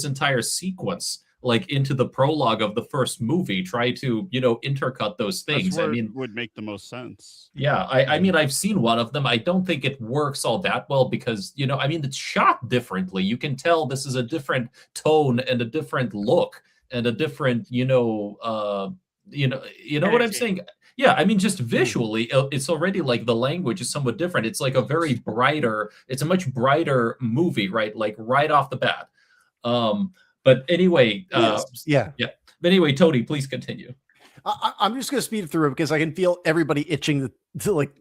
entire sequence like into the prologue of the first movie, try to intercut those things. I mean, would make the most sense. Yeah, I mean, I've seen one of them. I don't think it works all that well because I mean, it's shot differently. You can tell this is a different tone and a different look and a different what I'm saying. Yeah, I mean, just visually, it's already like the language is somewhat different. It's like it's a much brighter movie, right? Like right off the bat. But anyway, yeah. But anyway, Tony, please continue. I'm just going to speed through it because I can feel everybody itching to like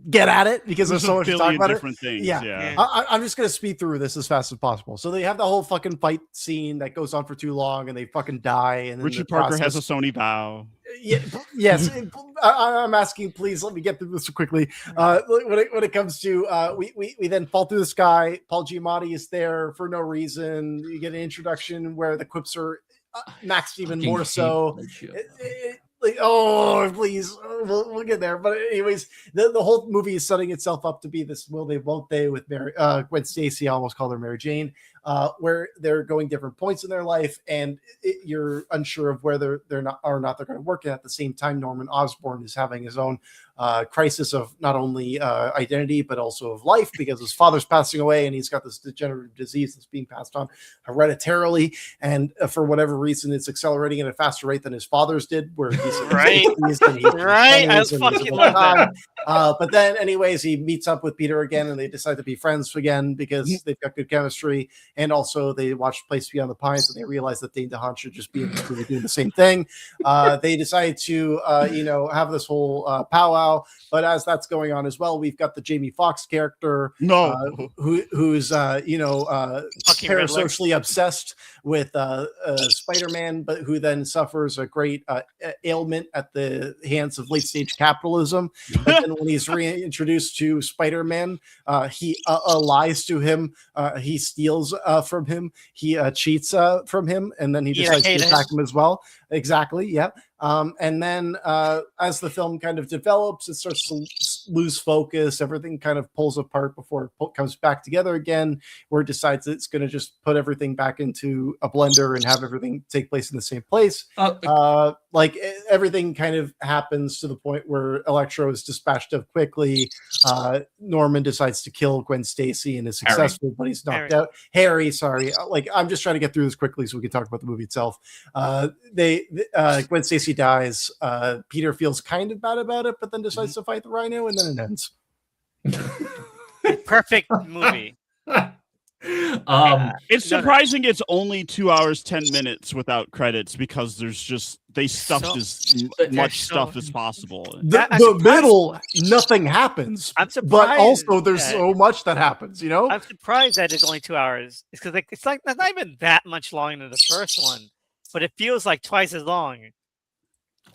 get at it because there's There's so a much to talk billion about it. different things. Yeah. Yeah. I'm just gonna speed through this as fast as possible. So they have the whole fucking fight scene that goes on for too long, and they fucking die. And Richard Parker has a Sony bow. Yeah, yes. I'm asking, please let me get through this quickly. When it comes to we then fall through the sky. Paul Giamatti is there for no reason. You get an introduction where the quips are maxed even more so. Like, oh, please, we'll get there. But anyways, the whole movie is setting itself up to be this will they, won't they with Mary, Gwen Stacy. I almost called her Mary Jane, where they're going different points in their life, and you're unsure of whether they're not they're going to work. And at the same time, Norman Osborn is having his own crisis of not only identity but also of life, because his father's passing away, and he's got this degenerative disease that's being passed on hereditarily, and for whatever reason, it's accelerating at a faster rate than his father's did, where he's right. I fucking love that. But then, anyways, he meets up with Peter again, and they decide to be friends again because they've got good chemistry. And also, they watch Place Beyond the Pines, and they realize that Dane DeHaan should just be in this movie doing the same thing. They decide to, have this whole powwow. But as that's going on as well, we've got the Jamie Foxx character, who's parasocially obsessed with Spider-Man, but who then suffers a great ailment at the hands of late-stage capitalism. But then when he's reintroduced to Spider-Man, he lies to him, he steals from him, he cheats from him, and then he decides to attack him as well. Exactly, yeah. And then as the film kind of develops, it starts to lose focus. Everything kind of pulls apart before it comes back together again, where it decides it's going to just put everything back into a blender and have everything take place in the same place. Like everything kind of happens to the point where Electro is dispatched of quickly. Norman decides to kill Gwen Stacy and is successful, but he's knocked out. Harry, sorry. Like, I'm just trying to get through this quickly so we can talk about the movie itself. Gwen Stacy dies. Peter feels kind of bad about it, but then decides to fight the Rhino, and then it ends. Perfect movie. It's surprising it's only 2 hours 10 minutes without credits, because they stuffed as much stuff as possible. The middle, nothing happens. I'm surprised, but also there's so much that happens. I'm surprised that it's only 2 hours. It's because it's like not even that much longer than the first one, but it feels like twice as long.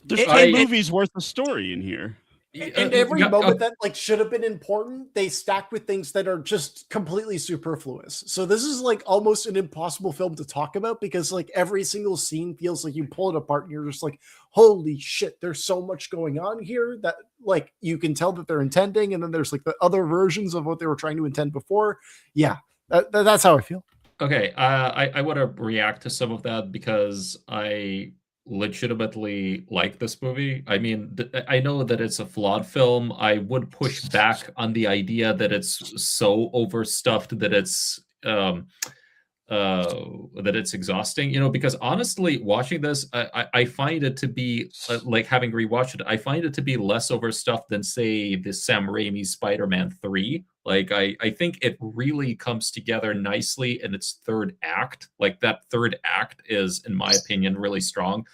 There's 10 movies worth of story in here. And every moment that should have been important, they stack with things that are just completely superfluous. So this is almost an impossible film to talk about, because every single scene feels like you pull it apart and you're just like, holy shit, there's so much going on here that you can tell that they're intending, and then there's the other versions of what they were trying to intend before. Yeah, that's how I feel. Okay, I want to react to some of that, because I legitimately like this movie. I mean, I know that it's a flawed film. I would push back on the idea that it's so overstuffed that it's exhausting, because honestly, watching this, I find it to be having rewatched it, I find it to be less overstuffed than, say, the Sam Raimi Spider-Man 3. I think it really comes together nicely in its third act. That third act is, in my opinion, really strong.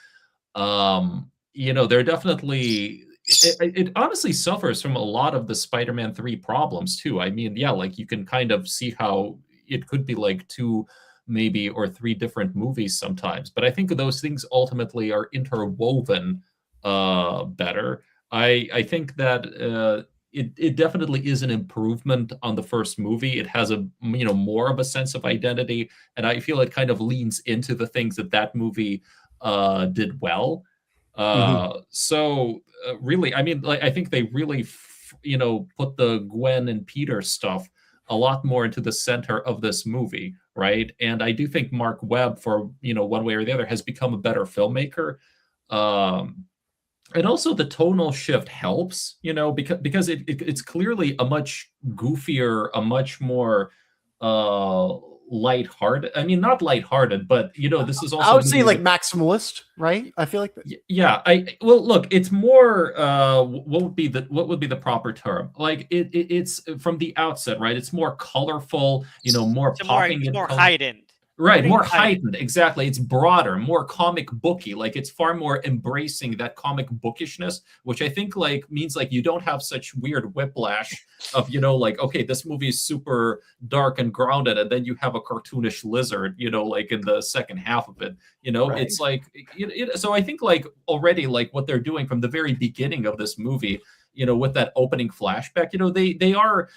There definitely, it honestly suffers from a lot of the Spider-Man 3 problems too. I mean, yeah, you can kind of see how it could be 2 maybe or 3 different movies sometimes, but I think those things ultimately are interwoven better. I think that it definitely is an improvement on the first movie. It has a more of a sense of identity, and I feel it kind of leans into the things that movie did well. So really, I mean, I think they really put the Gwen and Peter stuff a lot more into the center of this movie, right? And I do think Mark Webb, for one way or the other, has become a better filmmaker. And also the tonal shift helps, because it's clearly a much goofier, a much more lighthearted. I mean, not lighthearted, but this is also, I would say maximalist, right? I feel like that. Yeah. Well, look, it's more what would be the proper term? It's from the outset, right? It's more colorful, more popping, more heightened. Right, more heightened. heightened. Exactly. It's broader, more comic booky. Like it's far more embracing that comic bookishness, which I think like means like you don't have such weird whiplash of, like, okay, this movie is super dark and grounded, and then you have a cartoonish lizard, like in the second half of it. Right. It's like so I think like already like what they're doing from the very beginning of this movie, with that opening flashback, they are,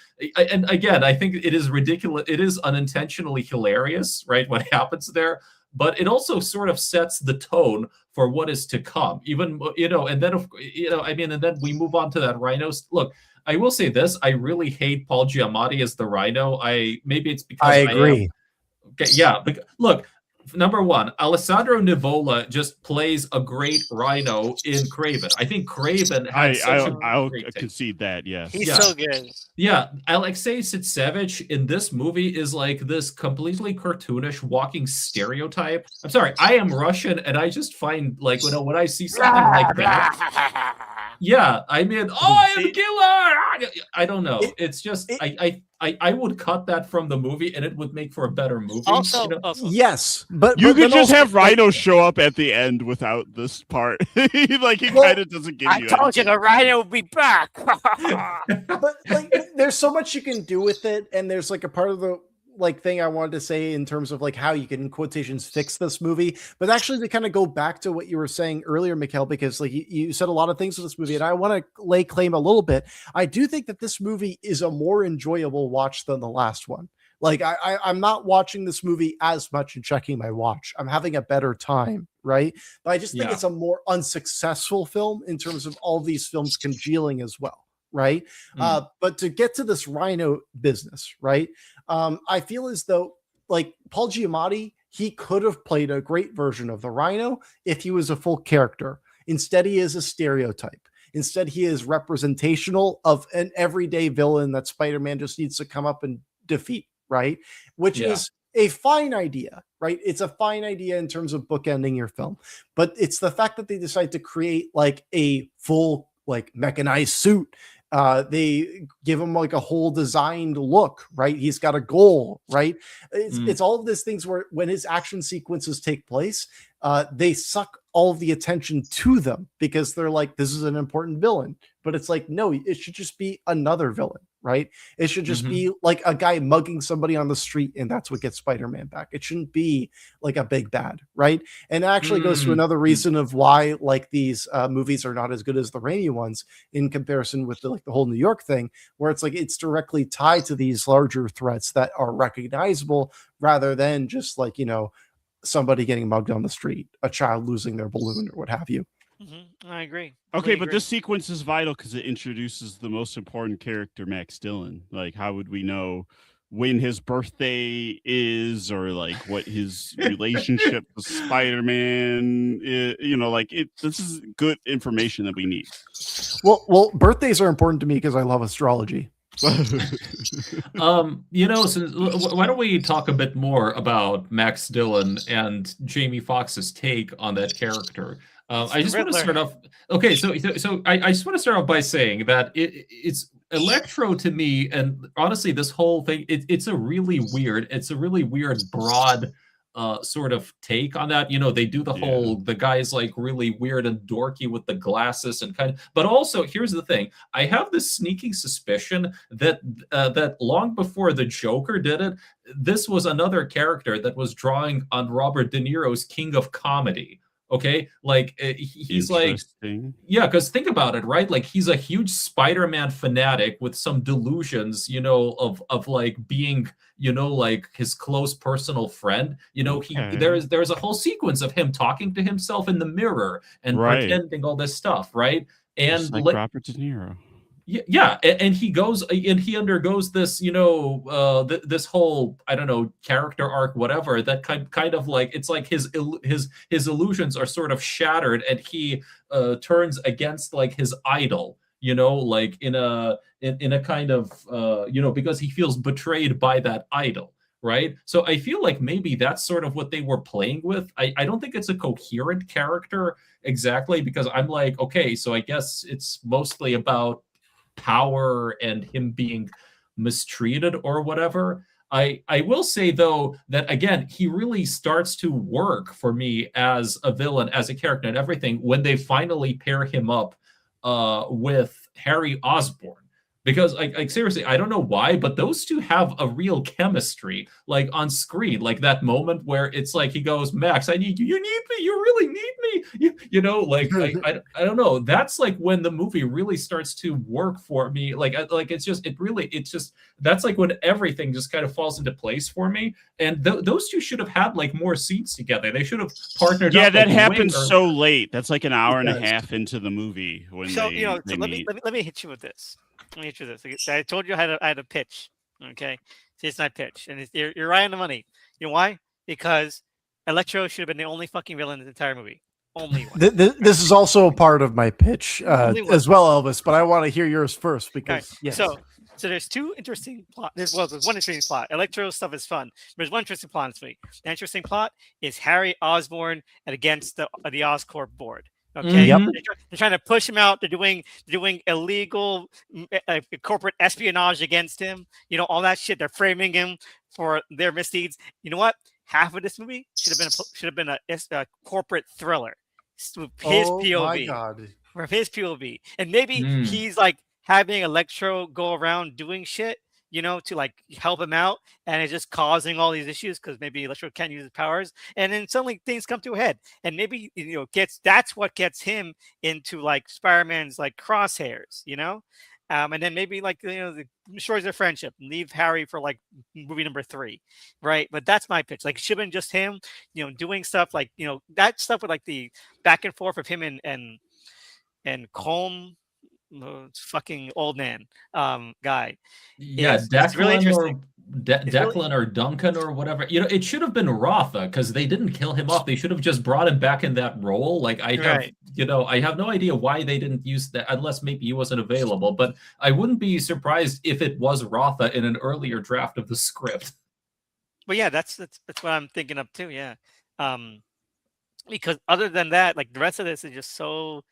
and again, I think it is ridiculous. It is unintentionally hilarious, right? What happens there, but it also sort of sets the tone for what is to come. Even, and then, and then we move on to that Rhino. Look, I will say this: I really hate Paul Giamatti as the Rhino. Maybe it's because I agree. Okay, yeah. Look, number one, Alessandro Nivola just plays a great Rhino in Craven. I think Craven had I'll great take. concede that. Yes, He's so good. Yeah, Alexei Sitsevich in this movie is like this completely cartoonish walking stereotype. I'm sorry, I am Russian, and I just find like when I see something like that. Yeah, I mean, I am killer. I don't know. It's just I would cut that from the movie, and it would make for a better movie. Also, yes, but you could then just also, have Rhino show up at the end without this part. Like he kind of doesn't give I you. told you the Rhino would be back. but like, there's so much you can do with it, and there's like a part of the like thing I wanted to say in terms of like how you can, in quotations, fix this movie, but actually to kind of go back to what you were saying earlier, Mikhail, because like you said a lot of things with this movie, and I want to lay claim a little bit. I do think that this movie is a more enjoyable watch than the last one. Like I'm not watching this movie as much and checking my watch. I'm having a better time, right? But I just think it's a more unsuccessful film in terms of all these films congealing as well, right? But to get to this Rhino business, right? I feel as though like Paul Giamatti, he could have played a great version of the Rhino if he was a full character. Instead, he is a stereotype. Instead, he is representational of an everyday villain that Spider-Man just needs to come up and defeat, right? Which is a fine idea, right? It's a fine idea in terms of bookending your film, but it's the fact that they decide to create like a full like mechanized suit. They give him like a whole designed look, right? He's got a goal, right? It's all of these things where when his action sequences take place, they suck all of the attention to them because they're like, this is an important villain. But it's like, no, it should just be another villain, right? It should just be like a guy mugging somebody on the street, and that's what gets Spider-Man back. It shouldn't be like a big bad, right? And it actually goes to another reason of why like these movies are not as good as the Raimi ones in comparison with the whole New York thing, where it's like it's directly tied to these larger threats that are recognizable rather than just like, somebody getting mugged on the street, a child losing their balloon or what have you. I agree. Okay, but this sequence is vital because it introduces the most important character, Max Dillon. Like, how would we know when his birthday is, or like what his relationship with Spider-Man is? This is good information that we need. Well, birthdays are important to me because I love astrology. Why don't we talk a bit more about Max Dillon and Jamie Foxx's take on that character? I just want to start off. Okay, so I just want to start off by saying that it's Electro to me, and honestly, this whole thing it's a really weird broad sort of take on that. They do the whole the guy's like really weird and dorky with the glasses and but also here's the thing. I have this sneaking suspicion that that long before the Joker did it, this was another character that was drawing on Robert De Niro's King of Comedy. Okay, like he's like, because think about it, right? Like he's a huge Spider-Man fanatic with some delusions, of like being, like his close personal friend. There's a whole sequence of him talking to himself in the mirror and pretending all this stuff, right? And just like Robert De Niro. Yeah, and he goes and he undergoes this, this whole, I don't know, character arc, whatever, that kind of like, it's like his illusions are sort of shattered, and he turns against like his idol, like in a kind of because he feels betrayed by that idol. Right. So I feel like maybe that's sort of what they were playing with. I don't think it's a coherent character exactly, because I'm like, okay, so I guess it's mostly about power and him being mistreated or whatever. I will say though that again he really starts to work for me as a villain, as a character and everything when they finally pair him up with Harry Osborn. Because like seriously, I don't know why, but those two have a real chemistry, like on screen, like that moment where it's like he goes, "Max, I need you. You need me. You really need me." You know, like I don't know. That's like when the movie really starts to work for me. Like it's just that's like when everything just kind of falls into place for me. And those two should have had like more scenes together. They should have partnered Yeah, up. that like, happens way so late. That's like an hour and a does. half into the movie when So they, you know, they so meet. let me hit you with this. Let me hit you with this. I told you I had a pitch. Okay, so it's my pitch, and you're right on the money. You know why? Because Electro should have been the only fucking villain in the entire movie. Only one. This is also a part of my pitch Only one. as well, Elvis. But I want to hear yours first because yes. So there's two interesting plot. There's one interesting plot. Electro stuff is fun. There's one interesting plot in this movie. The interesting plot is Harry Osborn and against the Oscorp board. Okay, Yep. they're trying to push him out. They're doing illegal corporate espionage against him. You know, all that shit. They're framing him for their misdeeds. You know what? Half of this movie should have been a corporate thriller. With his Oh POV. my god. From his POV, and maybe Mm. he's like having Electro go around doing shit, you know, to like help him out, and it's just causing all these issues because maybe Electro can't use his powers, and then suddenly things come to a head, and maybe that's what gets him into like Spider-Man's like crosshairs, you know, and then maybe like destroys their friendship, and leave Harry for like movie number 3, right? But that's my pitch. Like it should have been just him, doing stuff like that stuff with like the back and forth of him and Colm, fucking old man guy. Yeah, It's really Declan interesting. or Declan or Duncan or whatever. It should have been Rotha because they didn't kill him off. They should have just brought him back in that role. Like I have no idea why they didn't use that unless maybe he wasn't available. But I wouldn't be surprised if it was Rotha in an earlier draft of the script. But yeah, that's what I'm thinking of too. Yeah, because other than that, like the rest of this is just so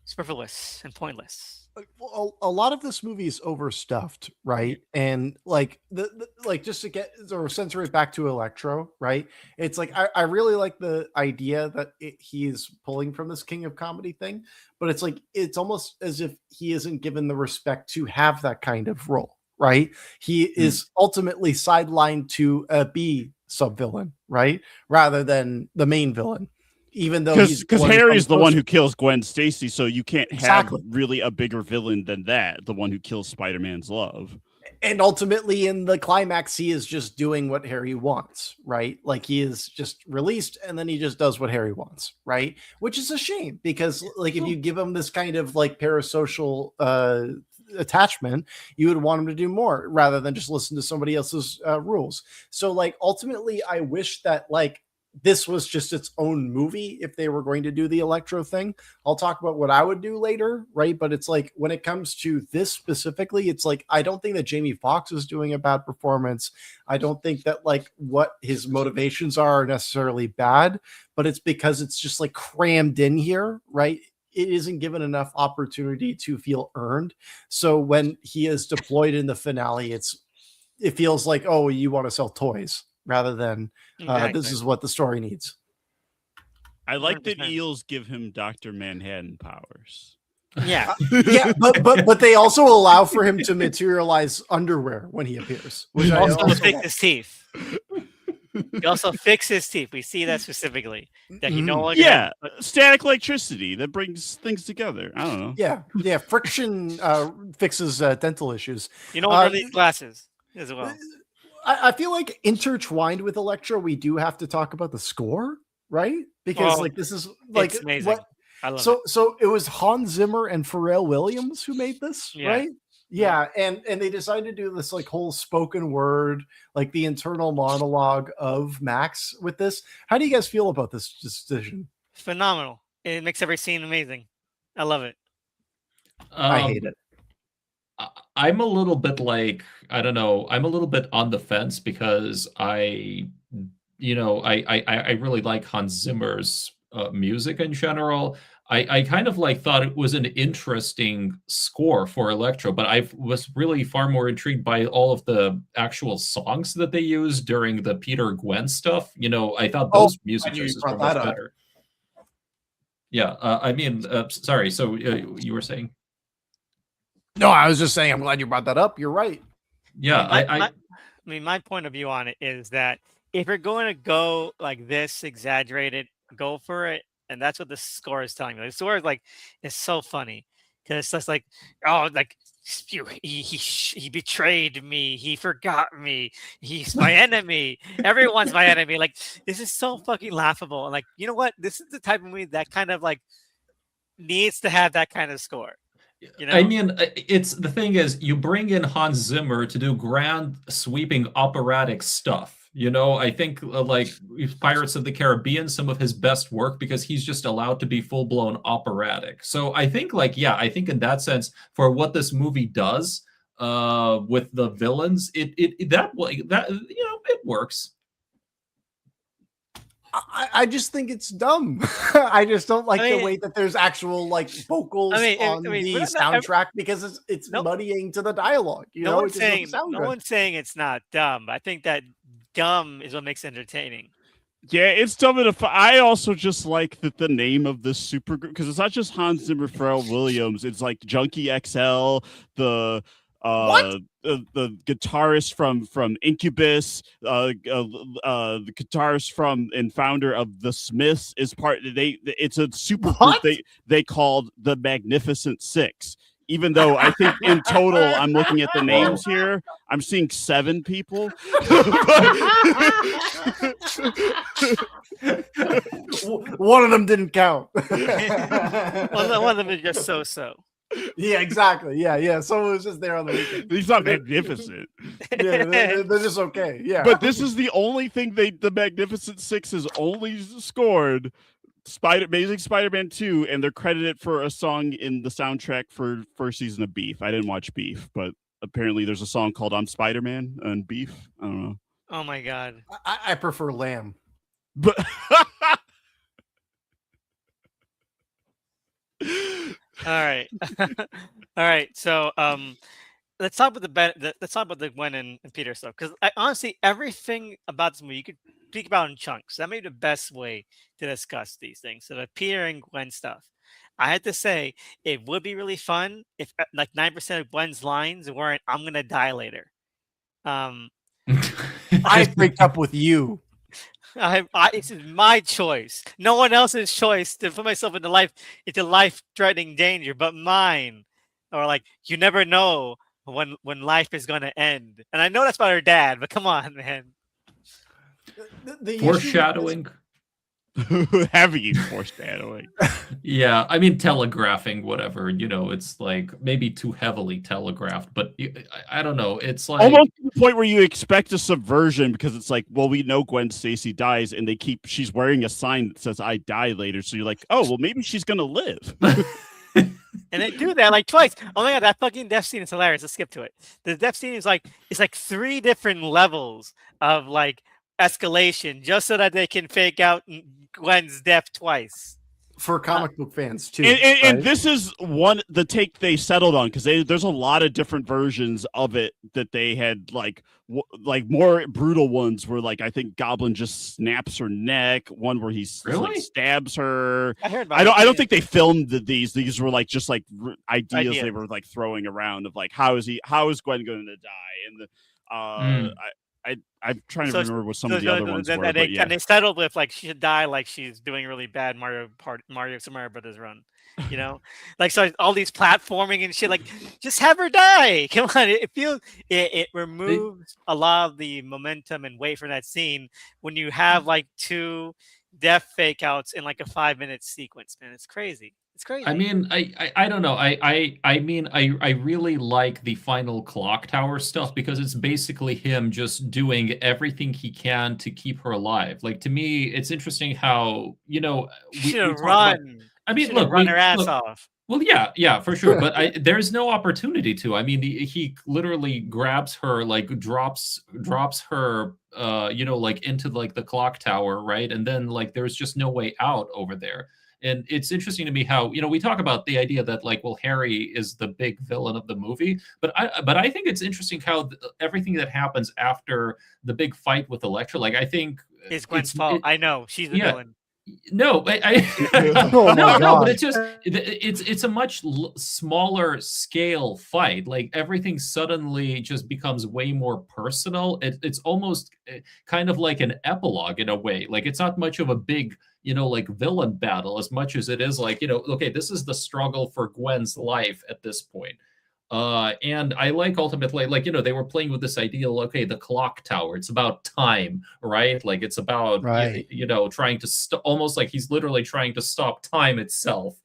superfluous and pointless. A lot of this movie is overstuffed, right? And like like just to get or censor it back to Electro, right? It's like I really like the idea that he's pulling from this King of Comedy thing, but it's like it's almost as if he isn't given the respect to have that kind of role, right? He is ultimately sidelined to be sub-villain, right? Rather than the main villain. Even though because Harry's the one who kills Gwen Stacy, so you can't have really a bigger villain than that, the one who kills Spider-Man's love. And ultimately in the climax, he is just doing what Harry wants, right? Like he is just released and then he just does what Harry wants, right? Which is a shame because like if you give him this kind of like parasocial attachment, you would want him to do more rather than just listen to somebody else's rules. So like ultimately I wish that like this was just its own movie if they were going to do the Electro thing. I'll talk about what I would do later, right? But it's like when it comes to this specifically, it's like I don't think that Jamie Foxx is doing a bad performance. I don't think that like what his motivations are necessarily bad, but it's because it's just like crammed in here, right? It isn't given enough opportunity to feel earned. So when he is deployed in the finale, it feels like, oh, you want to sell toys rather than this is what the story needs. I like that eels give him Dr. Manhattan powers. Yeah. Yeah, but they also allow for him to materialize underwear when he appears. Which He I also also fix his teeth. He also fix his teeth. We see that specifically. That he no longer static electricity that brings things together. I don't know. Yeah. Friction fixes dental issues. You no longer need glasses as well. I feel like intertwined with Electro, we do have to talk about the score, right? Because like this is like it's amazing. I love it. So it was Hans Zimmer and Pharrell Williams who made this, right? Yeah, and they decided to do this like whole spoken word, like the internal monologue of Max with this. How do you guys feel about this decision? Phenomenal. It makes every scene amazing. I love it. I hate it. I'm a little bit like, I don't know, I'm a little bit on the fence because I really like Hans Zimmer's music in general. I kind of like thought it was an interesting score for Electro, but I was really far more intrigued by all of the actual songs that they used during the Peter Gwen stuff. You know, I thought those music I knew you choices were brought much that up. better. Yeah, I mean, sorry. So you were saying? No, I was just saying, I'm glad you brought that up. You're right. Yeah, I mean, my point of view on it is that if you're going to go like this exaggerated, go for it, and that's what the score is telling me. The score is like, it's so funny because it's just like, oh, like he betrayed me, he forgot me, he's my enemy, everyone's my enemy. Like this is so fucking laughable. And like, you know what? This is the type of movie that kind of like needs to have that kind of score. You know? I mean, it's the thing is, you bring in Hans Zimmer to do grand, sweeping operatic stuff. You know, I think like Pirates of the Caribbean, some of his best work because he's just allowed to be full blown operatic. So I think, like, yeah, I think in that sense, for what this movie does with the villains, that you know, it works. I just think it's dumb. I just don't like the way that there's actual like vocals on the soundtrack because it's muddying to the dialogue. You know, one's saying no one's saying it's not dumb. I think that dumb is what makes it entertaining. Yeah, it's dumb enough. I also just like that the name of this super group because it's not just Hans Zimmer, Pharrell Williams. It's like Junkie XL, the guitarist from Incubus, the guitarist from and founder of the Smiths is part. It's a super group they called the Magnificent Six. Even though I think in total, I'm looking at the names here, I'm seeing 7 people. One of them didn't count. One of them is just so. Yeah, exactly. Yeah. Someone was just there on the weekend. He's not magnificent. Yeah, they're just okay. Yeah. But this is the only thing the Magnificent Six has only scored. Amazing Spider-Man 2, and they're credited for a song in the soundtrack for first season of Beef. I didn't watch Beef, but apparently there's a song called I'm Spider-Man and Beef. I don't know. Oh my god. I prefer Lamb. But all right. All right. So let's talk about the Gwen and Peter stuff. Because honestly, everything about this movie you could speak about in chunks. That may be the best way to discuss these things. So the Peter and Gwen stuff. I had to say it would be really fun if like 9% of Gwen's lines weren't "I'm gonna die later." I break up with you. It's my choice. No one else's choice to put myself into life-threatening danger, but mine. Or like, you never know when life is gonna end. And I know that's about her dad, but come on, man. The foreshadowing. Heavy foreshadowing. Yeah, I mean telegraphing, whatever. You know, it's like maybe too heavily telegraphed, but I don't know. It's like almost to the point where you expect a subversion because it's like, well, we know Gwen Stacy dies, and she's wearing a sign that says "I die later," so you're like, oh, well, maybe she's gonna live. And they do that like twice. Oh my god, that fucking death scene is hilarious. Let's skip to it. The death scene is like 3 different levels of like escalation just so that they can fake out Gwen's death twice. For comic book fans too, and this is the take they settled on because there's a lot of different versions of it that they had like more brutal ones where like I think Goblin just snaps her neck, one where he like, stabs her. I don't think they filmed these. These were like just like ideas they were like throwing around of like how is Gwen going to die and I'm trying to remember what some of the other ones were. And they settled with like she should die like she's doing really bad Mario Super Mario Brothers run, you know, like so all these platforming and shit. Like just have her die. Come on, it removes a lot of the momentum and weight from that scene when you have like 2 death fake outs in like a 5-minute sequence. Man, it's crazy. It's crazy. I mean, I don't know. I mean, I really like the final clock tower stuff because it's basically him just doing everything he can to keep her alive. Like to me, it's interesting how we run. I mean, look, run her ass off. Well, yeah, for sure. But there's no opportunity to. I mean, he literally grabs her, like drops her, like into like the clock tower, right? And then like there's just no way out over there. And it's interesting to me how, we talk about the idea that like, well, Harry is the big villain of the movie, but I think it's interesting how everything that happens after the big fight with Elektra, like I think It's Gwen's fault. I know she's the yeah. villain. No, Oh my no, but God. it's just it's a much smaller scale fight. Like everything suddenly just becomes way more personal. It's almost kind of like an epilogue in a way. Like it's not much of a big, like villain battle as much as it is like, okay, this is the struggle for Gwen's life at this point. And I like ultimately, like, they were playing with this ideal, okay, the clock tower, it's about time, right? Like it's about, Right. trying to almost like he's literally trying to stop time itself.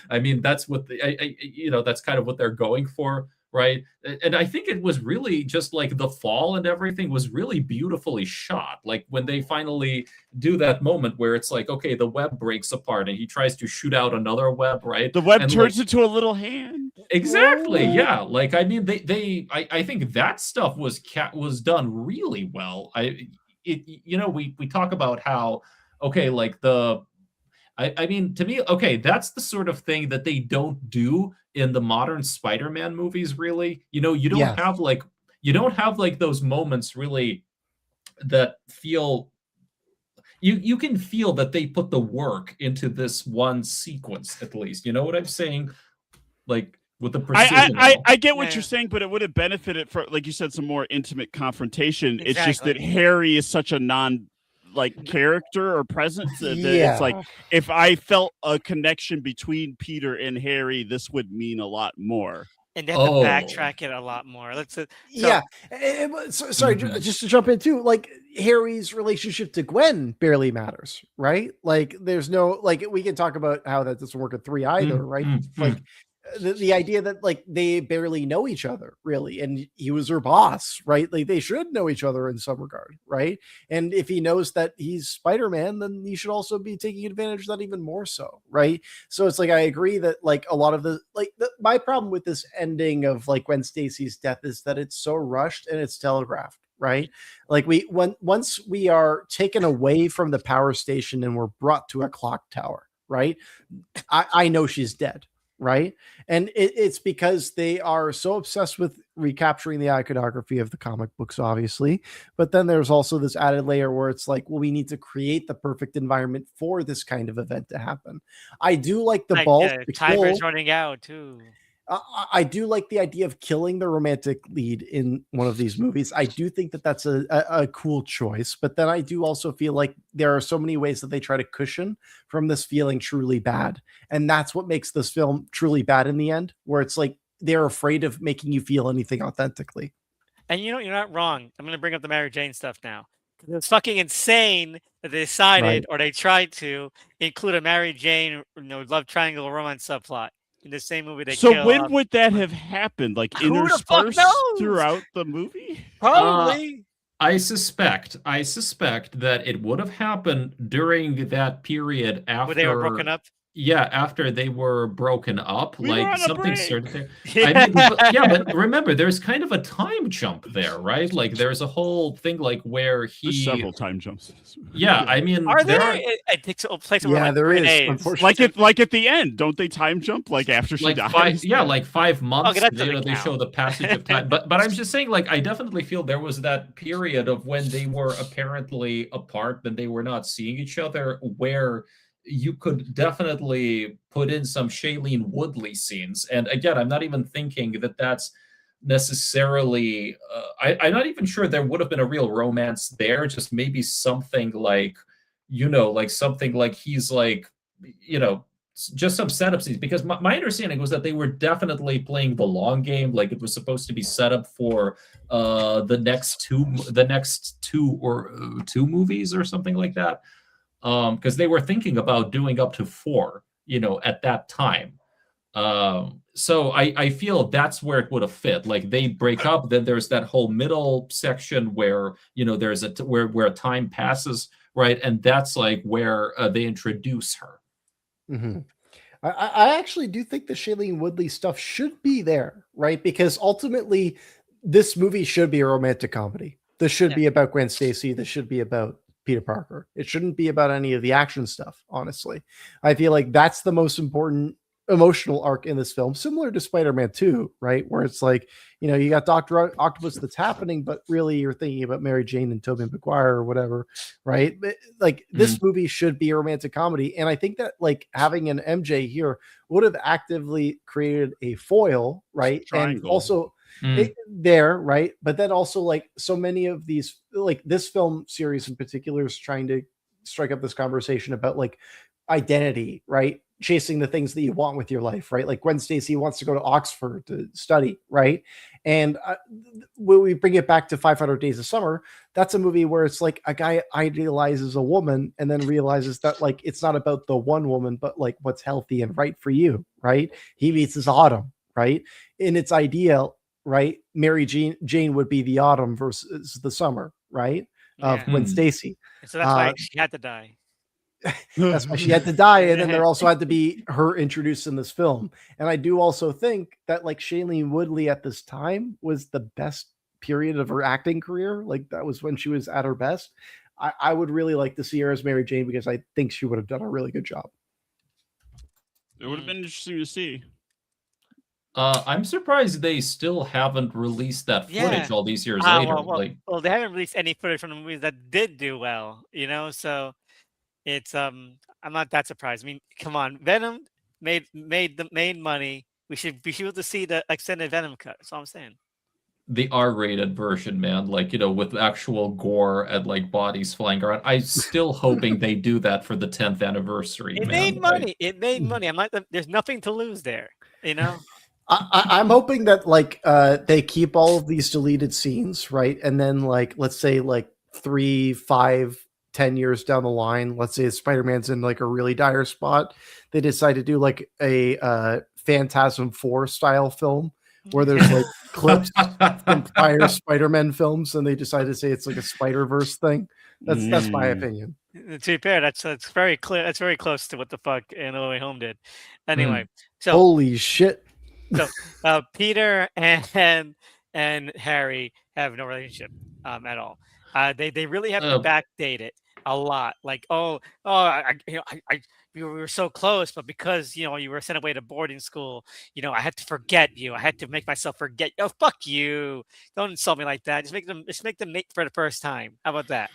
I mean, that's what that's kind of what they're going for, right? And I think it was really just like the fall and everything was really beautifully shot. Like when they finally do that moment where it's like, okay, the web breaks apart and he tries to shoot out another web, right? The web and turns like, into a little hand. Exactly. Yeah. Like, I mean, I think that stuff was done really well. We talk about how, okay, like I mean, to me, okay, that's the sort of thing that they don't do in the modern Spider-Man movies, really. You don't Yes. have like those moments really that feel you can feel that they put the work into this one sequence, at least. You know what I'm saying? Like with the precision. I get what Yeah. you're saying, but it would have benefited for, like you said, some more intimate confrontation. It's just that Exactly. Harry is such a character or presence that Yeah. it's like if I felt a connection between Peter and Harry, this would mean a lot more. And they have to backtrack it a lot more. Yeah. Sorry, Mhm. just to jump in too, like Harry's relationship to Gwen barely matters, right? Like there's no, like we can talk about how that doesn't work at 3 either, right? Like the idea that like they barely know each other really, and he was her boss, right? Like they should know each other in some regard, right? And if he knows that he's Spider-Man, then he should also be taking advantage of that even more so, right? So it's like I agree that like a lot of my problem with this ending of like Gwen Stacy's death is that it's so rushed and it's telegraphed, right? Like once we are taken away from the power station and we're brought to a clock tower, right? I know she's dead, right? And it's because they are so obsessed with recapturing the iconography of the comic books, obviously. But then there's also this added layer where it's like, well, we need to create the perfect environment for this kind of event to happen. I do like the balls to timer's kill. running out too. I do like the idea of killing the romantic lead in one of these movies. I do think that that's a cool choice, but then I do also feel like there are so many ways that they try to cushion from this feeling truly bad. And that's what makes this film truly bad in the end, where it's like they're afraid of making you feel anything authentically. And you're not wrong. I'm going to bring up the Mary Jane stuff now. It's fucking insane that they decided Right. or they tried to include a Mary Jane, love triangle romance subplot in the same movie. They So kill when off- would that have happened? Like Who the fuck interspersed knows? throughout the movie? Probably. I suspect that it would have happened during that period after Where they were broken up. Yeah, after they were broken up, We were on like a something break. started there. I mean, but remember, there's kind of a time jump there, right? Like there's a whole thing like where There's he, several time jumps. yeah, I mean, Are there there? are It takes a place over Yeah, like there 3 is, days. unfortunately. like at the end, don't they time jump like after she like dies? like 5 months. Okay, that doesn't They show count. the passage of time, but I'm just saying, like, I definitely feel there was that period of when they were apparently apart, then they were not seeing each other, where you could definitely put in some Shailene Woodley scenes. And again, I'm not even thinking that that's necessarily. I'm not even sure there would have been a real romance there. Just maybe something like, like something like he's like, just some setup scenes. Because my understanding was that they were definitely playing the long game. Like it was supposed to be set up for the next two movies or something like that. Because they were thinking about doing up to 4, at that time. So I feel that's where it would have fit. Like they break up, then there's that whole middle section where there's where time passes, right, and that's like where they introduce her. Mm-hmm. I actually do think the Shailene Woodley stuff should be there, right? Because ultimately, this movie should be a romantic comedy. This should be about Gwen Stacy. This should be about Peter Parker. It shouldn't be about any of the action stuff, honestly. I feel like that's the most important emotional arc in this film, similar to Spider-Man 2, right? Where it's like, you got Dr. Octopus that's happening, but really you're thinking about Mary Jane and Tobey Maguire or whatever, right? But, like, this movie should be a romantic comedy. And I think that, like, having an MJ here would have actively created a foil, right? Triangle. And also there, right? But then also, like, so many of these, like this film series in particular is trying to strike up this conversation about like identity, right? Chasing the things that you want with your life, right? Like Gwen Stacy wants to go to Oxford to study, right? And when we bring it back to 500 Days of Summer, that's a movie where it's like a guy idealizes a woman and then realizes that like it's not about the one woman, but like what's healthy and right for you, right? He meets his autumn, right? In its ideal, right? Mary Jane would be the autumn versus the summer, right? Of Gwen Stacy. So that's why she had to die. That's why she had to die, and then there also had to be her introduced in this film. And I do also think that like Shailene Woodley at this time was the best period of her acting career. Like that was when she was at her best. I would really like to see her as Mary Jane because I think she would have done a really good job. It would have been interesting to see. I'm surprised they still haven't released that footage all these years later. Well, they haven't released any footage from the movies that did do well, so it's I'm not that surprised. I mean, come on, Venom made money. We should be able to see the extended Venom cut. That's all I'm saying. The R-rated version, man, like with actual gore and like bodies flying around. I'm still hoping they do that for the 10th anniversary. It made money. It made money. I'm not. There's nothing to lose there. I'm hoping that like they keep all of these deleted scenes, right? And then like let's say like 3, 5, 10 years down the line, let's say Spider-Man's in like a really dire spot, they decide to do like a Phantasm 4 style film where there's like clips from prior Spider-Man films, and they decide to say it's like a Spider-Verse thing. That's my opinion. To be fair, that's very clear. That's very close to what the fuck No Way Home did. Anyway, so holy shit. So Peter and Harry have no relationship at all. They really have to backdate it a lot. Like, we were so close, but because you were sent away to boarding school, I had to forget you. I had to make myself forget. Oh, fuck you! Don't insult me like that. Just make them mate for the first time. How about that?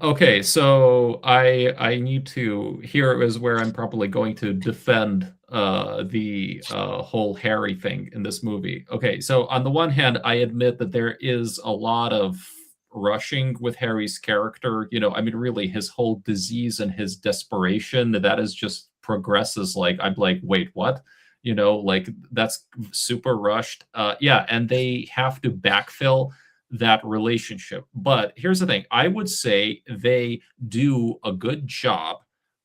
Okay, so I need to, here is where I'm probably going to defend the whole Harry thing in this movie. Okay, so on the one hand, I admit that there is a lot of rushing with Harry's character. I mean, really, his whole disease and his desperation, that is just progresses like, I'm like, wait, what? Like that's super rushed. Yeah, and they have to backfill that relationship. But here's the thing. I would say they do a good job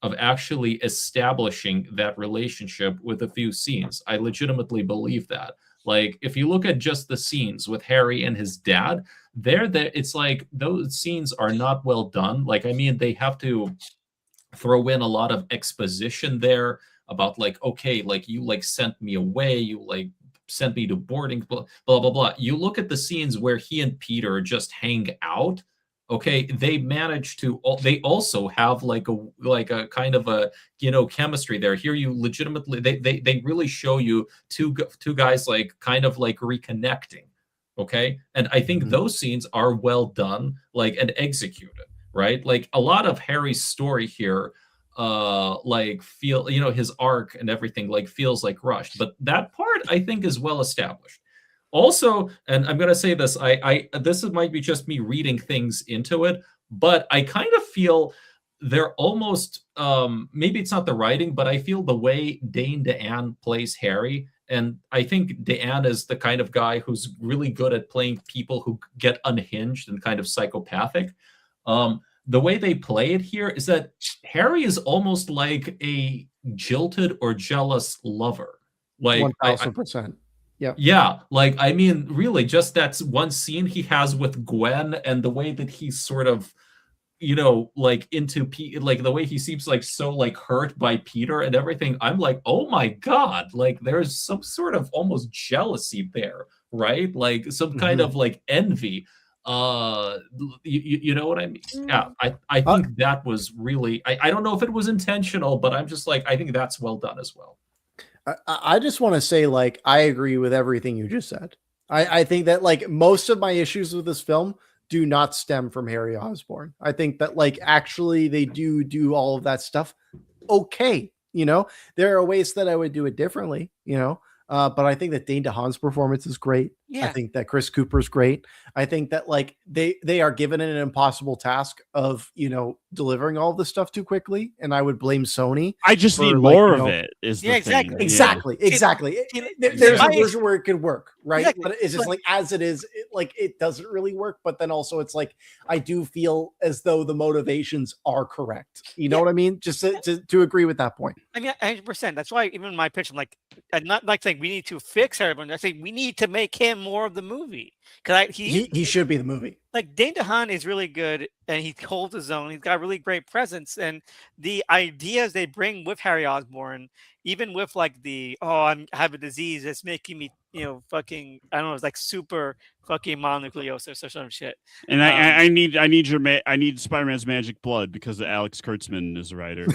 of actually establishing that relationship with a few scenes. I legitimately believe that. Like, if you look at just the scenes with Harry and his dad, it's like those scenes are not well done. Like, I mean, they have to throw in a lot of exposition there about like, okay, like you like sent me away, you like sent me to boarding, blah, blah, blah, blah. You look at the scenes where he and Peter just hang out. Okay, they manage to. They also have like a kind of a chemistry there. Here, you legitimately they really show you two guys like kind of like reconnecting. Okay, and I think those scenes are well done, like and executed. Right, like a lot of Harry's story here. Like feel his arc and everything like feels like rushed, but that part I think is well established. Also, and I'm gonna say this, this might be just me reading things into it, but I kind of feel they're almost maybe it's not the writing, but I feel the way Dane DeHaan plays Harry, and I think DeHaan is the kind of guy who's really good at playing people who get unhinged and kind of psychopathic. The way they play it here is that Harry is almost like a jilted or jealous lover. Like 1000%. Yeah. Yeah. Like, I mean, really, just that one scene he has with Gwen and the way that he's sort of, like into like the way he seems like so like hurt by Peter and everything. I'm like, oh my God, like there's some sort of almost jealousy there, right? Like some kind of like envy. You know what I mean? Yeah, I think that was really, I don't know if it was intentional, but I'm just like, I think that's well done as well. I just want to say, like, I agree with everything you just said. I think that, like, most of my issues with this film do not stem from Harry Osborn. I think that, like, actually they do all of that stuff okay. You know, there are ways that I would do it differently, you know. But I think that Dane DeHaan's performance is great. I Yeah. think that Chris Cooper's great. I think that, like, they are given an impossible task of, you know, delivering all this stuff too quickly, and I would blame Sony. I just for, need like, more you of know, it. Is Yeah, the exactly. thing. Yeah. Exactly. See, There's a my- version where it could work, right? Exactly. But it's just like, as it is, it doesn't really work. But then also, it's like, I do feel as though the motivations are correct. You know Yeah. what I mean? Just to agree with that point. I mean, 100%. That's why even my pitch, I'm like, I'm not like saying we need to fix everyone. I say we need to make him more of the movie because He should be the movie. like Dane DeHaan is really good and he holds his own. He's got really great presence and the ideas they bring with Harry Osborn, even with like the I have a disease that's making me fucking I don't know, it's like super fucking mononucleosis or some shit. And I need Spider-Man's magic blood because Alex Kurtzman is a writer.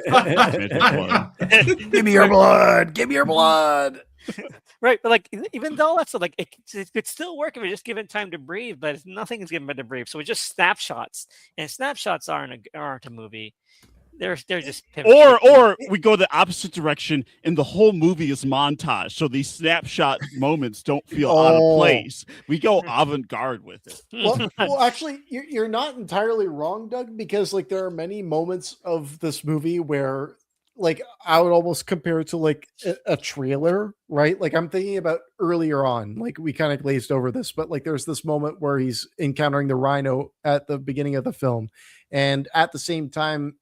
Magic blood. Give me your blood. Give me your blood. Right, but like even though that's like it could still work if we just given time to breathe, but nothing is given to breathe. So it's just snapshots, and snapshots aren't a movie. They're just or we go the opposite direction, and the whole movie is montage, so these snapshot moments don't feel out of place. We go avant-garde with it. Well, actually, you're not entirely wrong, Doug, because like there are many moments of this movie where, like, I would almost compare it to like a trailer, right? Like I'm thinking about earlier on, like we kind of glazed over this, but like there's this moment where he's encountering the Rhino at the beginning of the film. And at the same time,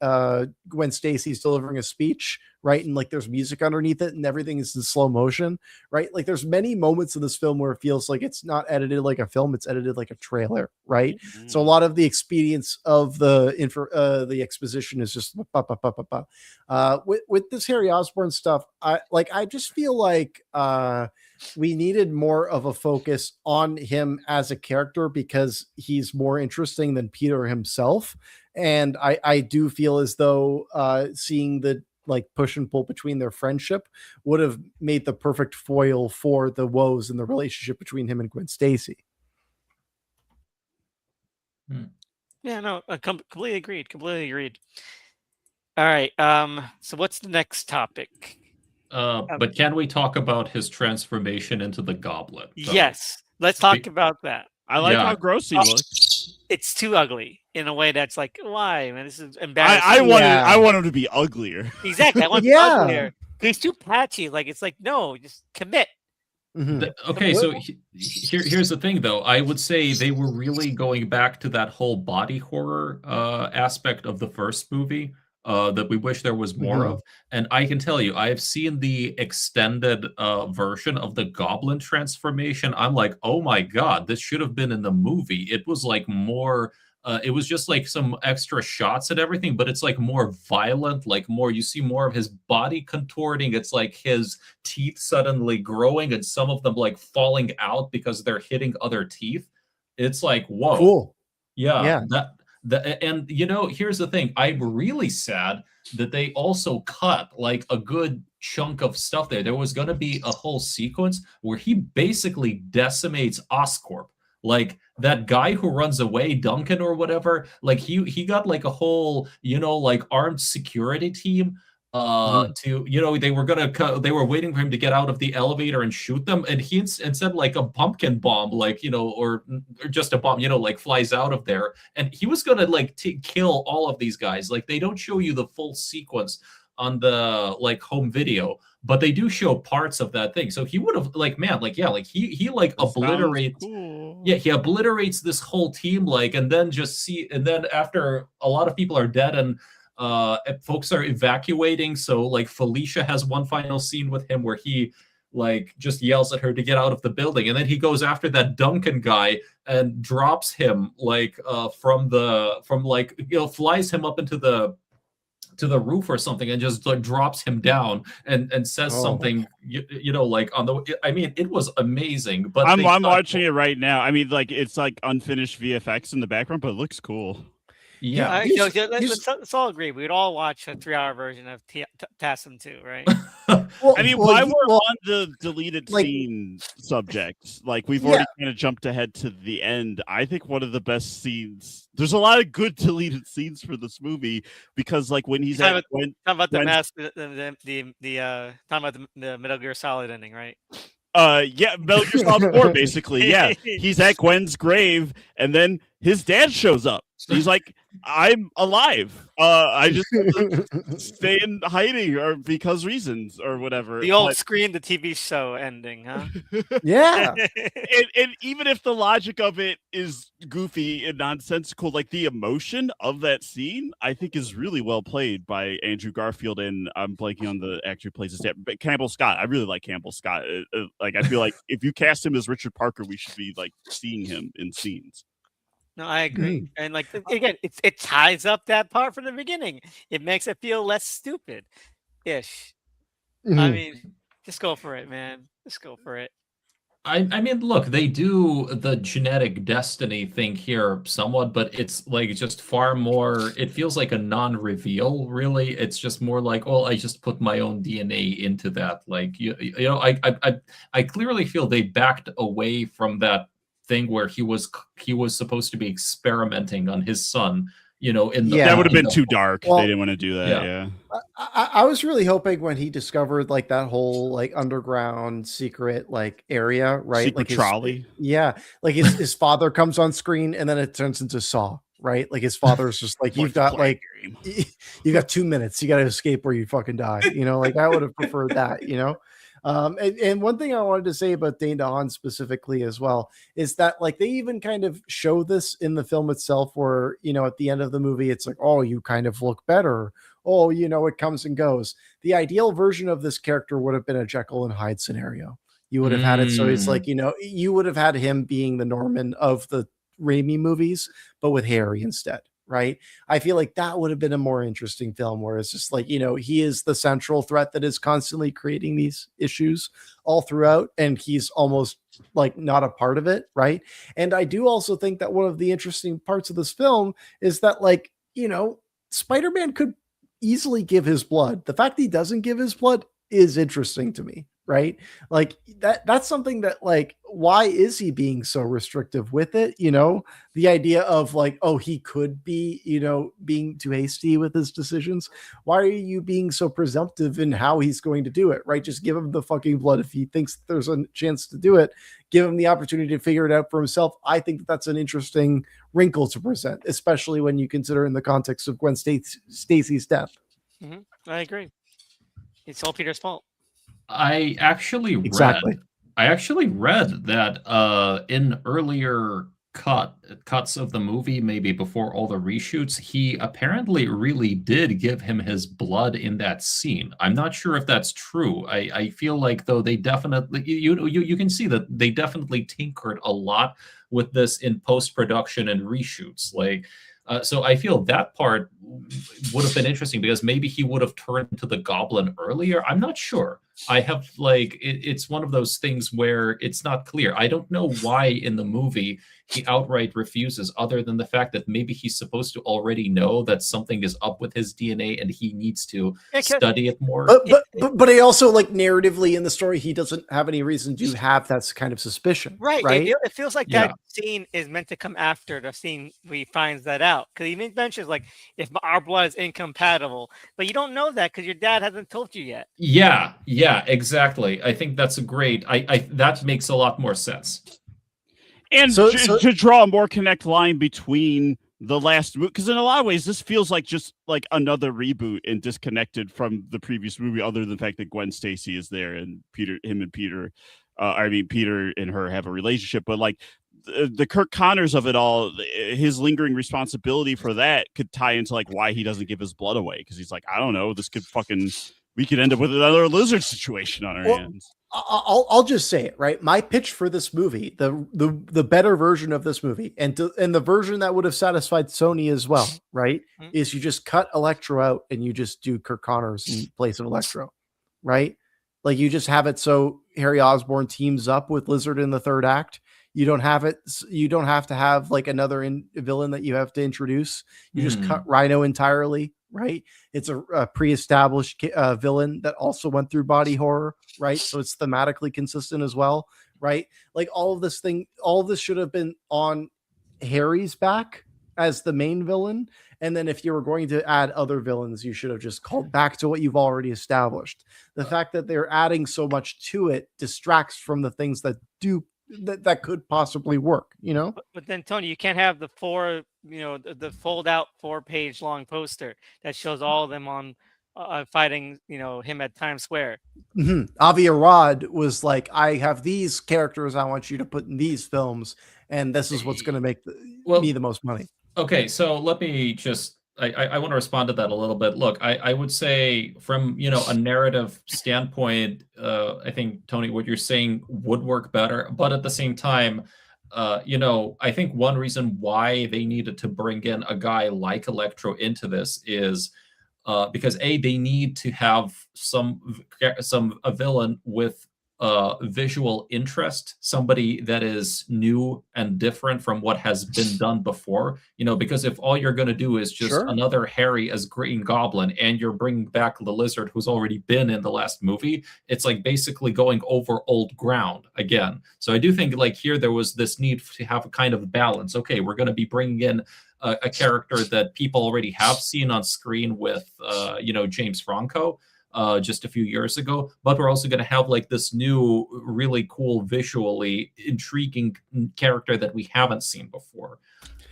Gwen Stacy's delivering a speech, right? And like there's music underneath it and everything is in slow motion, right? Like there's many moments in this film where it feels like it's not edited like a film, it's edited like a trailer, right? Mm-hmm. So a lot of the expedience of the exposition is just with this Harry Osborn stuff. I just feel like we needed more of a focus on him as a character because he's more interesting than Peter himself. And I do feel as though seeing the like push and pull between their friendship would have made the perfect foil for the woes in the relationship between him and Gwen Stacy. Yeah, no, completely agreed. Completely agreed. All right. So what's the next topic? But can we talk about his transformation into the goblet? Yes, let's talk about that. I like how gross he looks. It's too ugly in a way that's like, why, man? This is embarrassing. I want him to be uglier. Exactly. I want him to be uglier. He's too patchy. Like it's like, no, just commit. Mm-hmm. Okay, so here's the thing, though. I would say they were really going back to that whole body horror aspect of the first movie. That we wish there was more of. And I can tell you, I've seen the extended version of the Goblin transformation. I'm like, oh my God, this should have been in the movie. It was like more, it was just like some extra shots and everything, but it's like more violent, like more, you see more of his body contorting. It's like his teeth suddenly growing and some of them like falling out because they're hitting other teeth. It's like, whoa. Cool. Yeah. And here's the thing. I'm really sad that they also cut like a good chunk of stuff there. There was going to be a whole sequence where he basically decimates Oscorp. Like that guy who runs away, Duncan or whatever, like he got like a whole, like armed security team they were waiting for him to get out of the elevator and shoot them, and he instead like a pumpkin bomb, like or just a bomb, like flies out of there, and he was gonna like kill all of these guys. Like they don't show you the full sequence on the like home video, but they do show parts of that thing. So he would have he like obliterates he obliterates this whole team, and then after a lot of people are dead and folks are evacuating, so like Felicia has one final scene with him where he like just yells at her to get out of the building, and then he goes after that Duncan guy and drops him flies him up into to the roof or something and just like drops him down and says something, you know, like on the. I mean, it was amazing. But I'm watching it right now. I mean, like it's like unfinished VFX in the background, but it looks cool. Yeah, let's all agree. We'd all watch a 3-hour version of TASM 2, right? I mean, why we're on the deleted scene subject, like we've already kind of jumped ahead to the end. I think one of the best scenes. There's a lot of good deleted scenes for this movie because, like, when he's talking about the Metal Gear Solid ending, right? Yeah, Metal Gear Solid 4, basically. Yeah, he's at Gwen's grave, and then his dad shows up. He's like, "I'm alive. I just stay in hiding, or because reasons, or whatever." The old Scream, the TV show ending, huh? Yeah. and even if the logic of it is goofy and nonsensical, like the emotion of that scene, I think is really well played by Andrew Garfield, and I'm blanking on the actor who plays his dad, but Campbell Scott. I really like Campbell Scott. Like, I feel like if you cast him as Richard Parker, we should be like seeing him in scenes. No, I agree. And like again, it ties up that part from the beginning. It makes it feel less stupid-ish. I mean, just go for it, man. Just go for it. I mean, look, they do the genetic destiny thing here somewhat, but it's like just far more. It feels like a non-reveal, really. It's just more like, well, I just put my own DNA into that. Like, you know, I clearly feel they backed away from that thing where he was supposed to be experimenting on his son, you know, that would have been too dark. They didn't want to do that. Yeah. I was really hoping when he discovered like that whole like underground secret like area, right? Secret like trolley. Like his father comes on screen and then it turns into Saw, right? Like his father's just like, you've got 2 minutes, you got to escape or you fucking die, you know. Like I would have preferred that, you know. And one thing I wanted to say about Dane DeHaan specifically as well is that like they even kind of show this in the film itself where, you know, at the end of the movie, it's like, oh, you kind of look better. Oh, you know, it comes and goes. The ideal version of this character would have been a Jekyll and Hyde scenario. You would have had it. So it's like, you know, you would have had him being the Norman of the Raimi movies, but with Harry instead. Right. I feel like that would have been a more interesting film where it's just like, you know, he is the central threat that is constantly creating these issues all throughout. And he's almost like not a part of it. Right. And I do also think that one of the interesting parts of this film is that, like, you know, Spider-Man could easily give his blood. The fact he doesn't give his blood is interesting to me. Right. Like that's something that, like, why is he being so restrictive with it? You know, the idea of like, oh, he could be, you know, being too hasty with his decisions. Why are you being so presumptive in how he's going to do it? Right. Just give him the fucking blood. If he thinks there's a chance to do it, give him the opportunity to figure it out for himself. I think that's an interesting wrinkle to present, especially when you consider in the context of Gwen Stacy's death. I agree. It's all Peter's fault. I actually read that in earlier cuts of the movie, maybe before all the reshoots, he apparently really did give him his blood in that scene. I'm not sure if that's true. I feel like, though, they definitely you can see that they definitely tinkered a lot with this in post-production and reshoots. Like, so I feel that part would have been interesting because maybe he would have turned to the Goblin earlier. I'm not sure. I have like it's one of those things where it's not clear. I don't know why in the movie he outright refuses, other than the fact that maybe he's supposed to already know that something is up with his DNA and he needs to study it more. But he also, like, narratively in the story, he doesn't have any reason to have that kind of suspicion. Right. It feels like that scene is meant to come after the scene where he finds that out. Because he mentions, like, if our blood is incompatible, but you don't know that because your dad hasn't told you yet. Yeah, exactly. I think that's a great. That makes a lot more sense. And to draw a more connect line between the last movie, because in a lot of ways this feels like just like another reboot and disconnected from the previous movie, other than the fact that Gwen Stacy is there and Peter and her have a relationship. But like the Kirk Connors of it all, his lingering responsibility for that could tie into like why he doesn't give his blood away, because he's like, I don't know, we could end up with another lizard situation on our hands. I'll just say it, right. My pitch for this movie, the better version of this movie, and the version that would have satisfied Sony as well, right, Mm. is you just cut Electro out and you just do Kirk Connors in place of Electro, right? Like you just have it so Harry Osborn teams up with Lizard in the third act. You don't have it. You don't have to have like another villain that you have to introduce. You just cut Rhino entirely, right? It's a pre-established villain that also went through body horror, right? So it's thematically consistent as well, right? Like all of this should have been on Harry's back as the main villain. And then if you were going to add other villains, you should have just called back to what you've already established. The fact that they're adding so much to it distracts from the things that that could possibly work, you know? But then Tony, you can't have the the fold out 4-page long poster that shows all of them on fighting, him at Times Square. Avi Arad was like, I have these characters I want you to put in these films, and this is what's going to make me the most money. Okay, so let me just I want to respond to that a little bit. Look, I would say from a narrative standpoint, I think Tony, what you're saying would work better, but at the same time, I think one reason why they needed to bring in a guy like Electro into this is because they need to have a villain with visual interest, somebody that is new and different from what has been done before. Because if all you're going to do is just another Harry as Green Goblin, and you're bringing back the Lizard who's already been in the last movie, it's like basically going over old ground again. So I do think like here there was this need to have a kind of balance. Okay, we're going to be bringing in a character that people already have seen on screen with James Franco just a few years ago, but we're also going to have like this new, really cool, visually intriguing character that we haven't seen before.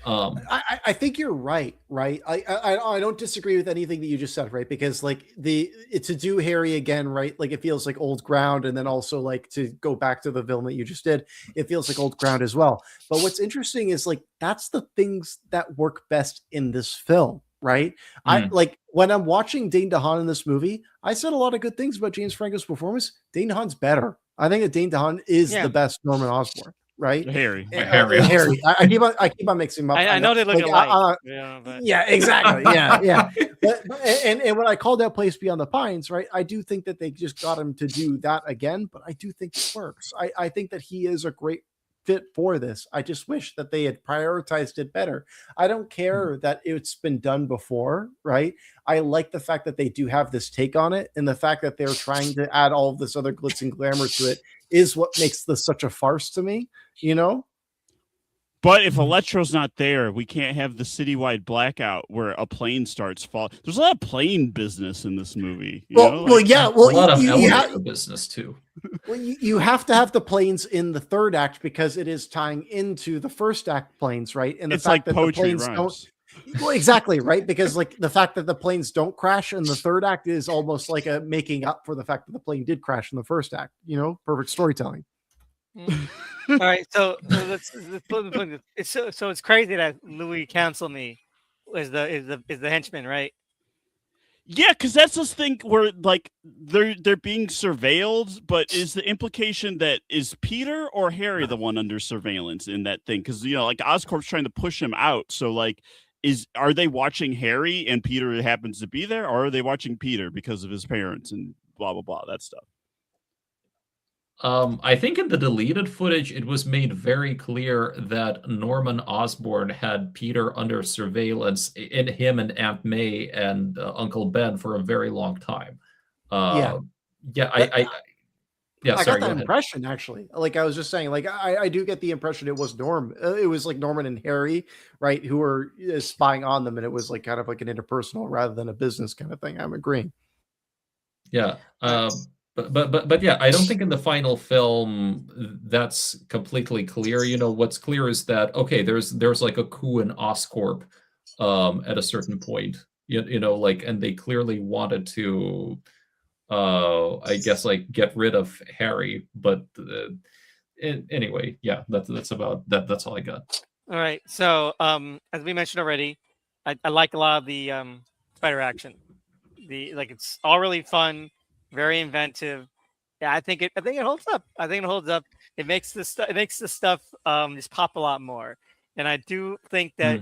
I think you're right. I don't disagree with anything that you just said, right? Because like to do Harry again, right? Like it feels like old ground, and then also like to go back to the villain that you just did, it feels like old ground as well. But what's interesting is like that's the things that work best in this film, right? I like when I'm watching Dane DeHaan in this movie, I said a lot of good things about James Franco's performance. Dane DeHaan's better. I think that Dane DeHaan is the best Norman Osborn. Right, Harry. I keep on mixing them up. I know they look alike. Yeah, exactly. Yeah. And when I called out Place Beyond the Pines, right, I do think that they just got him to do that again, but I do think it works. I think that he is a great fit for this. I just wish that they had prioritized it better. I don't care that it's been done before, right? I like the fact that they do have this take on it, and the fact that they're trying to add all of this other glitz and glamour to it is what makes this such a farce to me, But if Electro's not there, we can't have the citywide blackout where a plane starts falling. There's a lot of plane business in this movie. A lot of elevator business too. Well, you have to have the planes in the third act because it is tying into the first act planes, right? And the it's fact like that poetry the planes rhymes. well, exactly, right? Because like the fact that the planes don't crash in the third act is almost like a making up for the fact that the plane did crash in the first act. Perfect storytelling. All right, so let's it's crazy that Louis canceled me is the henchman, right? Yeah, because that's this thing where like they're being surveilled, but is the implication that is Peter or Harry the one under surveillance in that thing? Because like Oscorp's trying to push him out, so like are they watching Harry and Peter happens to be there, or are they watching Peter because of his parents and blah blah blah that stuff? I think in the deleted footage, it was made very clear that Norman Osborn had Peter under surveillance in him and Aunt May and Uncle Ben for a very long time. I got that impression actually. Like I was just saying, like I do get the impression it was it was like Norman and Harry, right, who were spying on them, and it was like kind of like an interpersonal rather than a business kind of thing. I'm agreeing. Yeah. But yeah, I don't think in the final film that's completely clear. What's clear is that there's like a coup in Oscorp at a certain point. And they clearly wanted to I guess like get rid of Harry, but anyway, yeah, that's about that. That's all I got. All right, so as we mentioned already, I like a lot of the spider action. It's all really fun, very inventive, Yeah, I think it holds up. I think it holds up. It makes the stuff just pop a lot more. And I do think that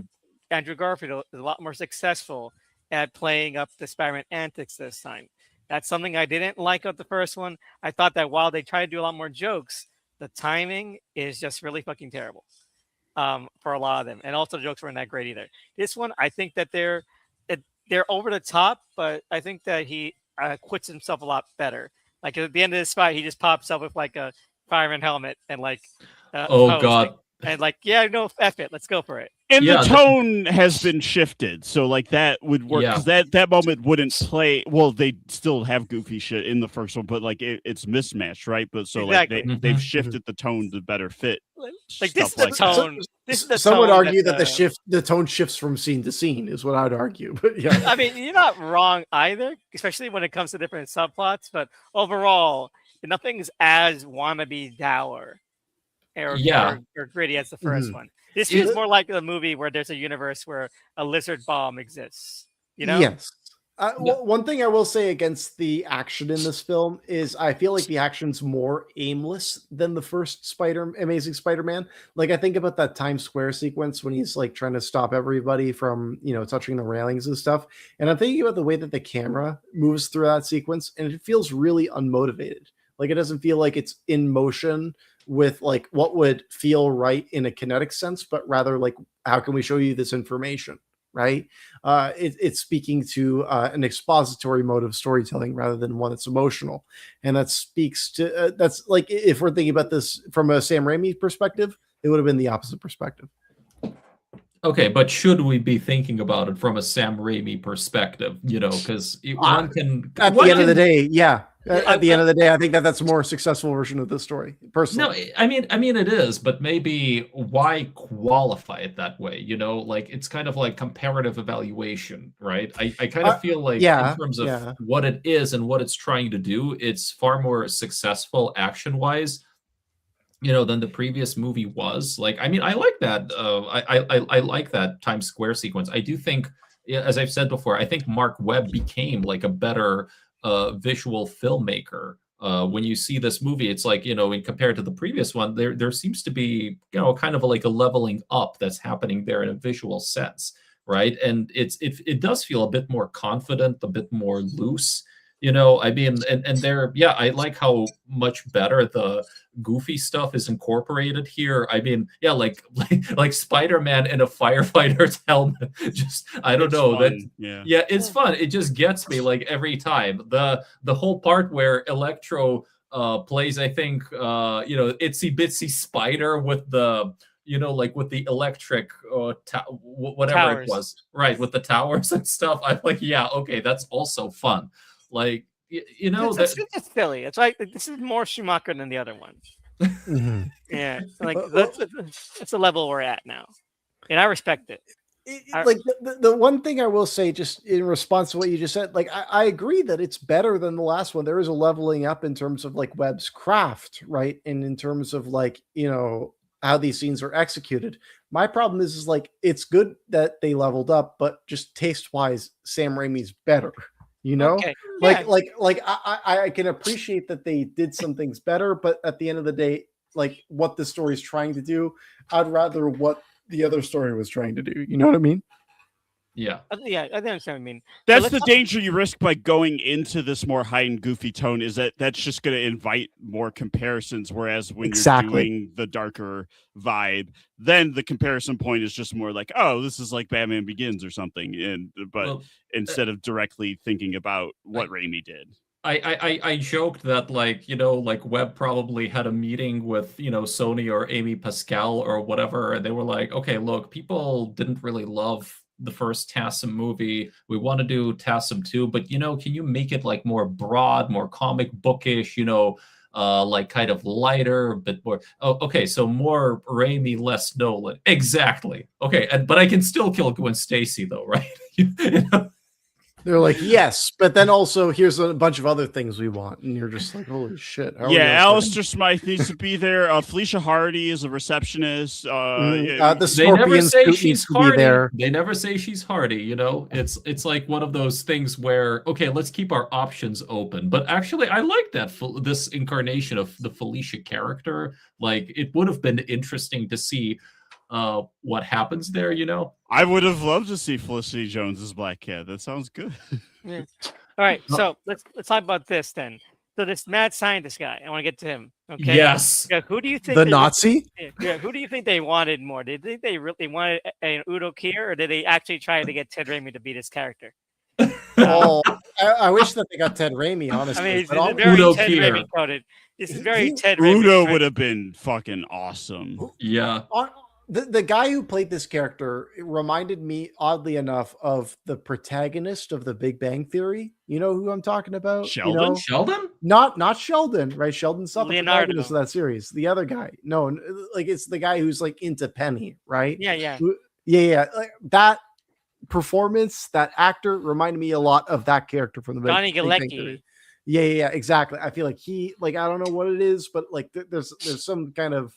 Andrew Garfield is a lot more successful at playing up the Spider-Man antics this time. That's something I didn't like of the first one. I thought that while they try to do a lot more jokes, the timing is just really fucking terrible for a lot of them. And also the jokes weren't that great either. This one, I think that they're over the top, but I think that he quits himself a lot better. Like at the end of this fight, he just pops up with like a fireman helmet and like oh god. like, and like, yeah, no, F it, let's go for it. And Yeah, the tone has been shifted, so like that would work because that moment wouldn't play. Well, they still have goofy shit in the first one, but like it's mismatched, right? But so Exactly. like they've shifted the tone to better fit. Like this is the stuff like tone. This is the Some would tone argue that the tone shifts from scene to scene, is what I'd argue. But yeah, I mean, you're not wrong either, especially when it comes to different subplots. But overall, nothing's as wannabe dour or gritty as the first one. This feels more like a movie where there's a universe where a lizard bomb exists. You know? Yes. One thing I will say against the action in this film is I feel like the action's more aimless than the first Amazing Spider-Man. Like I think about that Times Square sequence when he's like trying to stop everybody from, touching the railings and stuff. And I'm thinking about the way that the camera moves through that sequence, and it feels really unmotivated. Like it doesn't feel like it's in motion with like what would feel right in a kinetic sense, but rather like, how can we show you this information? Right. It's speaking to an expository mode of storytelling rather than one that's emotional. And that speaks to that's like, if we're thinking about this from a Sam Raimi perspective, it would have been the opposite perspective. Okay, but should we be thinking about it from a Sam Raimi perspective? Because one can. At the end of the day, yeah. At the end of the day, I think that's a more successful version of the story, personally. No, I mean it is, but maybe why qualify it that way? Like it's kind of like comparative evaluation, right? I kind of feel like in terms of what it is and what it's trying to do, it's far more successful action-wise, than the previous movie was. Like, I mean, I like that. I like that Times Square sequence. I do think, as I've said before, I think Mark Webb became like a better visual filmmaker. When you see this movie, it's like, in compared to the previous one, there seems to be, kind of like a leveling up that's happening there in a visual sense, right? And it does feel a bit more confident, a bit more loose. I mean, and there, I like how much better the goofy stuff is incorporated here. I mean, like Spider-Man in a firefighter's helmet. Just, I don't know. Fun. It's fun. It just gets me like every time. The whole part where Electro plays, I think, Itsy Bitsy Spider with the, like with the electric whatever towers. It was, right, with the towers and stuff. I'm like, okay, that's also fun. Like, it's silly. It's like this is more Schumacher than the other one. Yeah, like that's the level we're at now, and I respect it. Like the one thing I will say, just in response to what you just said, like I agree that it's better than the last one. There is a leveling up in terms of like Webb's craft, right, and in terms of like how these scenes are executed. My problem is like it's good that they leveled up, but just taste wise, Sam Raimi's better. Okay. Like I can appreciate that they did some things better, but at the end of the day, like what the story is trying to do, I'd rather what the other story was trying to do. You know what I mean? Yeah. I understand what you mean. That's the danger you risk by going into this more high and goofy tone, is that's just going to invite more comparisons. Whereas when you're doing the darker vibe, then the comparison point is just more like, oh, this is like Batman Begins or something. But instead of directly thinking about what Raimi did. I joked that like Webb probably had a meeting with Sony or Amy Pascal or whatever, and they were like, okay, look, people didn't really love the first TASM movie. We want to do TASM 2, but can you make it like more broad, more comic bookish, like kind of lighter, a bit more. Oh, okay, so more Raimi, less Nolan. Exactly. Okay, but I can still kill Gwen Stacy though, right? They're like, yes, but then also here's a bunch of other things we want, and you're just like, holy shit. how are we Yeah, gonna fit Alistair Smythe needs to be there. Felicia Hardy is a receptionist. the They scorpion never say suit she's needs to be hardy. there. They never say she's hardy. You know, it's like one of those things where okay, let's keep our options open. But actually, I like that this incarnation of the Felicia character. Like, it would have been interesting to see what happens there. You know, I would have loved to see Felicity Jones as Black Cat. That sounds good. Yeah. All right, so let's talk about this then. So this mad scientist guy, I want to get to him. Okay. yes. Yeah, who do you think The they- Nazi? Yeah, who do you think they wanted more? Did they think they really wanted an Udo Kier, or did they actually try to get Ted Raimi to be this character? Oh, I wish that they got Ted Raimi, I honestly. mean, it's but I'll- very Udo Ted Kier. Raimi coded. This is very He- Ted Raimi. Udo right? would have been fucking awesome. Yeah. the guy who played this character reminded me, oddly enough, of the protagonist of The Big Bang Theory. You know who I'm talking about? Sheldon? You know? Sheldon? Not Sheldon, right? Sheldon's not the Leonardo. protagonist of that series. The other guy. No, like it's the guy who's like into Penny, right? Yeah. Yeah. Like, that performance, that actor reminded me a lot of that character from the Johnny Big Bang Galecki. Theory. Yeah, exactly. I feel like I don't know what it is, but like there's some kind of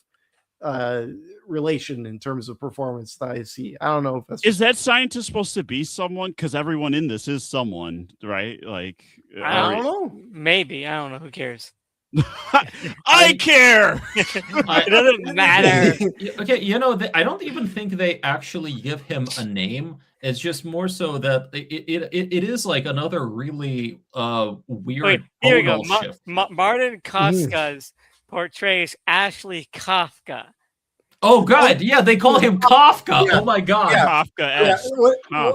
relation in terms of performance that I see. I don't know if that's Is that scientist supposed to be someone? Because everyone in this is someone, right? Like, I don't know. Maybe, I don't know. Who cares? I care. It doesn't matter. Okay, you know, I don't even think they actually give him a name. It's just more so that it is like another really weird Wait, here we go. tonal shift. Martin Kafka's portrays Ashley Kafka. Oh God, yeah, they call him Kafka. Yeah. Oh my God. Yeah. Kafka. Yeah, Huh.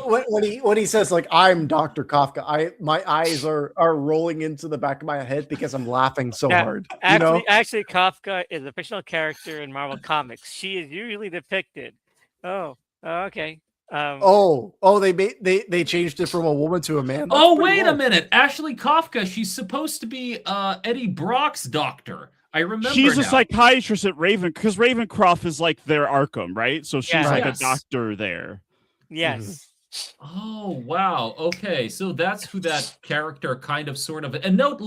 when he says like I'm Dr. Kafka, my eyes are rolling into the back of my head because I'm laughing so Yeah, hard. Actually, Kafka is a fictional character in Marvel Comics. She is usually depicted. Oh, okay. They changed it from a woman to a man. That's Oh, pretty wait cool. a minute. Ashley Kafka, she's supposed to be Eddie Brock's doctor. I remember She's a now. psychiatrist at Raven because Ravencroft is like their Arkham, right? So she's Yeah. like Yes. a doctor there. Yes. Oh, wow. Okay, so that's who that character kind of sort of. And note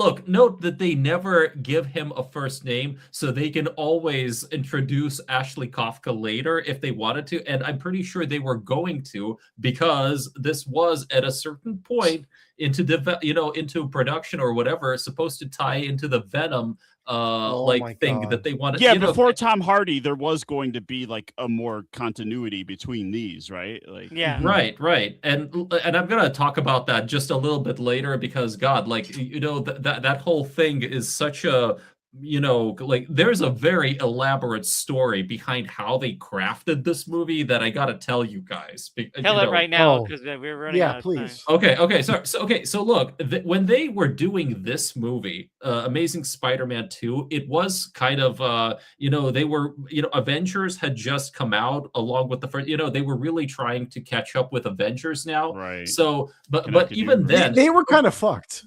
that they never give him a first name, so they can always introduce Ashley Kafka later if they wanted to. And I'm pretty sure they were going to, because this was at a certain point into production or whatever, supposed to tie into the Venom my thing God. that they wanted. Yeah, you know, before Tom Hardy, there was going to be like a more continuity between these, right? Like, Yeah. Right. And I'm gonna talk about that just a little bit later because God, like that whole thing is such a like there's a very elaborate story behind how they crafted this movie that I gotta tell you guys. Tell it right now Oh. because we're running out Yeah, of please. Okay. So look, when they were doing this movie, Amazing Spider-Man 2, it was kind of they were Avengers had just come out along with the first. They were really trying to catch up with Avengers now. right. So, but Connected even universe. then, They were kind of fucked.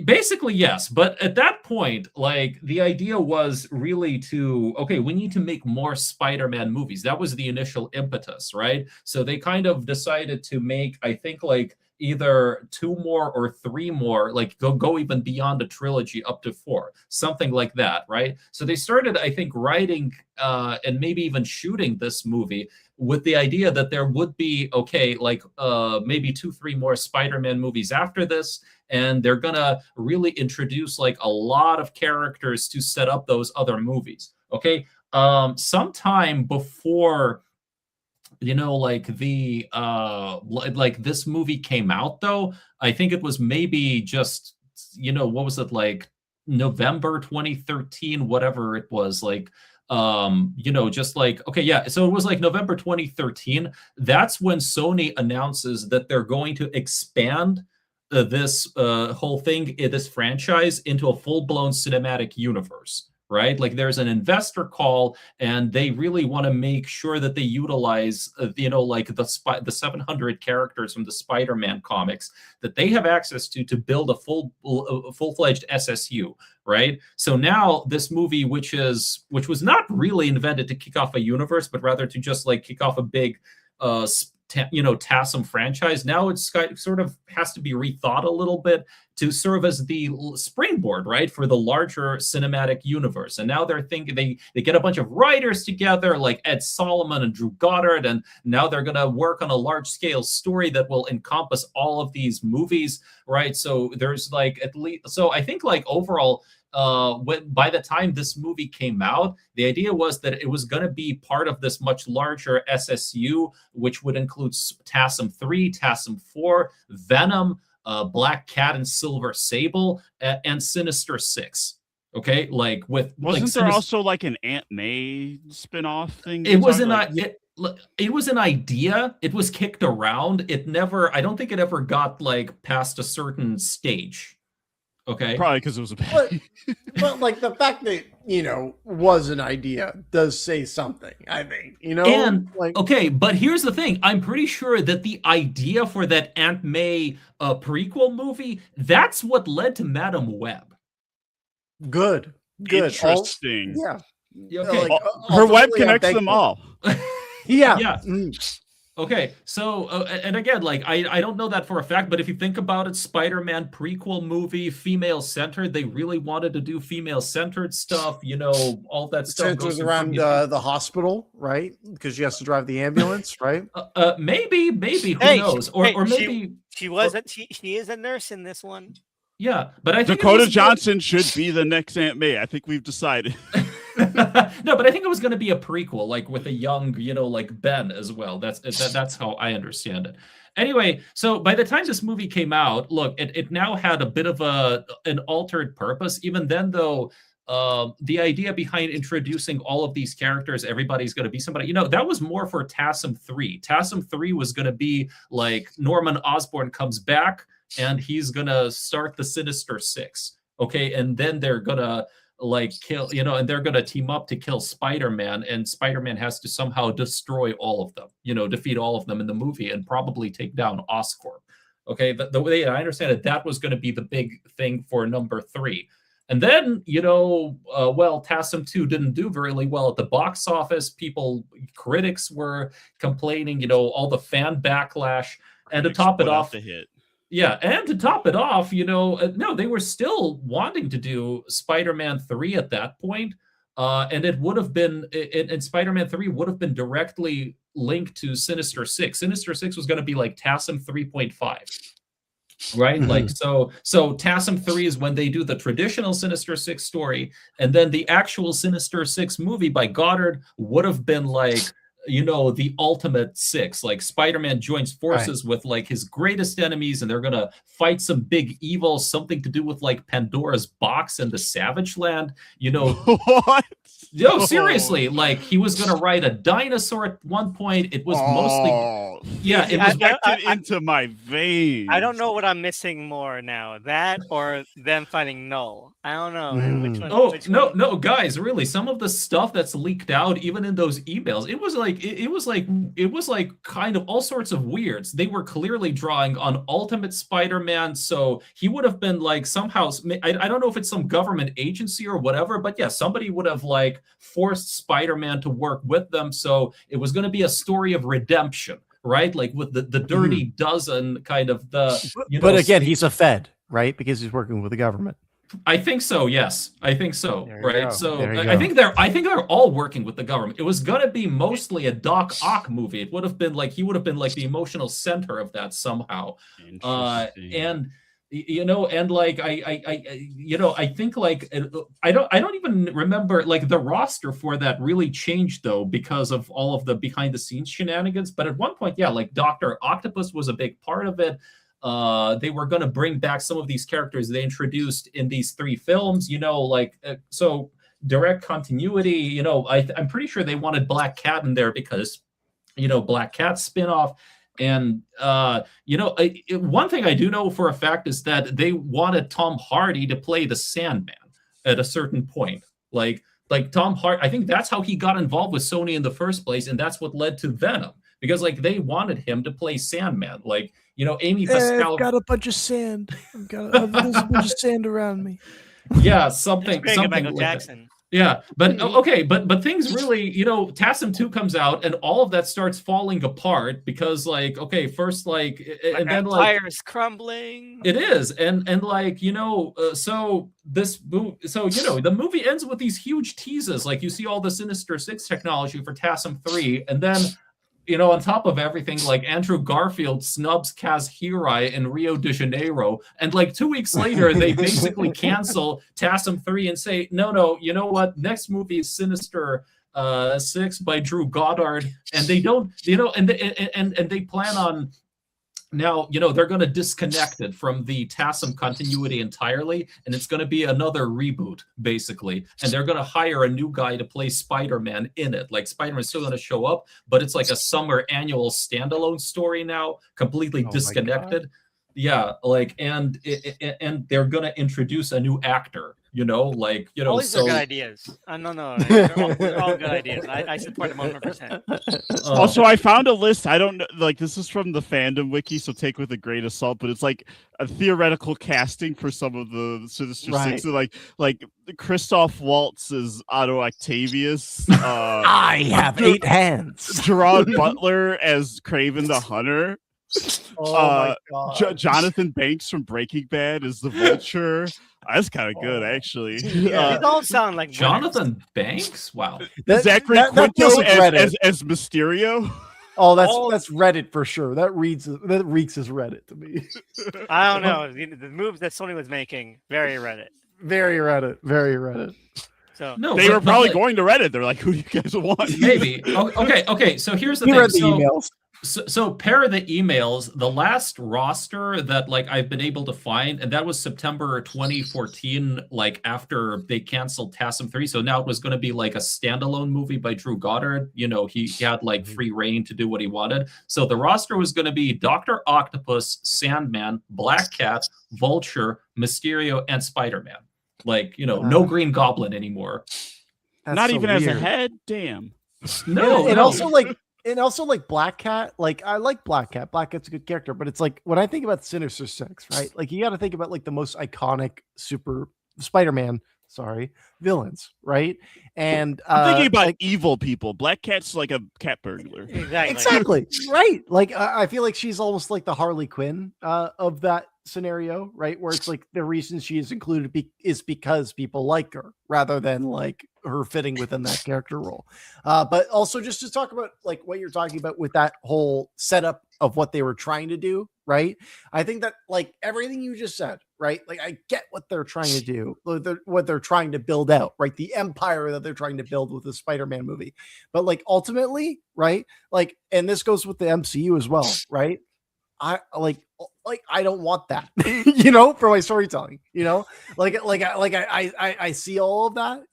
basically, yes. But at that point, like the idea was really we need to make more Spider-Man movies. That was the initial impetus, right? So they kind of decided to make, I think, like either 2 more or 3 more, like go even beyond a trilogy up to 4, something like that, right? So they started, I think, writing and maybe even shooting this movie with the idea that there would be maybe 2-3 more Spider-Man movies after this, and they're gonna really introduce like a lot of characters to set up those other movies. Okay, sometime before this movie came out, though, I think it was maybe just what was it, like November 2013, whatever it was, like just like so it was like November 2013. That's when Sony announces that they're going to expand this whole thing, this franchise, into a full-blown cinematic universe, right? Like there's an investor call, and they really want to make sure that they utilize, the 700 characters from the Spider-Man comics that they have access to build a full-fledged SSU, right? So now this movie, which was not really invented to kick off a universe, but rather to just like kick off a big TASM franchise. Now it's sort of has to be rethought a little bit to serve as the springboard, right, for the larger cinematic universe. And now they're thinking they get a bunch of writers together like Ed Solomon and Drew Goddard, and now they're going to work on a large scale story that will encompass all of these movies, right? So there's like at least, so I think like overall, by the time this movie came out, the idea was that it was going to be part of this much larger SSU, which would include TASM 3, TASM 4, Venom, Black Cat and Silver Sable, and Sinister Six. Okay, like with wasn't there also like an Aunt May spinoff thing? It was it was an idea. It was kicked around. It never. I don't think it ever got like past a certain stage. Okay, probably because it was a bad. But like the fact that was an idea does say something. I think And like okay, but here's the thing: I'm pretty sure that the idea for that Aunt May prequel movie, that's what led to Madam Web. good. Interesting. Okay, her web connects them all. Yeah. Okay, so and again, like I don't know that for a fact, but if you think about it, Spider-Man prequel movie, female-centered, they really wanted to do female-centered stuff, all that stuff Centers around the hospital, right? Because she has to drive the ambulance, right? Maybe, who knows? Or maybe she is a nurse in this one. Yeah, but I think Dakota Johnson should be the next Aunt May. I think we've decided. No, but I think it was going to be a prequel, like with a young, like Ben as well. That's how I understand it. Anyway, so by the time this movie came out, look, it now had a bit of an altered purpose. Even then, though, the idea behind introducing all of these characters, everybody's going to be somebody, that was more for TASM 3. TASM 3 was going to be like Norman Osborn comes back and he's going to start the Sinister Six. Okay, and then they're going to kill, and they're going to team up to kill Spider-Man, and Spider-Man has to somehow destroy all of them, defeat all of them in the movie and probably take down Oscorp. Okay, the way I understand it, that was going to be the big thing for number 3. And then, TASM 2 didn't do very well at the box office. Critics were complaining, all the fan backlash, and to top it off, yeah, and to top it off, no, they were still wanting to do Spider-Man 3 at that point, and it would have been, and Spider-Man 3 would have been directly linked to Sinister Six. Sinister Six was going to be like TASM 3.5, right? Like so TASM 3 is when they do the traditional Sinister Six story, and then the actual Sinister Six movie by Goddard would have been like, the ultimate six, like Spider-Man joins forces with like his greatest enemies, and they're gonna fight some big evil, something to do with like Pandora's box and the Savage Land. What? No, seriously, like he was gonna ride a dinosaur at one point. It was mostly, yeah, it was into my veins. I don't know what I'm missing more now, that or them finding Null. I don't know which one. No, guys, really, some of the stuff that's leaked out, even in those emails, it was like kind of all sorts of weirds. They were clearly drawing on Ultimate Spider-Man, so he would have been like somehow, I don't know if it's some government agency or whatever, but yeah, somebody would have like forced Spider-Man to work with them, so it was going to be a story of redemption, right? Like with the Dirty Dozen kind of but again, he's a Fed, right? Because he's working with the government. I think so. Yes, I think so. Right. So I think they're all working with the government. It was gonna be mostly a Doc Ock movie. It would have been like he would have been like the emotional center of that somehow. And like I think like I don't even remember, like the roster for that really changed though because of all of the behind the scenes shenanigans. But at one point, yeah, like Dr. Octopus was a big part of it. They were going to bring back some of these characters they introduced in these 3 films, so direct continuity, I'm pretty sure they wanted Black Cat in there because, Black Cat spinoff. And, one thing I do know for a fact is that they wanted Tom Hardy to play the Sandman at a certain point. Like Tom Hardy, I think that's how he got involved with Sony in the first place. And that's what led to Venom, because like they wanted him to play Sandman. Like, Amy Pascal. I've got a bunch of sand. There's a bunch of sand around me. Yeah, something Michael like Jackson. Yeah, but okay, but things really, TASM 2 comes out and all of that starts falling apart because like, okay, first like, and then like Empire's crumbling. it is, and like so the movie ends with these huge teases, like you see all the Sinister Six technology for TASM 3, and then on top of everything, like Andrew Garfield snubs Kaz Hirai in Rio de Janeiro, and like 2 weeks later, they basically cancel TASM 3 and say, no, you know what? Next movie is Sinister Six by Drew Goddard, and they don't, and they plan on. Now, they're going to disconnect it from the TASM continuity entirely, and it's going to be another reboot, basically. And they're going to hire a new guy to play Spider-Man in it. Like, Spider-Man's still going to show up, but it's like a summer annual standalone story now, completely disconnected. Yeah, like, and they're going to introduce a new actor. All these are good ideas. No, they're all good ideas. I support them 100%. Also, I found a list. I don't know, like this is from the fandom wiki, so take with a grain of salt. But it's like a theoretical casting for some of the Sinister Six. So like Christoph Waltz is Otto Octavius. I have 8 hands. Gerard Butler as Kraven the Hunter. My God. Jonathan Banks from Breaking Bad is the Vulture. That's kind of good, actually. These all sound like Jonathan Banks. Wow. Zachary Quinto as Mysterio. Oh, that's Reddit for sure. That reeks as Reddit to me. I don't know. The moves that Sony was making, very Reddit. Very Reddit. So no, they were probably going to Reddit. They're like, "Who do you guys want?" Maybe. Okay. So here's the thing. Read the emails. So pair of the emails, the last roster that like I've been able to find, and that was September 2014, like after they canceled TASM 3. So now it was going to be like a standalone movie by Drew Goddard. He had like free reign to do what he wanted. So the roster was going to be Dr. Octopus, Sandman, Black Cat, Vulture, Mysterio, and Spider-Man. Like, no Green Goblin anymore. Not even weird. As a head? Damn. No. And also like Black Cat, like I like Black Cat. Black Cat's a good character, but it's like when I think about Sinister Six, right? Like you got to think about like the most iconic super Spider-Man, villains, right? And I'm thinking about like, evil people. Black Cat's like a cat burglar. Exactly. Right. Like I feel like she's almost like the Harley Quinn of that scenario, right? Where it's like the reason she is included is because people like her rather than like her fitting within that character role. But also just to talk about like what you're talking about with that whole setup of what they were trying to do, right? I think that like everything you just said, right? Like I get what they're trying to do, what they're trying to build out, right? The empire that they're trying to build with the Spider-Man movie. But like ultimately, right? Like, and this goes with the MCU as well, right? I don't want that, for my storytelling, I see all of that,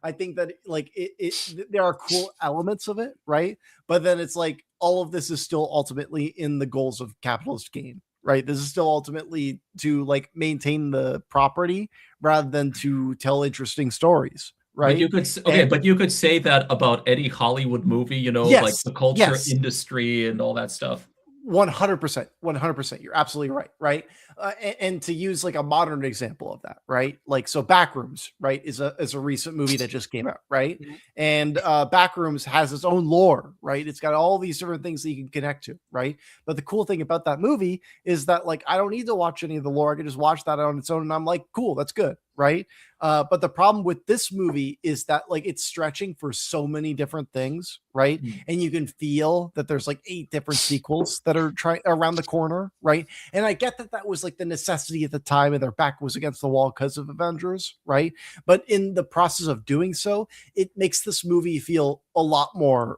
I think that like there are cool elements of it, right? But then it's like all of this is still ultimately in the goals of capitalist gain, right? This is still ultimately to like maintain the property rather than to tell interesting stories. Right. But you could say that about any Hollywood movie, like the culture industry and all that stuff. 100%. You're absolutely right. Right. And to use like a modern example of that, right? Like, so Backrooms, right, is a recent movie that just came out, right? Mm-hmm. And Backrooms has its own lore, right? It's got all these different things that you can connect to, right? But the cool thing about that movie is that like I don't need to watch any of the lore. I can just watch that on its own, and I'm like, cool, that's good, right? But the problem with this movie is that like it's stretching for so many different things, right? Mm. And you can feel that there's like 8 different sequels that are trying around the corner, right? And I get that was like the necessity at the time, and their back was against the wall because of Avengers, right? But in the process of doing so, it makes this movie feel a lot more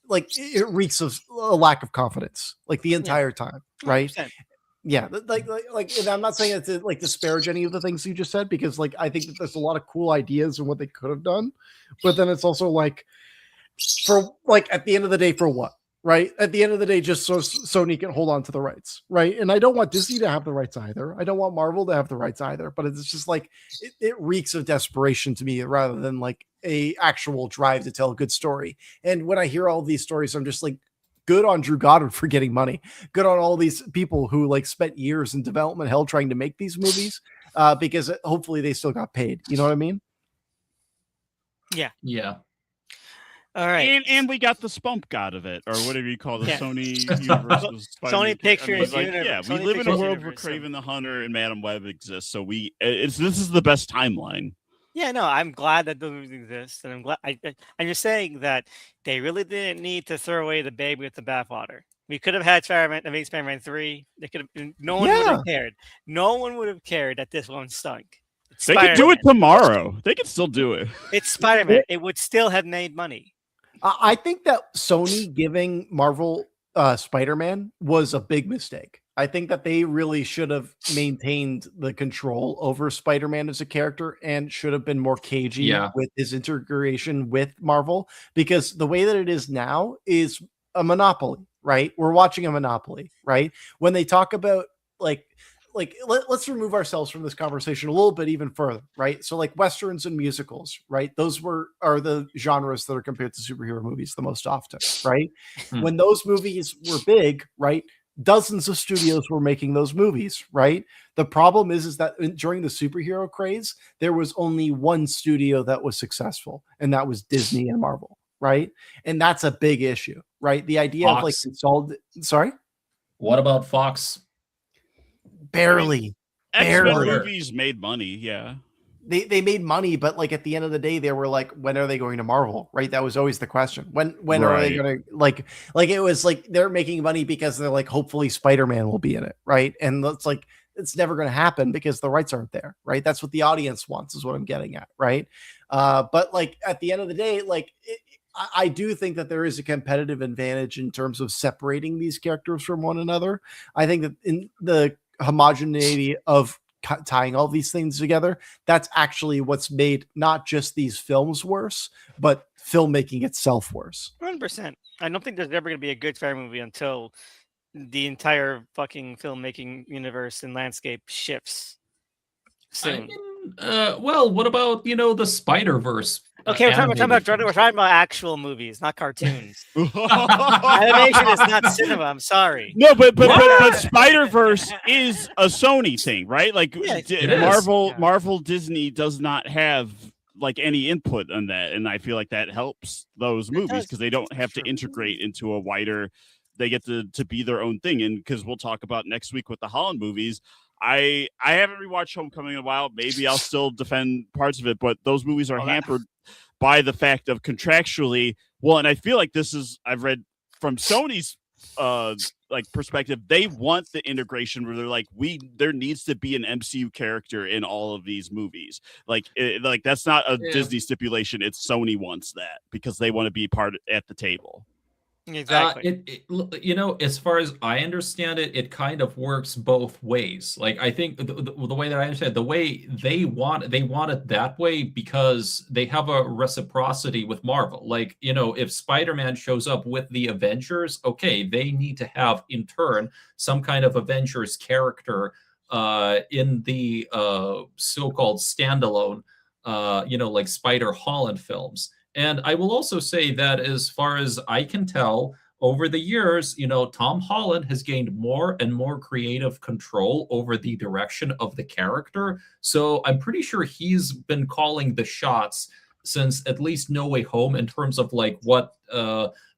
like it reeks of a lack of confidence, like the entire time, right? 100%. Yeah, like, and I'm not saying it to like disparage any of the things you just said, because like I think that there's a lot of cool ideas and what they could have done, but then it's also like for like at the end of the day, for what, right? At the end of the day, just so Sony can hold on to the rights, right? And I don't want Disney to have the rights either. I don't want Marvel to have the rights either. But it's just like it reeks of desperation to me rather than like a actual drive to tell a good story. And when I hear all these stories, I'm just like, good on Drew Goddard for getting money. Good on all these people who like spent years in development hell trying to make these movies, because hopefully they still got paid. You know what I mean? Yeah. All right. And we got the spunk out of it, or whatever you call the Yeah. Sony universe. Sony Pictures universe. we Sony live in a Pictures world where universe, so- Kraven the Hunter and Madam Web exist, so this is the best timeline. Yeah, no, I'm glad that those movies exist, and I'm glad. I'm just saying that they really didn't need to throw away the baby with the bathwater. We could have had Amazing Spider-Man 3. They could have. No one would have cared. No one would have cared that this one stunk. It's They could do it Spider-Man. tomorrow. They could still do it. It's Spider-Man. It would still have made money. I think that Sony giving Marvel Spider-Man was a big mistake. I think that they really should have maintained the control over Spider-Man as a character and should have been more cagey with his integration with Marvel, because the way that it is now is a monopoly, right? We're watching a monopoly, right? When they talk about let's remove ourselves from this conversation a little bit even further, right? So like westerns and musicals, right? Those are the genres that are compared to superhero movies the most often, right? When those movies were big, right? Dozens of studios were making those movies, right? The problem is that during the superhero craze, there was only one studio that was successful, and that was Disney and Marvel, right? And that's a big issue, right? The idea of like sorry? What about Fox? Barely. X-Men movies made money, yeah. They made money, but like at the end of the day, they were like, when are they going to Marvel? Right? That was always the question. When are they going to like it was like they're making money because they're like, hopefully Spider-Man will be in it, right? And it's never going to happen because the rights aren't there, right? That's what the audience wants, is what I'm getting at, right? But like at the end of the day, I do think that there is a competitive advantage in terms of separating these characters from one another. I think that in the homogeneity of tying all these things together, that's actually what's made not just these films worse, but filmmaking itself worse. 100%. I don't think there's ever going to be a good Spider-Man movie until the entire fucking filmmaking universe and landscape shifts soon. Well, what about the Spider-Verse? Okay, we're talking about actual movies, not cartoons. Animation is not cinema. I'm sorry. No, but Spider-Verse is a Sony thing, right? Like Marvel Disney does not have like any input on that, and I feel like that helps those movies because they don't have to integrate into a wider. They get to be their own thing, and because we'll talk about next week with the Holland movies. I haven't rewatched Homecoming in a while. Maybe I'll still defend parts of it, but those movies are hampered by the fact of contractually. Well, and I feel like I've read from Sony's perspective, they want the integration where they're like, there needs to be an MCU character in all of these movies. That's not a Disney stipulation. It's Sony wants that because they want to be part at the table. Exactly. As far as I understand it, it kind of works both ways. Like I think the way that I understand the way they want it that way because they have a reciprocity with Marvel. Like, if Spider-Man shows up with the Avengers, okay, they need to have in turn some kind of Avengers character in the so-called standalone, like Spider-Holland films. And I will also say that as far as I can tell, over the years, Tom Holland has gained more and more creative control over the direction of the character. So I'm pretty sure he's been calling the shots since at least No Way Home in terms of like what,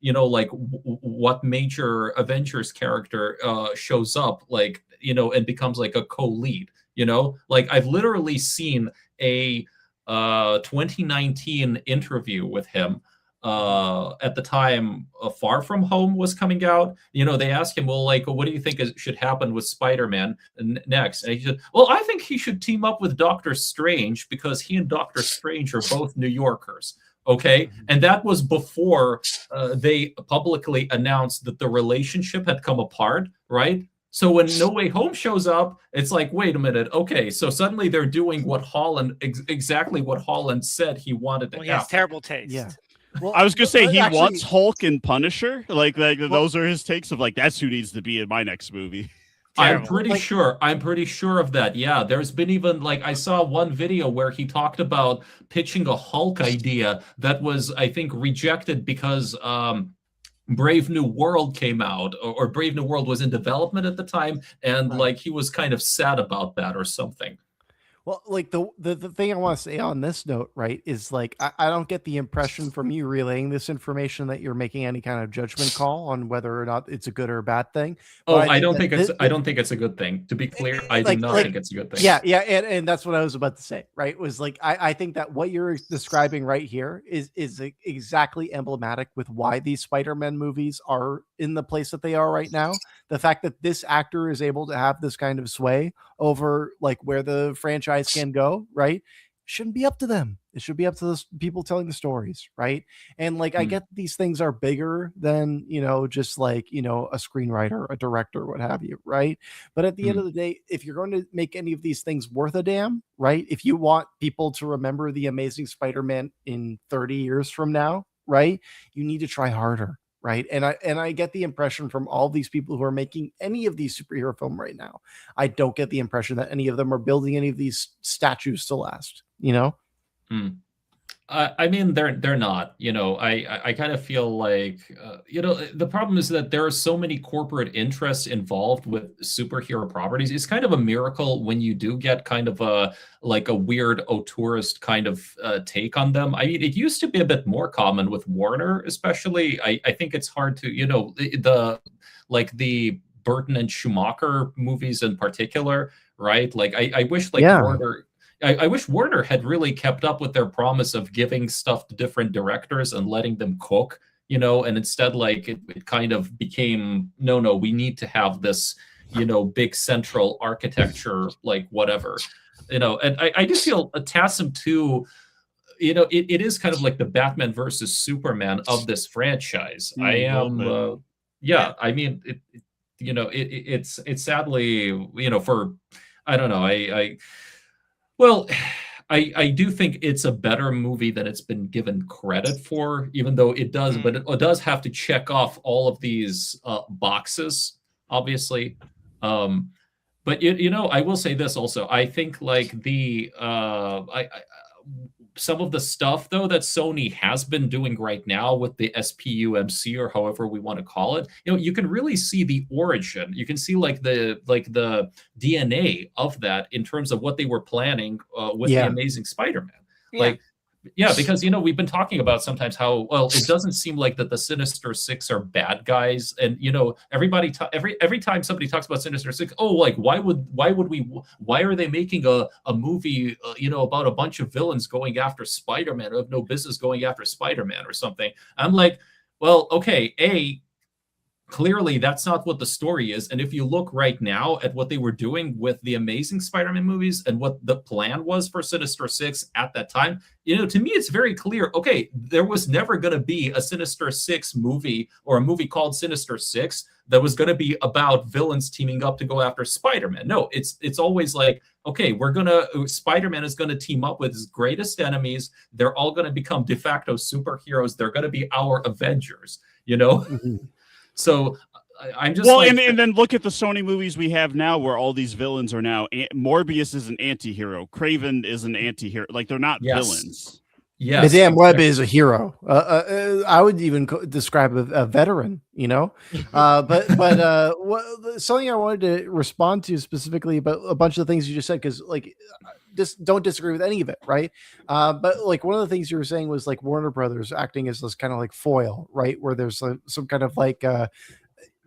what major Avengers character shows up, and becomes like a co-lead, like I've literally seen a 2019 interview with him at the time Far From Home was coming out. They asked him, well, what do you think should happen with Spider-Man next? And he said, well, I think he should team up with Doctor Strange because he and Doctor Strange are both New Yorkers. Okay. And that was before they publicly announced that the relationship had come apart, right? So when No Way Home shows up, it's like, wait a minute. Okay, so suddenly they're doing what Holland, exactly what Holland said he wanted to have. He has terrible taste. Yeah. Well, I was going to say he wants Hulk and Punisher. Those are his takes of that's who needs to be in my next movie. I'm pretty sure of that. Yeah, there's been even I saw one video where he talked about pitching a Hulk idea that was, I think, rejected because Brave New World came out, or Brave New World was in development at the time, and he was kind of sad about that or something. Well, like the thing I want to say on this note, right, is like I don't get the impression from you relaying this information that you're making any kind of judgment call on whether or not it's a good or a bad thing. But Oh, I I think don't that think it's I don't think it's a good thing. To be clear, I do not think it's a good thing. Yeah, and that's what I was about to say, right? Was like I think that what you're describing right here is exactly emblematic with why these Spider-Man movies are in the place that they are right now. The fact that this actor is able to have this kind of sway over like where the franchise can go, right? Shouldn't be up to them. It should be up to the people telling the stories, right? And like I get these things are bigger than, just like, a screenwriter, a director, what have you, right? But at the end of the day, if you're going to make any of these things worth a damn, right? If you want people to remember the Amazing Spider-Man in 30 years from now, right? You need to try harder, right? And I get the impression from all these people who are making any of these superhero film right now, I don't get the impression that any of them are building any of these statues to last, I mean, they're not. I kind of feel like the problem is that there are so many corporate interests involved with superhero properties. It's kind of a miracle when you do get kind of a weird auteurist kind of take on them. I mean, it used to be a bit more common with Warner, especially. I think it's hard to the Burton and Schumacher movies in particular, right? Like I wish Warner. I wish Warner had really kept up with their promise of giving stuff to different directors and letting them cook, and instead it kind of became, no, we need to have this, big central architecture, like whatever, and I do feel TASM 2, it is kind of like the Batman versus Superman of this franchise. I am, I mean, it's sadly, for, I don't know, well, I do think it's a better movie than it's been given credit for, even though it does, but it does have to check off all of these boxes, obviously. But I will say this also. I think some of the stuff though that Sony has been doing right now with the SPUMC, or however we want to call it, you can really see the origin. You can see the DNA of that in terms of what they were planning with the Amazing Spider-Man. Because we've been talking about sometimes how, well, it doesn't seem like that the Sinister Six are bad guys, and everybody every time somebody talks about Sinister Six, why are they making a movie about a bunch of villains going after Spider-Man who have no business going after Spider-Man or something? I'm like, well, okay, clearly that's not what the story is. And if you look right now at what they were doing with the Amazing Spider-Man movies and what the plan was for Sinister Six at that time, to me it's very clear, okay, there was never going to be a Sinister Six movie or a movie called Sinister Six that was going to be about villains teaming up to go after Spider-Man. No, it's always like, okay, Spider-Man is going to team up with his greatest enemies. They're all going to become de facto superheroes. They're going to be our Avengers, So I'm just and then look at the Sony movies we have now, where all these villains are now. Morbius is an anti-hero. Craven is an anti-hero. Like, they're not villains. Yes, Madame Web is a hero. I would even describe a veteran, but something I wanted to respond to specifically about a bunch of the things you just said, because just don't disagree with any of it, right? But one of the things you were saying was Warner Brothers acting as this kind of foil, right? Where there's some kind of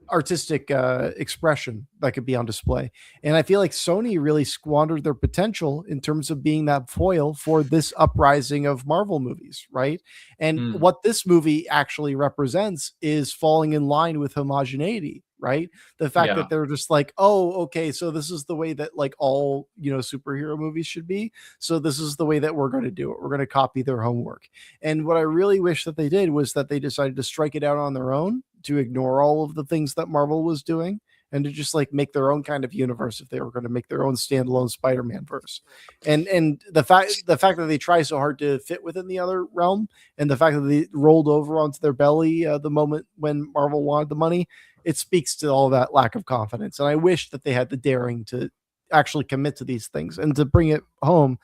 artistic expression that could be on display. And I feel like Sony really squandered their potential in terms of being that foil for this uprising of Marvel movies, right? And what this movie actually represents is falling in line with homogeneity, right? The fact that they're just okay, so this is the way that all superhero movies should be, so this is the way that we're going to do it. We're going to copy their homework. And what I really wish that they did was that they decided to strike it out on their own, to ignore all of the things that Marvel was doing, and to just make their own kind of universe if they were going to make their own standalone Spider-Man verse. And the fact that they try so hard to fit within the other realm, and the fact that they rolled over onto their belly the moment when Marvel wanted the money, it speaks to all that lack of confidence. And I wish that they had the daring to actually commit to these things and to bring it home.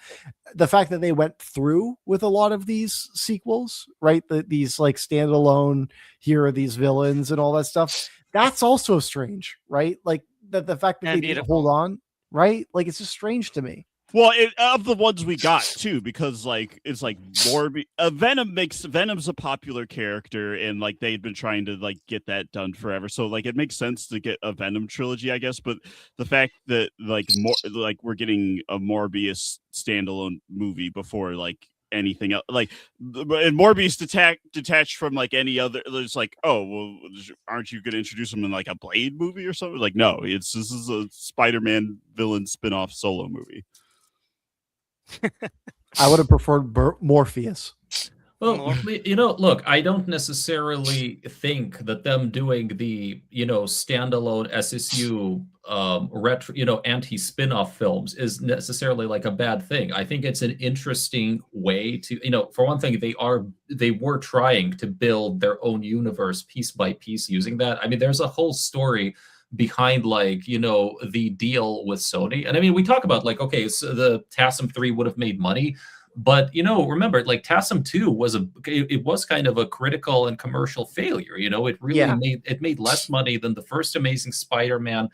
The fact that they went through with a lot of these sequels, right? These standalone, here are these villains and all that stuff. That's also strange, right? The fact that they didn't hold on, right? It's just strange to me. Well, of the ones we got too, because like it's like Venom's a popular character, and like they'd been trying to like get that done forever. So like it makes sense to get a Venom trilogy, I guess. But the fact that like we're getting a Morbius standalone movie before like anything else, like and Morbius detached from like any other. It's like, oh well, aren't you going to introduce him in like a Blade movie or something? Like no, this is a Spider-Man villain spin-off solo movie. I would have preferred Morpheus. Well, look, I don't necessarily think that them doing the, standalone SSU retro, anti-spin-off films is necessarily like a bad thing. I think it's an interesting way to, for one thing, they were trying to build their own universe piece by piece using that. I mean, there's a whole story behind the deal with Sony. And I mean, we talk about okay, so the TASM 3 would have made money, but remember TASM 2 was kind of a critical and commercial failure. It really made less money than the first Amazing Spider-Man.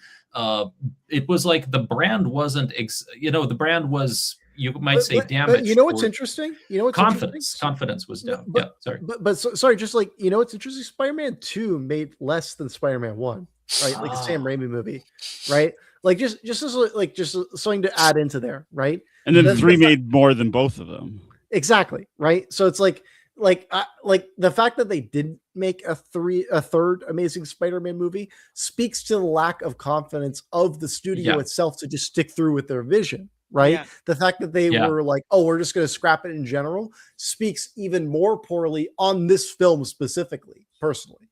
It was like the brand wasn't the brand was, you might say, damaged. But what's interesting? Confidence was down. Sorry, just what's interesting? Spider-Man 2 made less than Spider-Man 1. Right, like the Sam Raimi movie, right? Like just something to add into there, right? And then 3 made more than both of them. Exactly, right? So it's like the fact that they didn't make a third Amazing Spider-Man movie speaks to the lack of confidence of the studio itself to just stick through with their vision. Right. Yeah. The fact that they were like, oh, we're just going to scrap it in general speaks even more poorly on this film specifically, personally,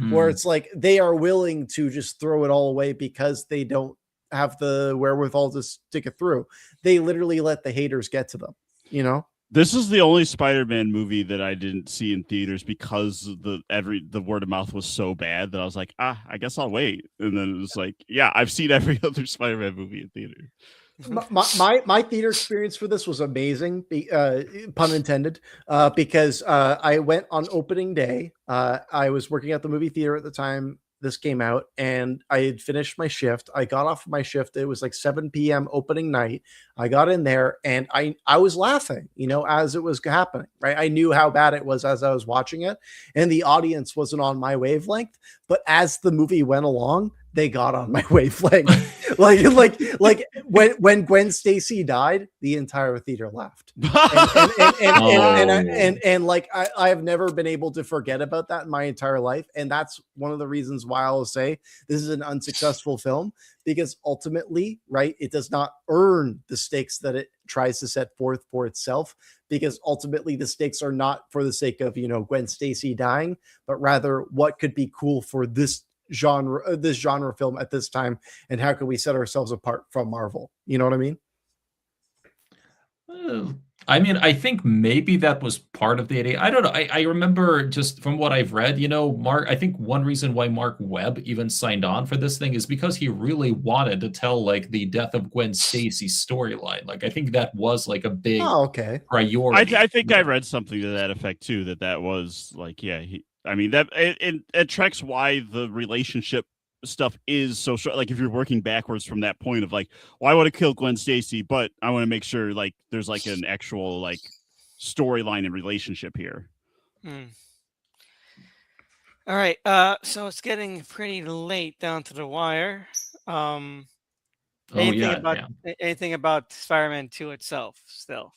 where it's like they are willing to just throw it all away because they don't have the wherewithal to stick it through. They literally let the haters get to them, This is the only Spider-Man movie that I didn't see in theaters because the word of mouth was so bad that I was like, I guess I'll wait. And then it was like, yeah, I've seen every other Spider-Man movie in theater. My theater experience for this was amazing, pun intended, because I went on opening day. I was working at the movie theater at the time this came out, and I had finished my shift. I got off my shift. It was like 7 p.m. opening night. I got in there, and I was laughing, as it was happening, right? I knew how bad it was as I was watching it, and the audience wasn't on my wavelength. But as the movie went along, they got on my wavelength. like when Gwen Stacy died, the entire theater laughed. And like I have never been able to forget about that in my entire life. And that's one of the reasons why I'll say this is an unsuccessful film, because ultimately, right, it does not earn the stakes that it tries to set forth for itself, because ultimately the stakes are not for the sake of, Gwen Stacy dying, but rather what could be cool for this genre film at this time, and how can we set ourselves apart from Marvel? You know what I mean? I mean, I think maybe that was part of the idea. I don't know. I remember just from what I've read, Mark, I think one reason why Mark Webb even signed on for this thing is because he really wanted to tell the death of Gwen Stacy storyline. I think that was a big priority. I think I read something to that effect too, that was that it tracks why the relationship stuff is so short. If you're working backwards from that point of well, I want to kill Gwen Stacy, but I want to make sure there's an actual storyline and relationship here. All right, so it's getting pretty late down to the wire. Anything about Spider-Man 2 itself still?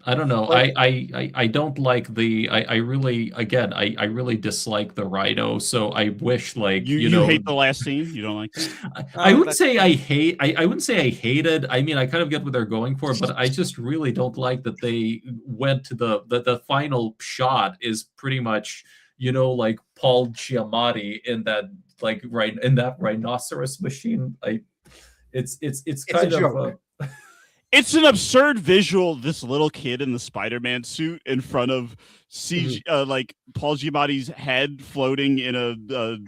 I don't know. I don't like I really dislike the Rhino. So I wish you hate the last scene. You don't like that? I wouldn't say I hate. I wouldn't say I hated. I mean, I kind of get what they're going for, but I just really don't like that they went to the final shot is pretty much Paul Giamatti in that in that rhinoceros machine. It's kind of. It's an absurd visual. This little kid in the Spider-Man suit in front of CG, Paul Giamatti's head floating in a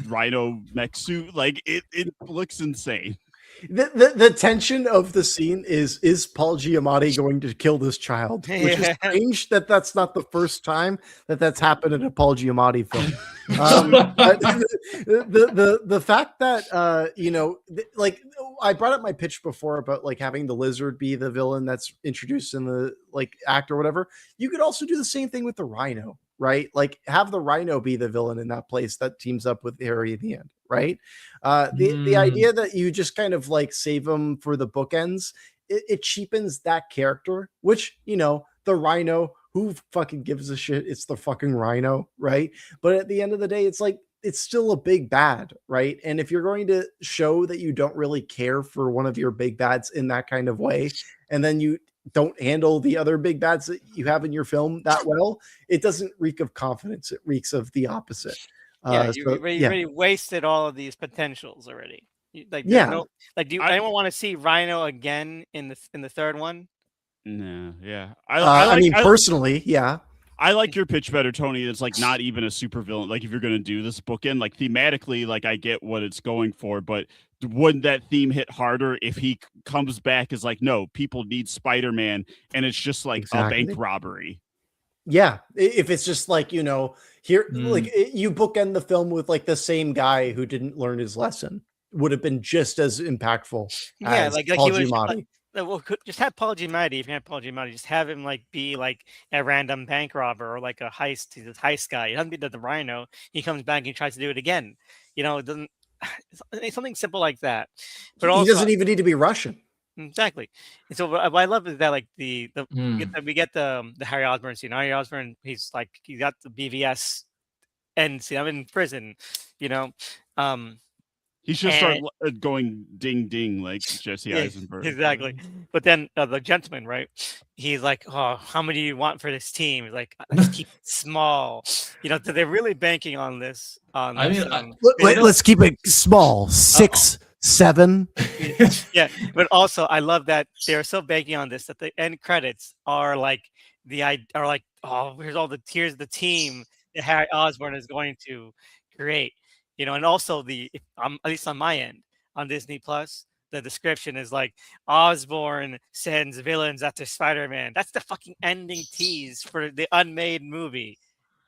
rhino mech suit. It looks insane. The tension of the scene is Paul Giamatti going to kill this child? Which is Yeah. strange that that's not the first time that that's happened in a Paul Giamatti film. But the fact that like I brought up my pitch before about like having the lizard be the villain that's introduced in the like act or whatever. You could also do the same thing with the rhino, right? Like have the rhino be the villain in that place that teams up with Harry at the end, right? The idea that you just kind of like save him for the bookends, it cheapens that character, which, you know, the rhino, who fucking gives a shit? It's the fucking rhino, right? But at the end of the day, it's like, it's still a big bad, right? And if you're going to show that you don't really care for one of your big bads in that kind of way, and then you don't handle the other big bads that you have in your film that well, it doesn't reek of confidence. It reeks of the opposite. Yeah, you already wasted all of these potentials already. Like, there's no, like, do anyone want to see Rhino again in the third one? No, yeah. I mean, personally, yeah. I like your pitch better, Tony. It's like not even a super villain. Like if you're gonna do this bookend, like thematically, like I get what it's going for, but wouldn't that theme hit harder if he comes back as like, no, people need Spider-Man, and it's just like a bank robbery? Yeah, if it's just like, you know, here, like you bookend the film with like the same guy who didn't learn his lesson, would have been just as impactful. Yeah, as like Paul he was. Giamatti. Well, just have Paul Giamatti. If you have Paul Giamatti, just have him like be like a random bank robber or like a heist. He's a heist guy. He doesn't be the rhino. He comes back and he tries to do it again. You know, it doesn't. It's something simple like that. But also, he doesn't even need to be Russian. Exactly. And so what I love is that like we get the Harry Osborn scene. Harry Osborn, he's like he got the BVS end scene. I'm in prison. You know. He should start going ding ding like Jesse Eisenberg. Exactly. But then the gentleman, right? He's like, "Oh, how many do you want for this team?" He's like, "Let's keep it small." You know, they're really banking on this. Let's keep it small. 6, 7. Yeah, but also I love that they're so banking on this that the end credits are like oh, here's the team that Harry Osborn is going to create. You know, and also at least on my end on Disney Plus, the description is like Osborn sends villains after Spider-Man. That's the fucking ending tease for the unmade movie.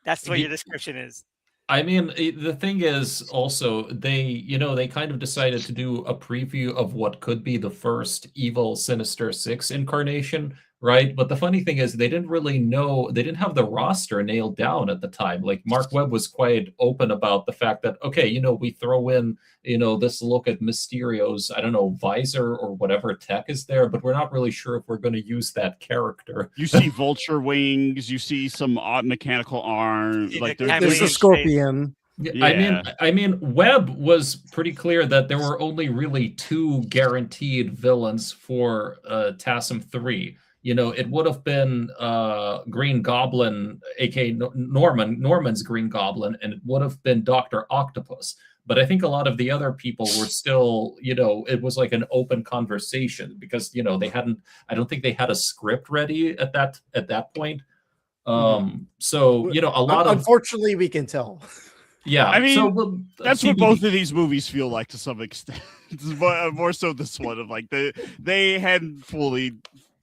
That's what your description is. I mean, the thing is also they kind of decided to do a preview of what could be the first evil Sinister Six incarnation, right? But the funny thing is they didn't really know, they didn't have the roster nailed down at the time. Like Mark Webb was quite open about the fact that, okay, you know, we throw in, you know, this look at Mysterio's, I don't know, visor or whatever tech is there, but we're not really sure if we're going to use that character. You see vulture wings, you see some odd mechanical arm, like there's a scorpion. Yeah. I mean, Webb was pretty clear that there were only really 2 guaranteed villains for TASM 3. You know, it would have been Green Goblin, aka Norman's Green Goblin, and it would have been Dr. Octopus. But I think a lot of the other people were still, you know, it was like an open conversation because, you know, I don't think they had a script ready at that point. So, you know, unfortunately we can tell. Yeah, I mean, that's what both of these movies feel like to some extent. More so this one of like they hadn't fully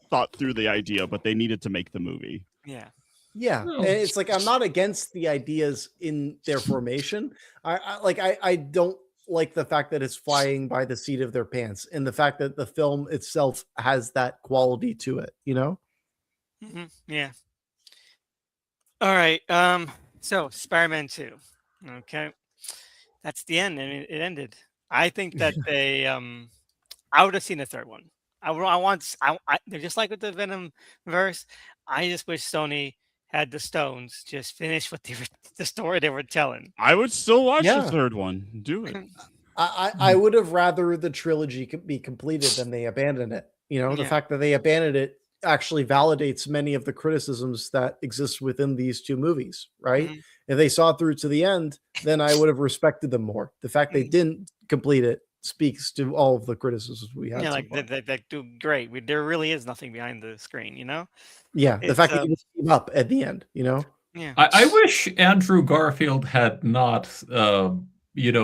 thought through the idea, but they needed to make the movie. Yeah. And it's like I'm not against the ideas in their formation. I don't like the fact that it's flying by the seat of their pants, and the fact that the film itself has that quality to it. You know. Yeah. All right. So Spider-Man 2. Okay, that's the end, and it ended. I think that they I would have seen a third one. They're just like with the Venom verse. I just wish Sony had the stones just finish what the story they were telling. I would still watch the third one. Do it. I would have rather the trilogy be completed than they abandon it. You know, the fact that they abandoned it actually validates many of the criticisms that exist within these 2 movies, right? If they saw through to the end, then I would have respected them more. The fact they didn't complete it speaks to all of the criticisms we had. Yeah, like they do great. There really is nothing behind the screen, you know? Yeah, the fact that you team up at the end, you know? Yeah. I wish Andrew Garfield had not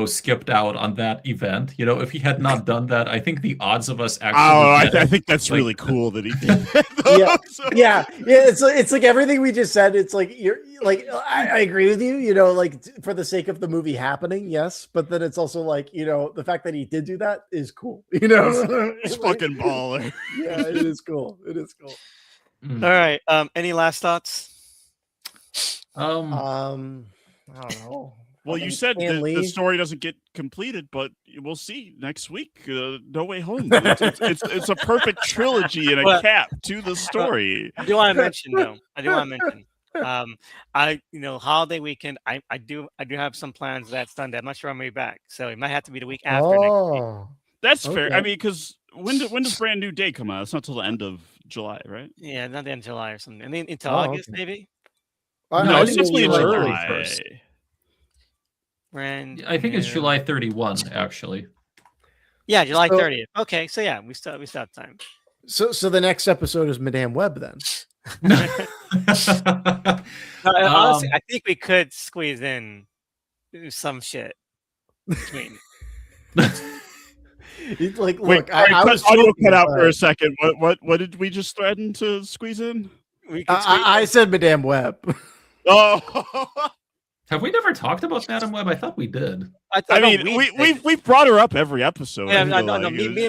skipped out on that event. If he had not done that, I think the odds of us actually I think that's really cool that he did. Yeah. Yeah, it's like everything we just said. It's like you're like I agree with you. Like for the sake of the movie happening, yes. But then it's also like the fact that he did do that is cool. It's fucking baller. Yeah, it is cool. It is cool. All right. Any last thoughts? I don't know. Well, you said the story doesn't get completed, but we'll see next week. No Way Home. It's a perfect trilogy and a cap to the story. I do want to mention though. Holiday weekend. I do have some plans that Sunday. I'm not sure I'm gonna be back, so it might have to be the week after next week. That's fair. I mean, because when does Brand New Day come out? It's not till the end of July, right? Yeah, not the end of July or something. I mean, into August maybe. No, it's usually July July. 1st. I think it's July 31, actually. Yeah, July 30th. Okay, so yeah, we still have time. So the next episode is Madame Web then. Honestly, I think we could squeeze in some shit between. Look, I was audio cut out for a second. What did we just threaten to squeeze in? I said Madame Web. Oh. Have we never talked about Madame Web? I thought we did. I mean, we've brought her up every episode. Yeah, no. Me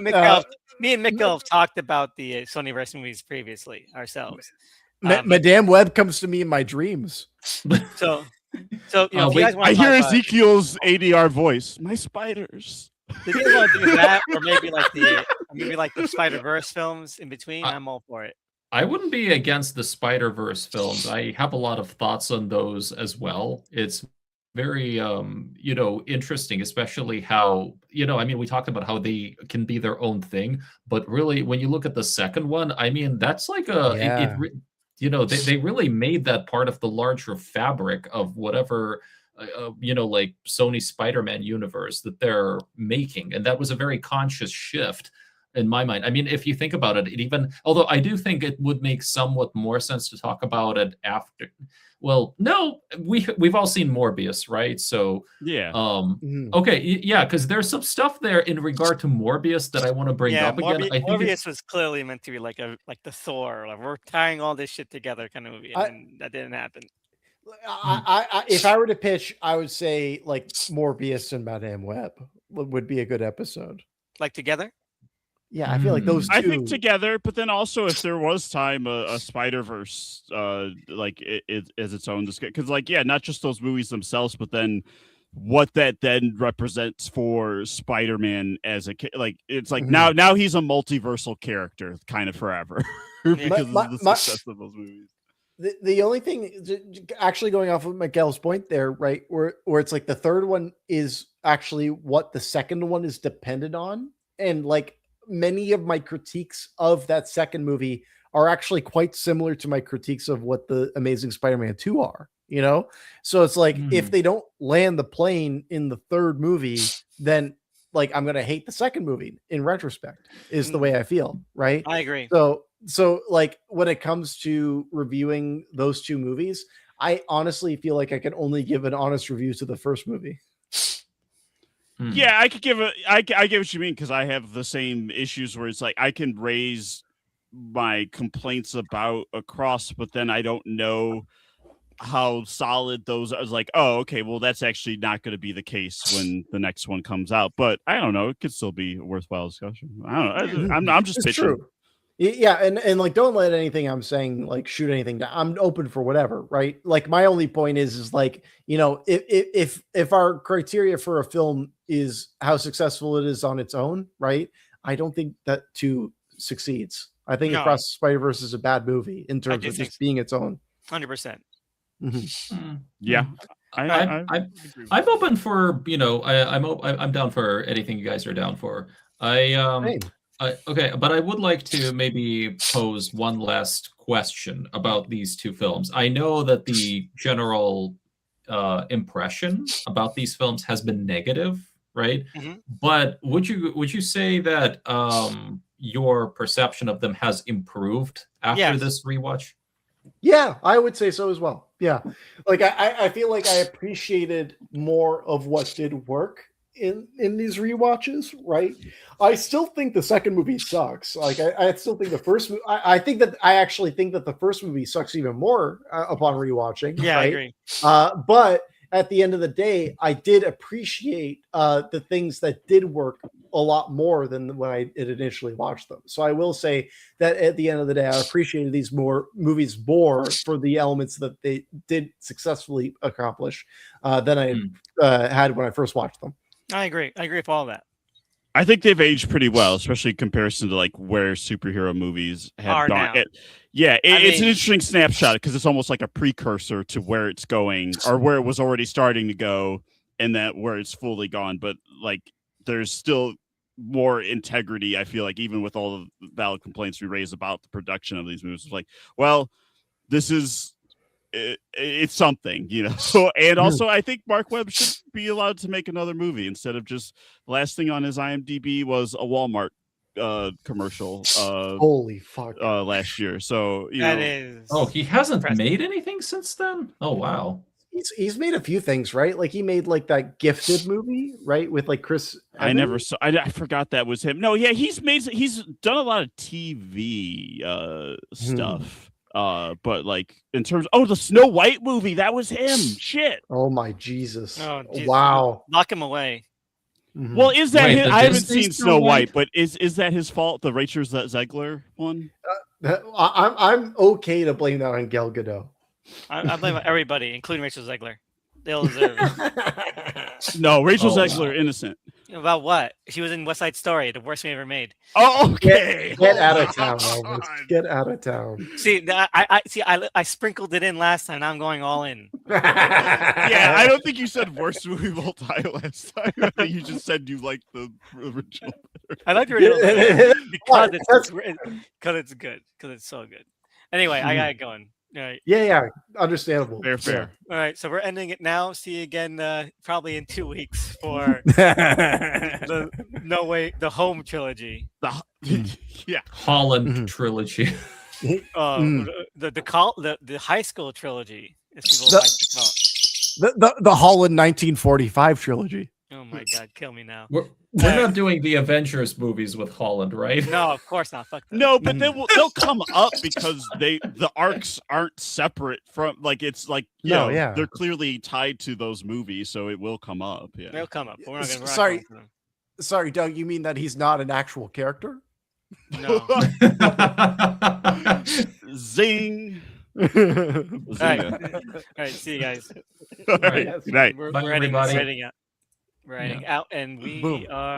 and Mikhail have talked about the Sonyverse movies previously ourselves. Madame Web comes to me in my dreams. So if you guys want I hear Ezekiel's ADR voice. My spiders. If you guys want to do that, or maybe like the Spider-Verse films in between, I'm all for it. I wouldn't be against the Spider-Verse films. I have a lot of thoughts on those as well. It's very, interesting, especially how, we talked about how they can be their own thing, but really, when you look at the second one, I mean, that's like they really made that part of the larger fabric of whatever, like Sony Spider-Man universe that they're making. And that was a very conscious shift in my mind. I mean, if you think about it, although I do think it would make somewhat more sense to talk about it after. Well, no, we've all seen Morbius, right? So yeah. Okay, yeah, because there's some stuff there in regard to Morbius that I want to bring up again. I think Morbius was clearly meant to be like the Thor, like we're tying all this shit together kind of movie, and that didn't happen. If I were to pitch, I would say like Morbius and Madame Web would be a good episode. Like together? Yeah, I feel like those two. I think together, but then also if there was time, a Spider-Verse, it as its own, because not just those movies themselves, but then what that then represents for Spider-Man as it's like now he's a multiversal character kind of forever because of the success of those movies. The only thing, actually going off of Mikhail's point there, right, where it's like the third one is actually what the second one is dependent on, and like many of my critiques of that second movie are actually quite similar to my critiques of what the Amazing Spider-Man 2 are, So it's like, if they don't land the plane in the third movie, then like, I'm going to hate the second movie in retrospect is the way I feel. Right. I agree. So like when it comes to reviewing those two movies, I honestly feel like I can only give an honest review to the first movie. Yeah, I could give I get what you mean, because I have the same issues where it's like I can raise my complaints about across, but then I don't know how solid those are. I was like, oh, okay, well, that's actually not going to be the case when the next one comes out. But I don't know, it could still be a worthwhile discussion. I don't know. I'm just pitching. True. Yeah, and like, don't let anything I'm saying like shoot anything down. I'm open for whatever, right? Like, my only point is like, if our criteria for a film is how successful it is on its own, right? I don't think that 2 succeeds. I think Across the Spider-Verse is a bad movie in terms of just being its own. 100%. Yeah. I'm open for, I'm down for anything you guys are down for. Okay, but I would like to maybe pose one last question about these two films. I know that the general impression about these films has been negative, right? But would you say that your perception of them has improved after this rewatch? Yeah, I would say so as well. Yeah, like I feel like I appreciated more of what did work in these rewatches. Right, I still think the second movie sucks. Like I still think the first. I think that I actually think that the first movie sucks even more upon rewatching. Yeah, I right, agree. but at the end of the day, I did appreciate the things that did work a lot more than when I had initially watched them. So I will say that at the end of the day, I appreciated these movies more for the elements that they did successfully accomplish than I had when I first watched them. I agree. I agree with all that. I think they've aged pretty well, especially in comparison to like where superhero movies have Are gone. now. It's an interesting snapshot because it's almost like a precursor to where it's going or where it was already starting to go, and that where it's fully gone. But like, there's still more integrity. I feel like even with all the valid complaints we raise about the production of these movies, it's like, well, this is. It's something, you know. So, and also, I think Mark Webb should be allowed to make another movie instead of just the last thing on his IMDb was a Walmart commercial. Holy fuck! Last year. So you That know. is. Oh, he hasn't impressive. made anything since then? Oh, wow. He's made a few things, right? Like he made like that Gifted movie, right, with like Chris I never Evans? saw. I forgot that was him. No, yeah, he's done a lot of TV stuff. But like in terms, the Snow White movie, that was him. Shit. Oh my Jesus! Oh, Jesus. Wow. Lock him away. Mhm. Well, is that Wait, his, the I haven't Disney seen Snow Snow White? White, but is that his fault? The Rachel Zegler one? I'm okay to blame that on Gal Gadot. I blame everybody, including Rachel Zegler. They all deserve it. No, Rachel Oh, Zegler, wow. innocent. About what? She was in West Side Story, the worst movie ever made. Oh, okay. Get out of Hold town, on. Elvis. Get out of town. See, I sprinkled it in last time. Now I'm going all in. Yeah, I don't think you said worst movie of all time last time. I think you just said you liked the original. I like the original better because That's- it's good. Because it's so good. Anyway, I got it going. All right. Yeah, understandable. Fair. All right. So we're ending it now. See you again probably in 2 weeks for the Home trilogy. Yeah. Holland Mhm. trilogy. The high school trilogy, as people like to call it. The Holland 1945 trilogy. Oh my God, kill me now. We're not doing the Avengers movies with Holland, right? No, of course not. Fuck that. No, but they'll come up because the arcs aren't separate from like it's like they're clearly tied to those movies, so it will come up. Yeah. They'll come up. But we're not gonna. Sorry. For them. Sorry, Doug, you mean that he's not an actual character? No. Zing. All right. All right. See you guys. All right. Good night. We're Bye, heading everybody. out. We're heading out, and we Boom. are.